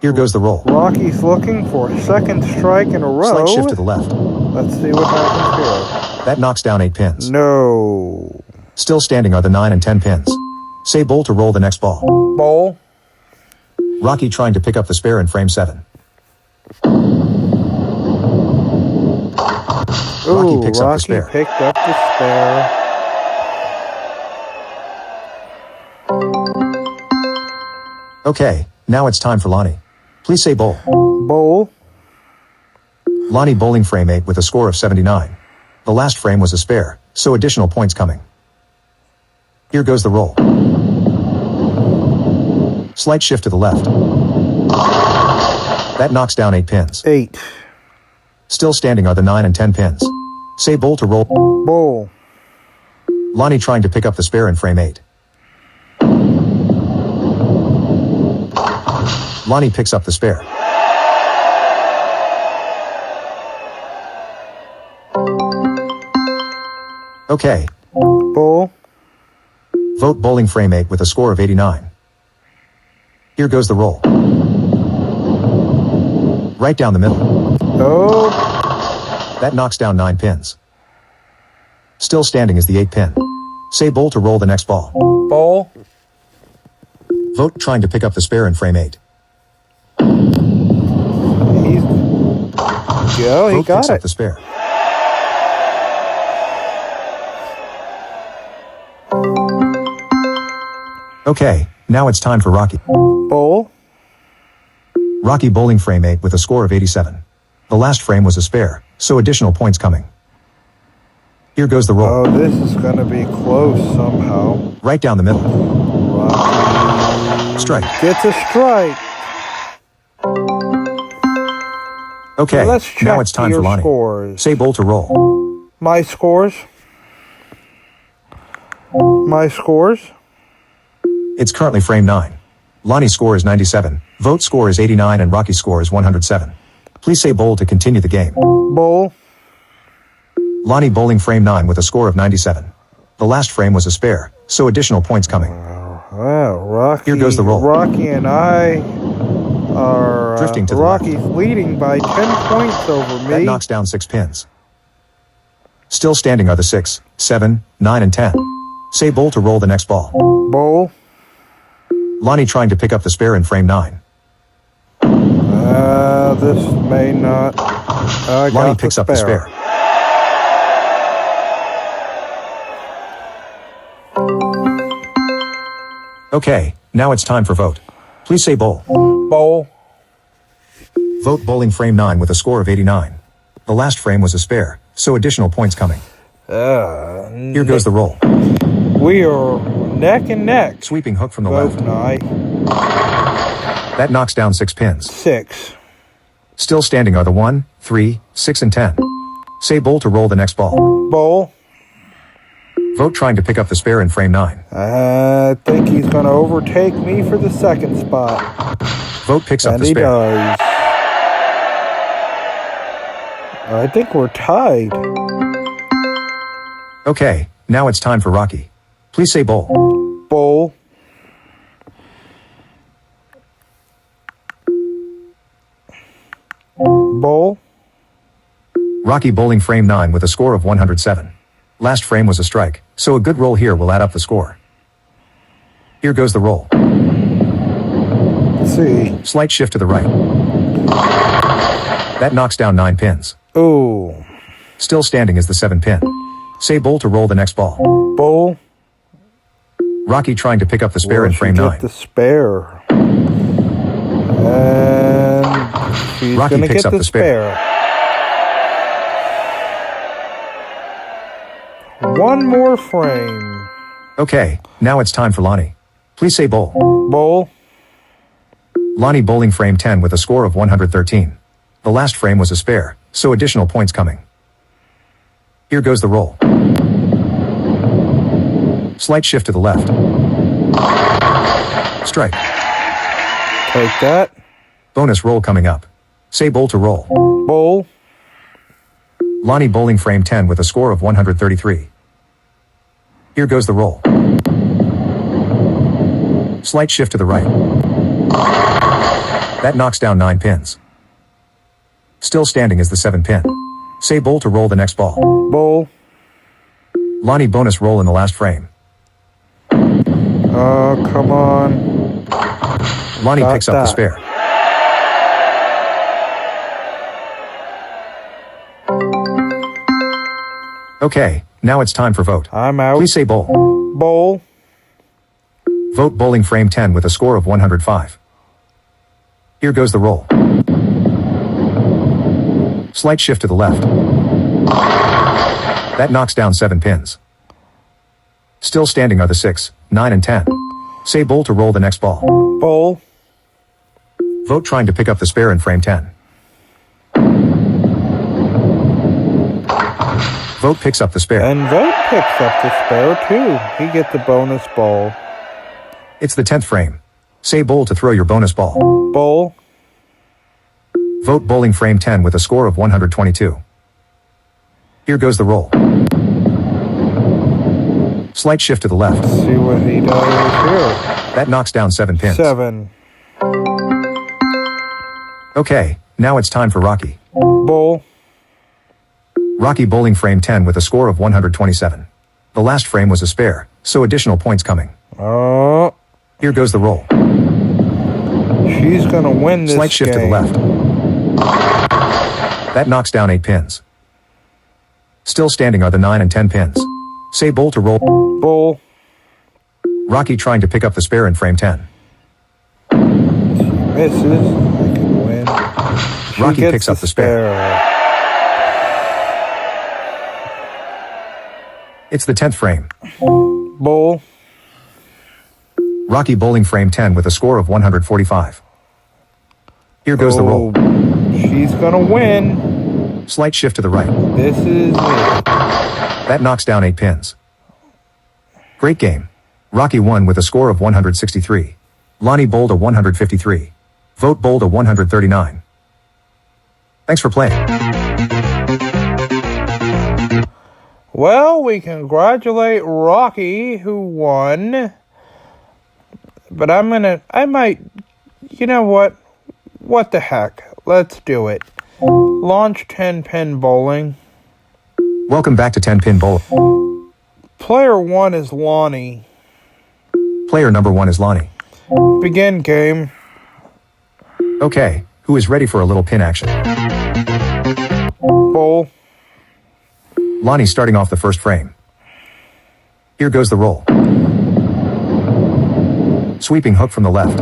Here goes the roll. Rocky's looking for a second strike in a row. Slight shift to the left. Let's see what happens here. That knocks down 8 pins. No. Still standing are the 9 and 10 pins. Say bowl to roll the next ball. Bowl. Rocky trying to pick up the spare in frame 7. Rocky Ooh, picks up the spare. picked up the spare. Okay, now it's time for Lonnie. Please say bowl. Bowl. Lonnie bowling frame 8 with a score of 79. The last frame was a spare, so additional points coming. Here goes the roll. Slight shift to the left. That knocks down 8 pins. 8. Still standing are the 9 and 10 pins. Say bowl to roll. Bowl. Lonnie trying to pick up the spare in frame 8. Lonnie picks up the spare. Okay. Bowl. Vote bowling frame 8 with a score of 89. Here goes the roll. Right down the middle. Oh. That knocks down 9 pins. Still standing is the 8 pin. Say bowl to roll the next ball. Bowl. Vote trying to pick up the spare in frame 8. Joe, he Vote got picks it. up the spare. Okay, now it's time for Rocky. Bowl. Rocky bowling frame 8 with a score of 87. The last frame was a spare, so additional points coming. Here goes the roll. Oh, this is going to be close somehow. Right down the middle. Rocky Strike. gets a strike. Okay, Let's check now it's time your for Lonnie. scores. Say bowl to roll. My scores. My scores. It's currently frame 9. Lonnie's score is 97, Vote score is 89 and Rocky's score is 107. Please say bowl to continue the game. Bowl. Lonnie bowling frame 9 with a score of 97. The last frame was a spare, so additional points coming. Well, Rocky. Here goes the roll. Rocky and I are Drifting to the Rocky's leading by 10 points over me. That knocks down 6 pins. Still standing are the 6, 7, 9 and 10. Say bowl to roll the next ball. Bowl. Lonnie trying to pick up the spare in frame 9. This may not. I Lonnie got picks the up the spare. Okay, now it's time for vote. Please say bowl. Bowl. Vote bowling frame 9 with a score of 89. The last frame was a spare, so additional points coming. Here goes the roll. We are neck and neck. Sweeping hook from the Vote left. night. That knocks down 6 pins. 6. Still standing are the 1, 3, 6, and 10. Say bowl to roll the next ball. Bowl. Vote trying to pick up the spare in frame 9. I think he's going to overtake me for the second spot. Vote picks up And the he spare. does. I think we're tied. Okay, now it's time for Rocky. Please say bowl. Bowl. Bowl. Rocky bowling frame 9 with a score of 107. Last frame was a strike, so a good roll here will add up the score. Here goes the roll. Let's see. Slight shift to the right. That knocks down 9 pins. Ooh. Still standing is the 7 pin. Say bowl to roll the next ball. Bowl. Rocky trying to pick up the spare Will in she frame get 9. the spare. And she's Rocky going to picks get up the spare. One more frame. Okay, now it's time for Lonnie. Please say bowl. Bowl. Lonnie bowling frame 10 with a score of 113. The last frame was a spare, so additional points coming. Here goes the roll. Slight shift to the left. Strike. Take that. Bonus roll coming up. Say bowl to roll. Bowl. Lonnie bowling frame 10 with a score of 133. Here goes the roll. Slight shift to the right. That knocks down 9 pins. Still standing is the 7 pin. Say bowl to roll the next ball. Bowl. Lonnie bonus roll in the last frame. Oh, come on. Lonnie Got picks up the that. spare. Okay, now it's time for vote. I'm out. Please say bowl. Bowl. Vote bowling frame 10 with a score of 105. Here goes the roll. Slight shift to the left. That knocks down 7 pins. Still standing are the 6, 9, and 10. Say bowl to roll the next ball. Bowl. Vote trying to pick up the spare in frame 10. Vote picks up the spare. And Vote picks up the spare too. He gets the bonus ball. It's the 10th frame. Say bowl to throw your bonus ball. Bowl. Vote bowling frame 10 with a score of 122. Here goes the roll. Slight shift to the left. Let's see what he does here. That knocks down 7 pins. 7. Okay, now it's time for Rocky. Bowl. Rocky bowling frame 10 with a score of 127. The last frame was a spare, so additional points coming. Oh. Here goes the roll. She's going to win this Slight shift to the game. left. That knocks down 8 pins. Still standing are the 9 and 10 pins. Say bowl to roll. Bowl. Rocky trying to pick up the spare in frame 10. She misses. I can win. She Rocky gets picks up the spare. It's the 10th frame. Bowl. Rocky bowling frame 10 with a score of 145. Here goes the roll. She's going to win. Slight shift to the right. This is it. That knocks down 8 pins. Great game. Rocky won with a score of 163. Lonnie bowled a 153. Vote bowled a 139. Thanks for playing. Well, we congratulate Rocky, who won. But I might, you know what? What the heck? Let's do it. Launch 10-pin bowling. Welcome back to 10-pin bowling. Player 1 is Lonnie. Player number 1 is Lonnie. Begin game. Okay, who is ready for a little pin action. Bowl. Lonnie starting off the first frame. Here goes the roll. Sweeping hook from the left.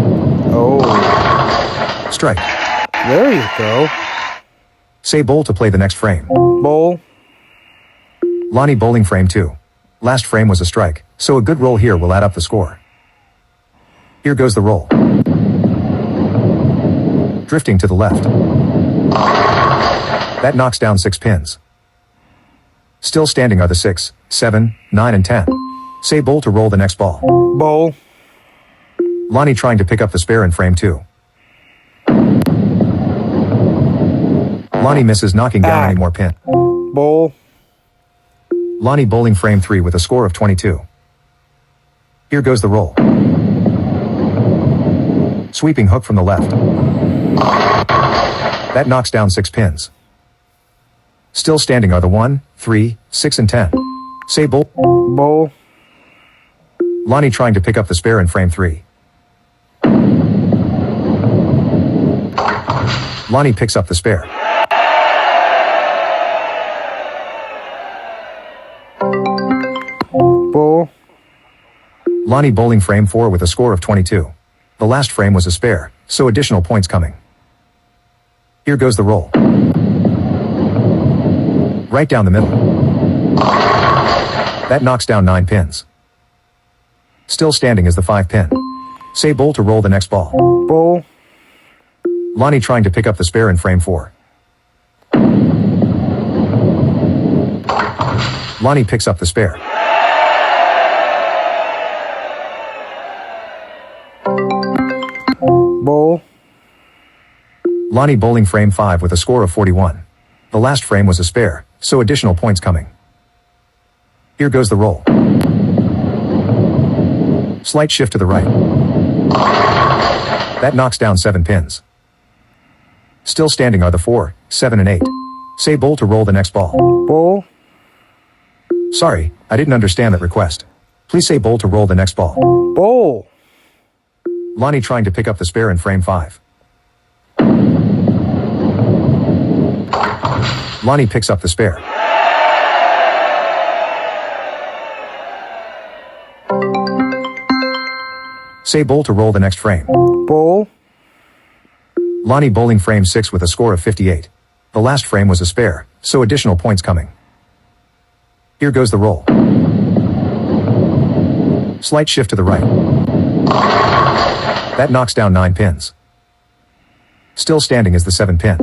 Oh. Strike. There you go. Say bowl to play the next frame. Bowl. Lonnie bowling frame 2. Last frame was a strike, so a good roll here will add up the score. Here goes the roll. Drifting to the left. That knocks down 6 pins. Still standing are the 6, 7, 9 and 10. Say bowl to roll the next ball. Bowl. Lonnie trying to pick up the spare in frame 2. Lonnie misses knocking down any more pin. Bowl. Lonnie bowling frame 3 with a score of 22. Here goes the roll. Sweeping hook from the left. That knocks down 6 pins. Still standing are the 1, 3, 6 and 10. Say bowl. Bowl. Lonnie trying to pick up the spare in frame 3. Lonnie picks up the spare. Bowl. Lonnie bowling frame 4 with a score of 22. The last frame was a spare, so additional points coming. Here goes the roll. Right down the middle. That knocks down 9 pins. Still standing is the 5 pin. Say bowl to roll the next ball. Bowl. Lonnie trying to pick up the spare in frame 4. Lonnie picks up the spare. Bowl. Lonnie bowling frame 5 with a score of 41. The last frame was a spare, so additional points coming. Here goes the roll. Slight shift to the right. That knocks down 7 pins. Still standing are the 4, 7 and 8. Say bowl to roll the next ball. Bowl. Sorry, I didn't understand that request. Please say bowl to roll the next ball. Bowl. Lonnie trying to pick up the spare in frame 5. Lonnie picks up the spare. Say bowl to roll the next frame. Bowl. Lonnie bowling frame 6 with a score of 58. The last frame was a spare, so additional points coming. Here goes the roll. Slight shift to the right. That knocks down 9 pins. Still standing is the 7 pin.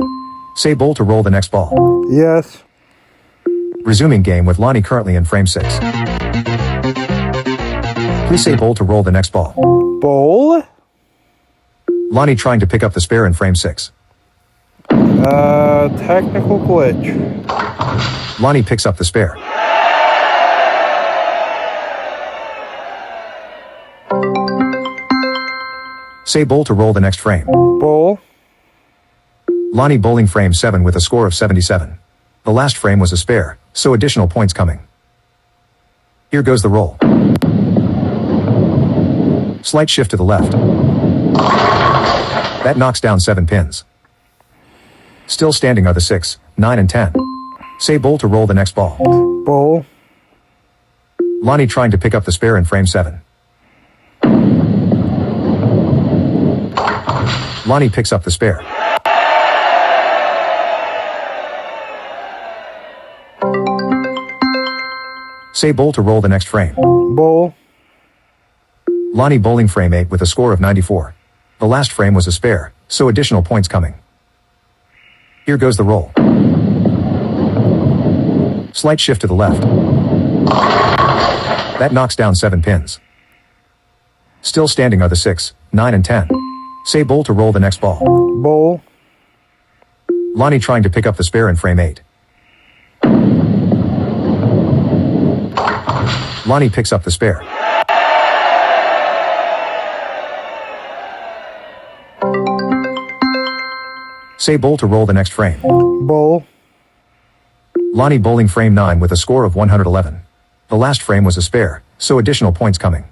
Say bowl to roll the next ball. Yes. Resuming game with Lonnie currently in frame 6. Please say bowl to roll the next ball. Bowl. Lonnie trying to pick up the spare in frame 6. Technical glitch. Lonnie picks up the spare. Say bowl to roll the next frame. Bowl. Lonnie bowling frame 7 with a score of 77. The last frame was a spare, so additional points coming. Here goes the roll. Slight shift to the left. That knocks down 7 pins. Still standing are the 6, 9 and 10. Say bowl to roll the next ball. Bowl. Lonnie trying to pick up the spare in frame 7. Lonnie picks up the spare. Say bowl to roll the next frame. Bowl. Lonnie bowling frame 8 with a score of 94. The last frame was a spare, so additional points coming. Here goes the roll. Slight shift to the left. That knocks down 7 pins. Still standing are the 6, 9 and 10. Say bowl to roll the next ball. Bowl. Lonnie trying to pick up the spare in frame 8. Lonnie picks up the spare. Say bowl to roll the next frame. Bowl. Lonnie bowling frame 9 with a score of 111. The last frame was a spare, so additional points coming.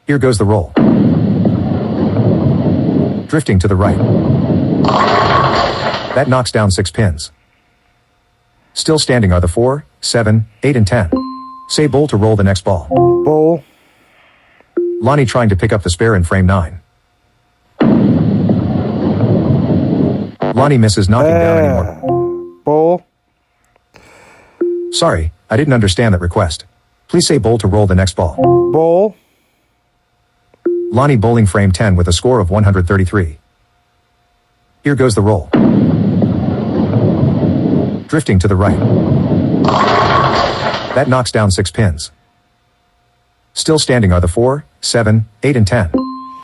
Here goes the roll. Drifting to the right. That knocks down 6 pins. Still standing are the 4, 7, 8, and 10. Say bowl to roll the next ball. Bowl. Lonnie trying to pick up the spare in frame 9. Lonnie misses knocking down any more. Bowl. Sorry, I didn't understand that request. Please say bowl to roll the next ball. Bowl. Lonnie bowling frame 10 with a score of 133. Here goes the roll. Drifting to the right. That knocks down 6 pins. Still standing are the 4, 7, 8, and 10.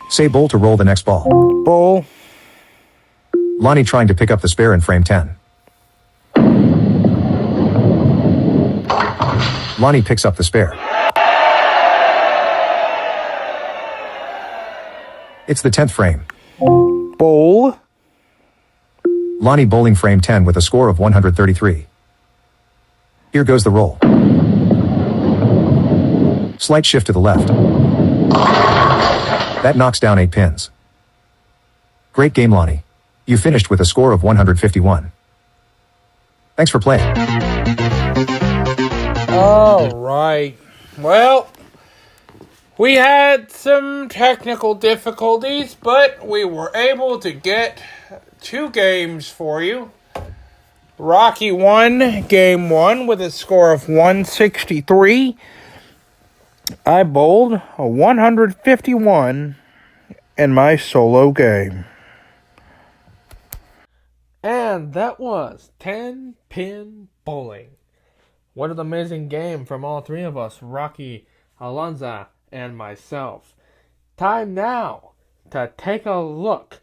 Say bowl to roll the next ball. Bowl. Lonnie trying to pick up the spare in frame 10. Lonnie picks up the spare. It's the 10th frame. Bowl. Lonnie bowling frame 10 with a score of 133. Here goes the roll. Slight shift to the left. That knocks down 8 pins. Great game, Lonnie. You finished with a score of 151. Thanks for playing. Alright. Well, we had some technical difficulties, but we were able to get 2 games for you. Rocky won game 1 with a score of 163. I bowled a 151 in my solo game. And that was 10-pin bowling. What an amazing game from all 3 of us, Rocky, Alonza, and myself. Time now to take a look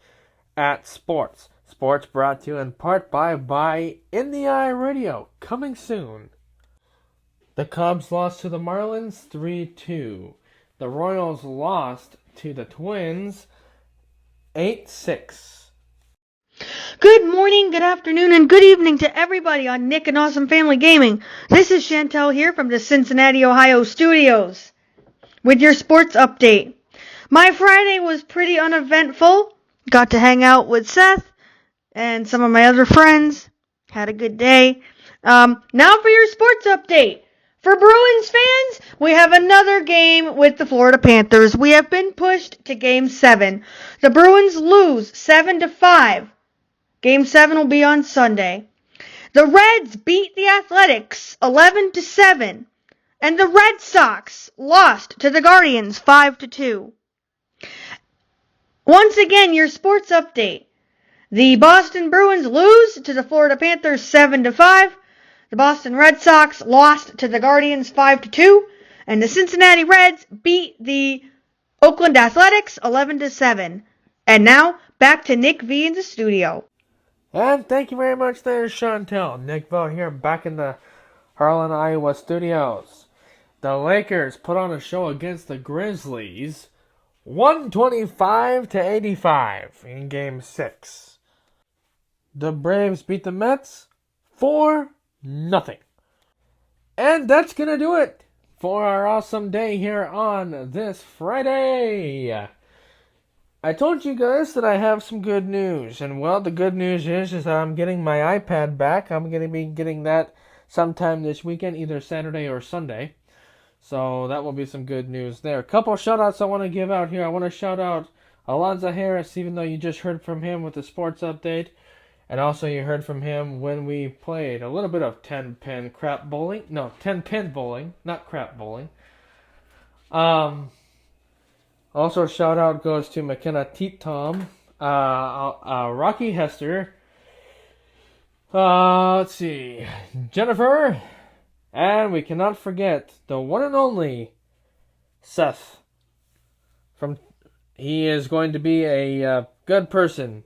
at sports. Sports brought to you in part by In the Eye Radio, coming soon. The Cubs lost to the Marlins 3-2. The Royals lost to the Twins 8-6. Good morning, good afternoon, and good evening to everybody on Nick and Awesome Family Gaming. This is Chantel here from the Cincinnati, Ohio studios with your sports update. My Friday was pretty uneventful. Got to hang out with Seth and some of my other friends. Had a good day. Now for your sports update. For Bruins fans, we have another game with the Florida Panthers. We have been pushed to Game 7. The Bruins lose 7-5. Game 7 will be on Sunday. The Reds beat the Athletics 11-7. And the Red Sox lost to the Guardians 5-2. Once again, your sports update. The Boston Bruins lose to the Florida Panthers 7-5. The Boston Red Sox lost to the Guardians 5-2. And the Cincinnati Reds beat the Oakland Athletics 11-7. And now, back to Nick V in the studio. And thank you very much there, Chantel. Nick Vogt here, back in the Harlan, Iowa studios. The Lakers put on a show against the Grizzlies, 125-85 in Game 6. The Braves beat the Mets 4-0. And that's going to do it for our awesome day here on this Friday. I told you guys that I have some good news, and well, the good news is that I'm getting my iPad back. I'm going to be getting that sometime this weekend, either Saturday or Sunday. So that will be some good news there. A couple of shout-outs I want to give out here. I want to shout out Alonza Harris, even though you just heard from him with the sports update. And also you heard from him when we played a little bit of 10-pin crap bowling. No, 10-pin bowling, not crap bowling. Also, shout out goes to McKenna Teat Tom, Rocky Hester, let's see, Jennifer, and we cannot forget the one and only Seth. He is going to be a good person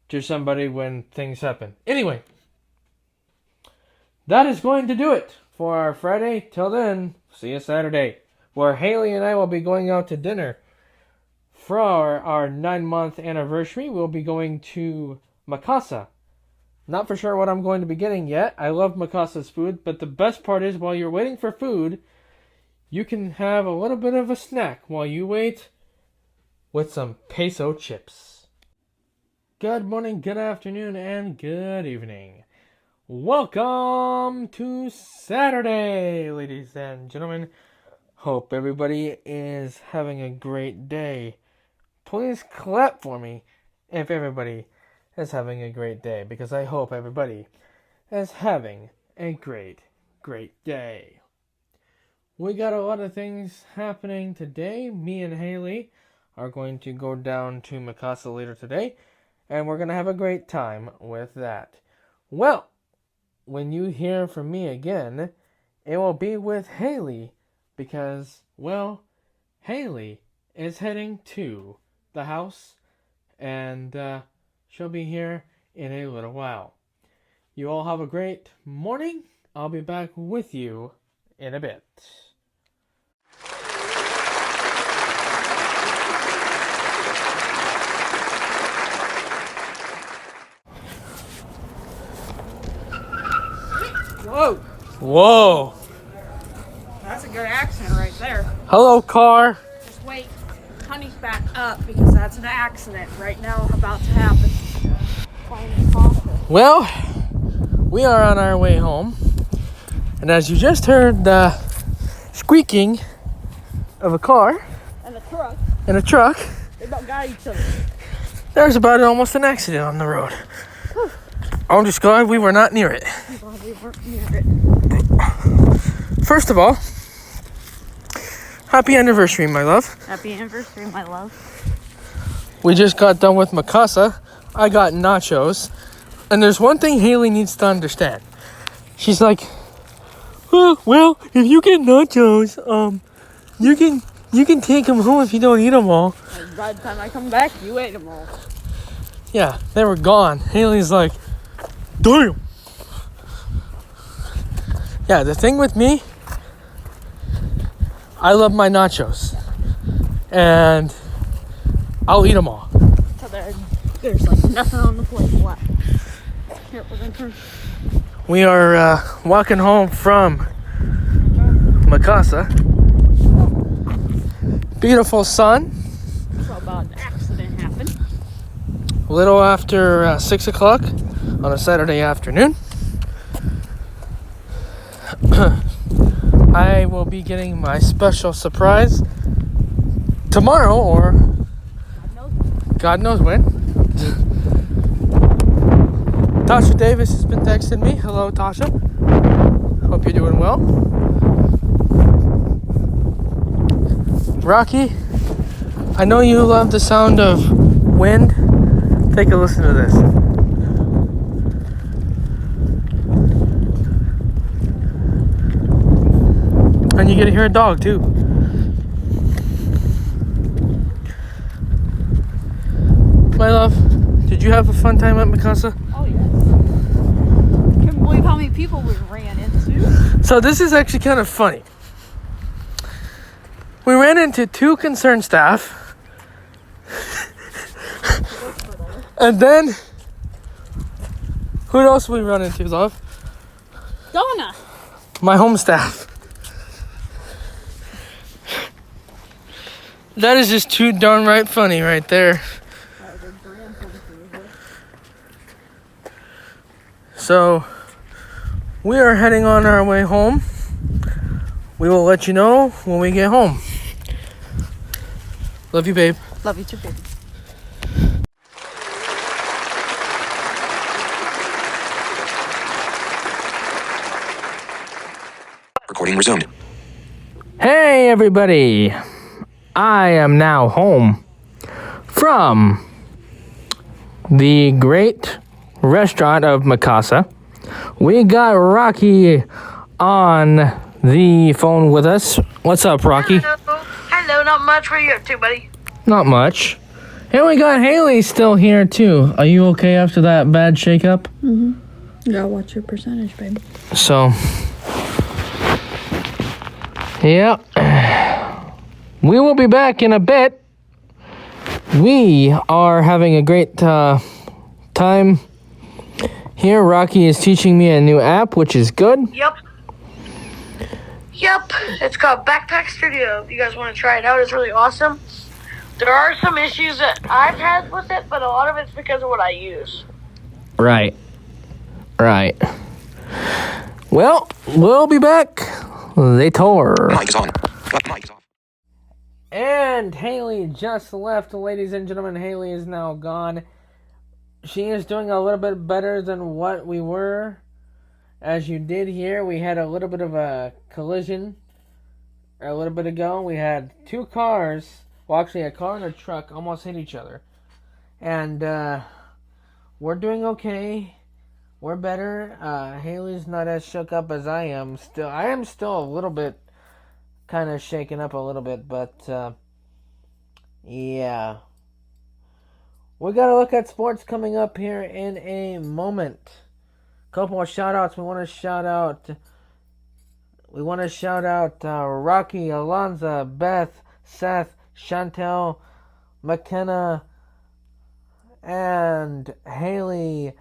to somebody when things happen. Anyway, that is going to do it for our Friday. Till then, see you Saturday, where Haley and I will be going out to dinner. For our 9-month anniversary, we'll be going to Mikasa. Not for sure what I'm going to be getting yet. I love Mikasa's food, but the best part is while you're waiting for food, you can have a little bit of a snack while you wait with some peso chips. Good morning, good afternoon, and good evening. Welcome to Saturday, ladies and gentlemen. Hope everybody is having a great day. Please clap for me if everybody is having a great day, because I hope everybody is having a great day. We got a lot of things happening today. Me and Haley are going to go down to Mikasa later today, and we're going to have a great time with that. Well, when you hear from me again, it will be with Haley, because, well, Haley is heading to the house, and she'll be here in a little while. You all have a great morning. I'll be back with you in a bit. Whoa. Whoa. That's a good accident right there. Hello, car. Just wait. Honey's back up because that's an accident right now about to happen. Well, we are on our way home. And as you just heard the squeaking of a car And a truck. and a truck, They about got each other. there's about almost an accident on the road. I'm just glad we were not near it. I'm glad we weren't near it. First of all, happy anniversary, my love. Happy anniversary, my love. We just got done with Mikasa. I got nachos. And there's one thing Haley needs to understand. She's like, oh, well, if you get nachos, you can take them home if you don't eat them all. And by the time I come back, you ate them all. Yeah, they were gone. Haley's like, damn. Yeah, the thing with me, I love my nachos. And I'll eat them all. So there's like nothing on the plate left. Here, we're gonna turn. We are walking home from Mikasa. Beautiful sun. So about an accident happened. A little after 6 o'clock on a Saturday afternoon. I will be getting my special surprise tomorrow, or God knows when. Tasha Davis has been texting me. Hello, Tasha. Hope you're doing well. Rocky, I know you love the sound of wind. Take a listen to this. And you get to hear a dog too. My love, did you have a fun time at Mikasa? Oh, yeah. Can't believe how many people we ran into. So this is actually kind of funny. We ran into 2 concerned staff. And then, who else we run into, love? Donna. My home staff. That is just too darn right funny right there. So, we are heading on our way home. We will let you know when we get home. Love you, babe. Love you too, baby. Recording resumed. Hey, everybody. I am now home from the great restaurant of Mikasa. We got Rocky on the phone with us. What's up, Rocky? Hello, not much. What are you up to, buddy? Not much. And we got Haley still here, too. Are you okay after that bad shakeup? Mm-hmm. You gotta watch your percentage, babe. So, yeah. We will be back in a bit. We are having a great time here. Rocky is teaching me a new app, which is good. Yep. It's called Backpack Studio. If you guys want to try it out, it's really awesome. There are some issues that I've had with it, but a lot of it's because of what I use. Right. Right. Well, we'll be back later. Mic is on. Mic is off. And Haley just left, ladies and gentlemen. Haley is now gone. She is doing a little bit better than what we were. As you did hear, we had a little bit of a collision a little bit ago. We had two cars, well, actually a car and a truck almost hit each other. And we're doing okay. We're better. Haley's not as shook up as I am. I am still a little bit kind of shaken up a little bit, but yeah. We got to look at sports coming up here in a moment. Couple of shout outs. We want to shout out Rocky, Alonza, Beth, Seth, Chantel, McKenna, and Haley,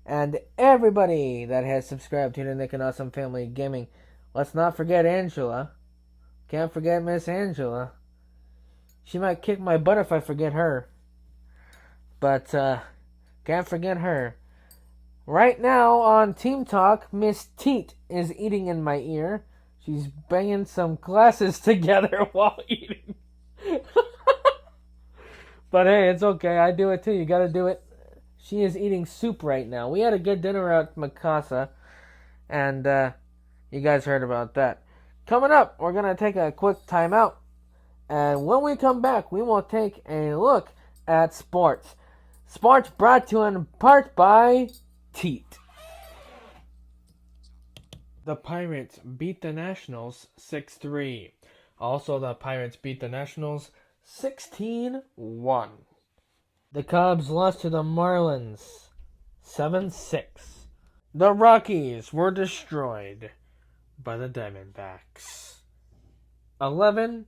and everybody that has subscribed to the Nick and Awesome Family Gaming. Let's not forget Angela. Can't forget Miss Angela. She might kick my butt if I forget her. But can't forget her. Right now on Team Talk, Miss Teet is eating in my ear. She's banging some glasses together while eating. But hey, it's okay. I do it too. You gotta do it. She is eating soup right now. We had a good dinner at Mikasa, and you guys heard about that. Coming up, we're gonna take a quick timeout, and when we come back, we will take a look at sports. Sports brought to you in part by Teet. The Pirates beat the Nationals 6-3. Also, the Pirates beat the Nationals 16-1. The Cubs lost to the Marlins 7-6. The Rockies were destroyed by the Diamondbacks 11-4.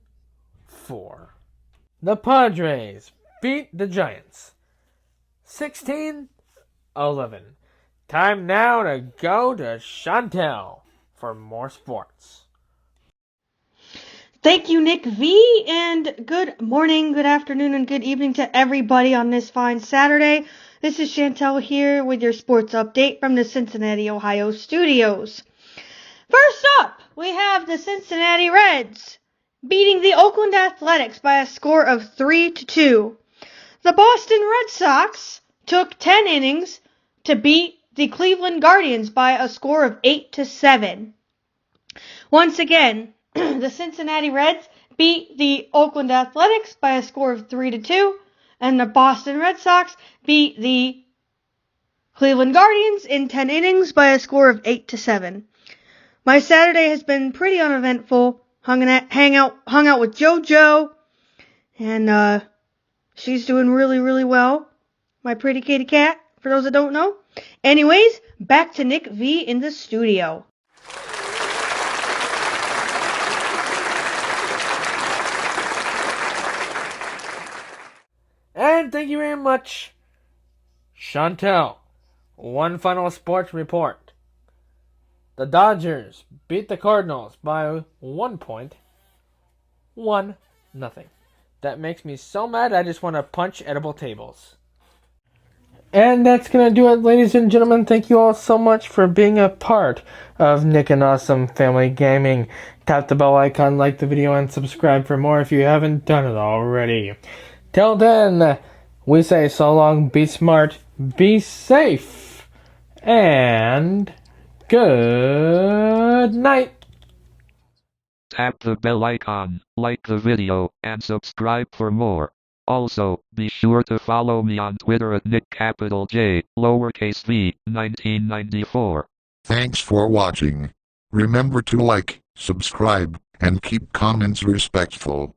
The Padres beat the Giants 16-11. Time now to go to Chantel for more sports. Thank you, Nick V, and good morning, good afternoon, and good evening to everybody on this fine Saturday. This is Chantel here with your sports update from the Cincinnati, Ohio studios. First up, we have the Cincinnati Reds beating the Oakland Athletics by a score of 3-2. The Boston Red Sox took 10 innings to beat the Cleveland Guardians by a score of 8-7. Once again, the Cincinnati Reds beat the Oakland Athletics by a score of 3-2, and the Boston Red Sox beat the Cleveland Guardians in 10 innings by a score of 8-7. My Saturday has been pretty uneventful. Hung out with JoJo, and she's doing really, really well. My pretty kitty cat, for those that don't know. Anyways, back to Nick V in the studio. And thank you very much, Chantel. One final sports report. The Dodgers beat the Cardinals by 1 point. 1-0. That makes me so mad I just want to punch edible tables. And that's going to do it, ladies and gentlemen. Thank you all so much for being a part of Nick and Awesome Family Gaming. Tap the bell icon, like the video, and subscribe for more if you haven't done it already. Till then, we say so long, be smart, be safe, and good night. Tap the bell icon, like the video, and subscribe for more. Also, be sure to follow me on Twitter at NickJ, lowercase v, 1994. Thanks for watching. Remember to like, subscribe, and keep comments respectful.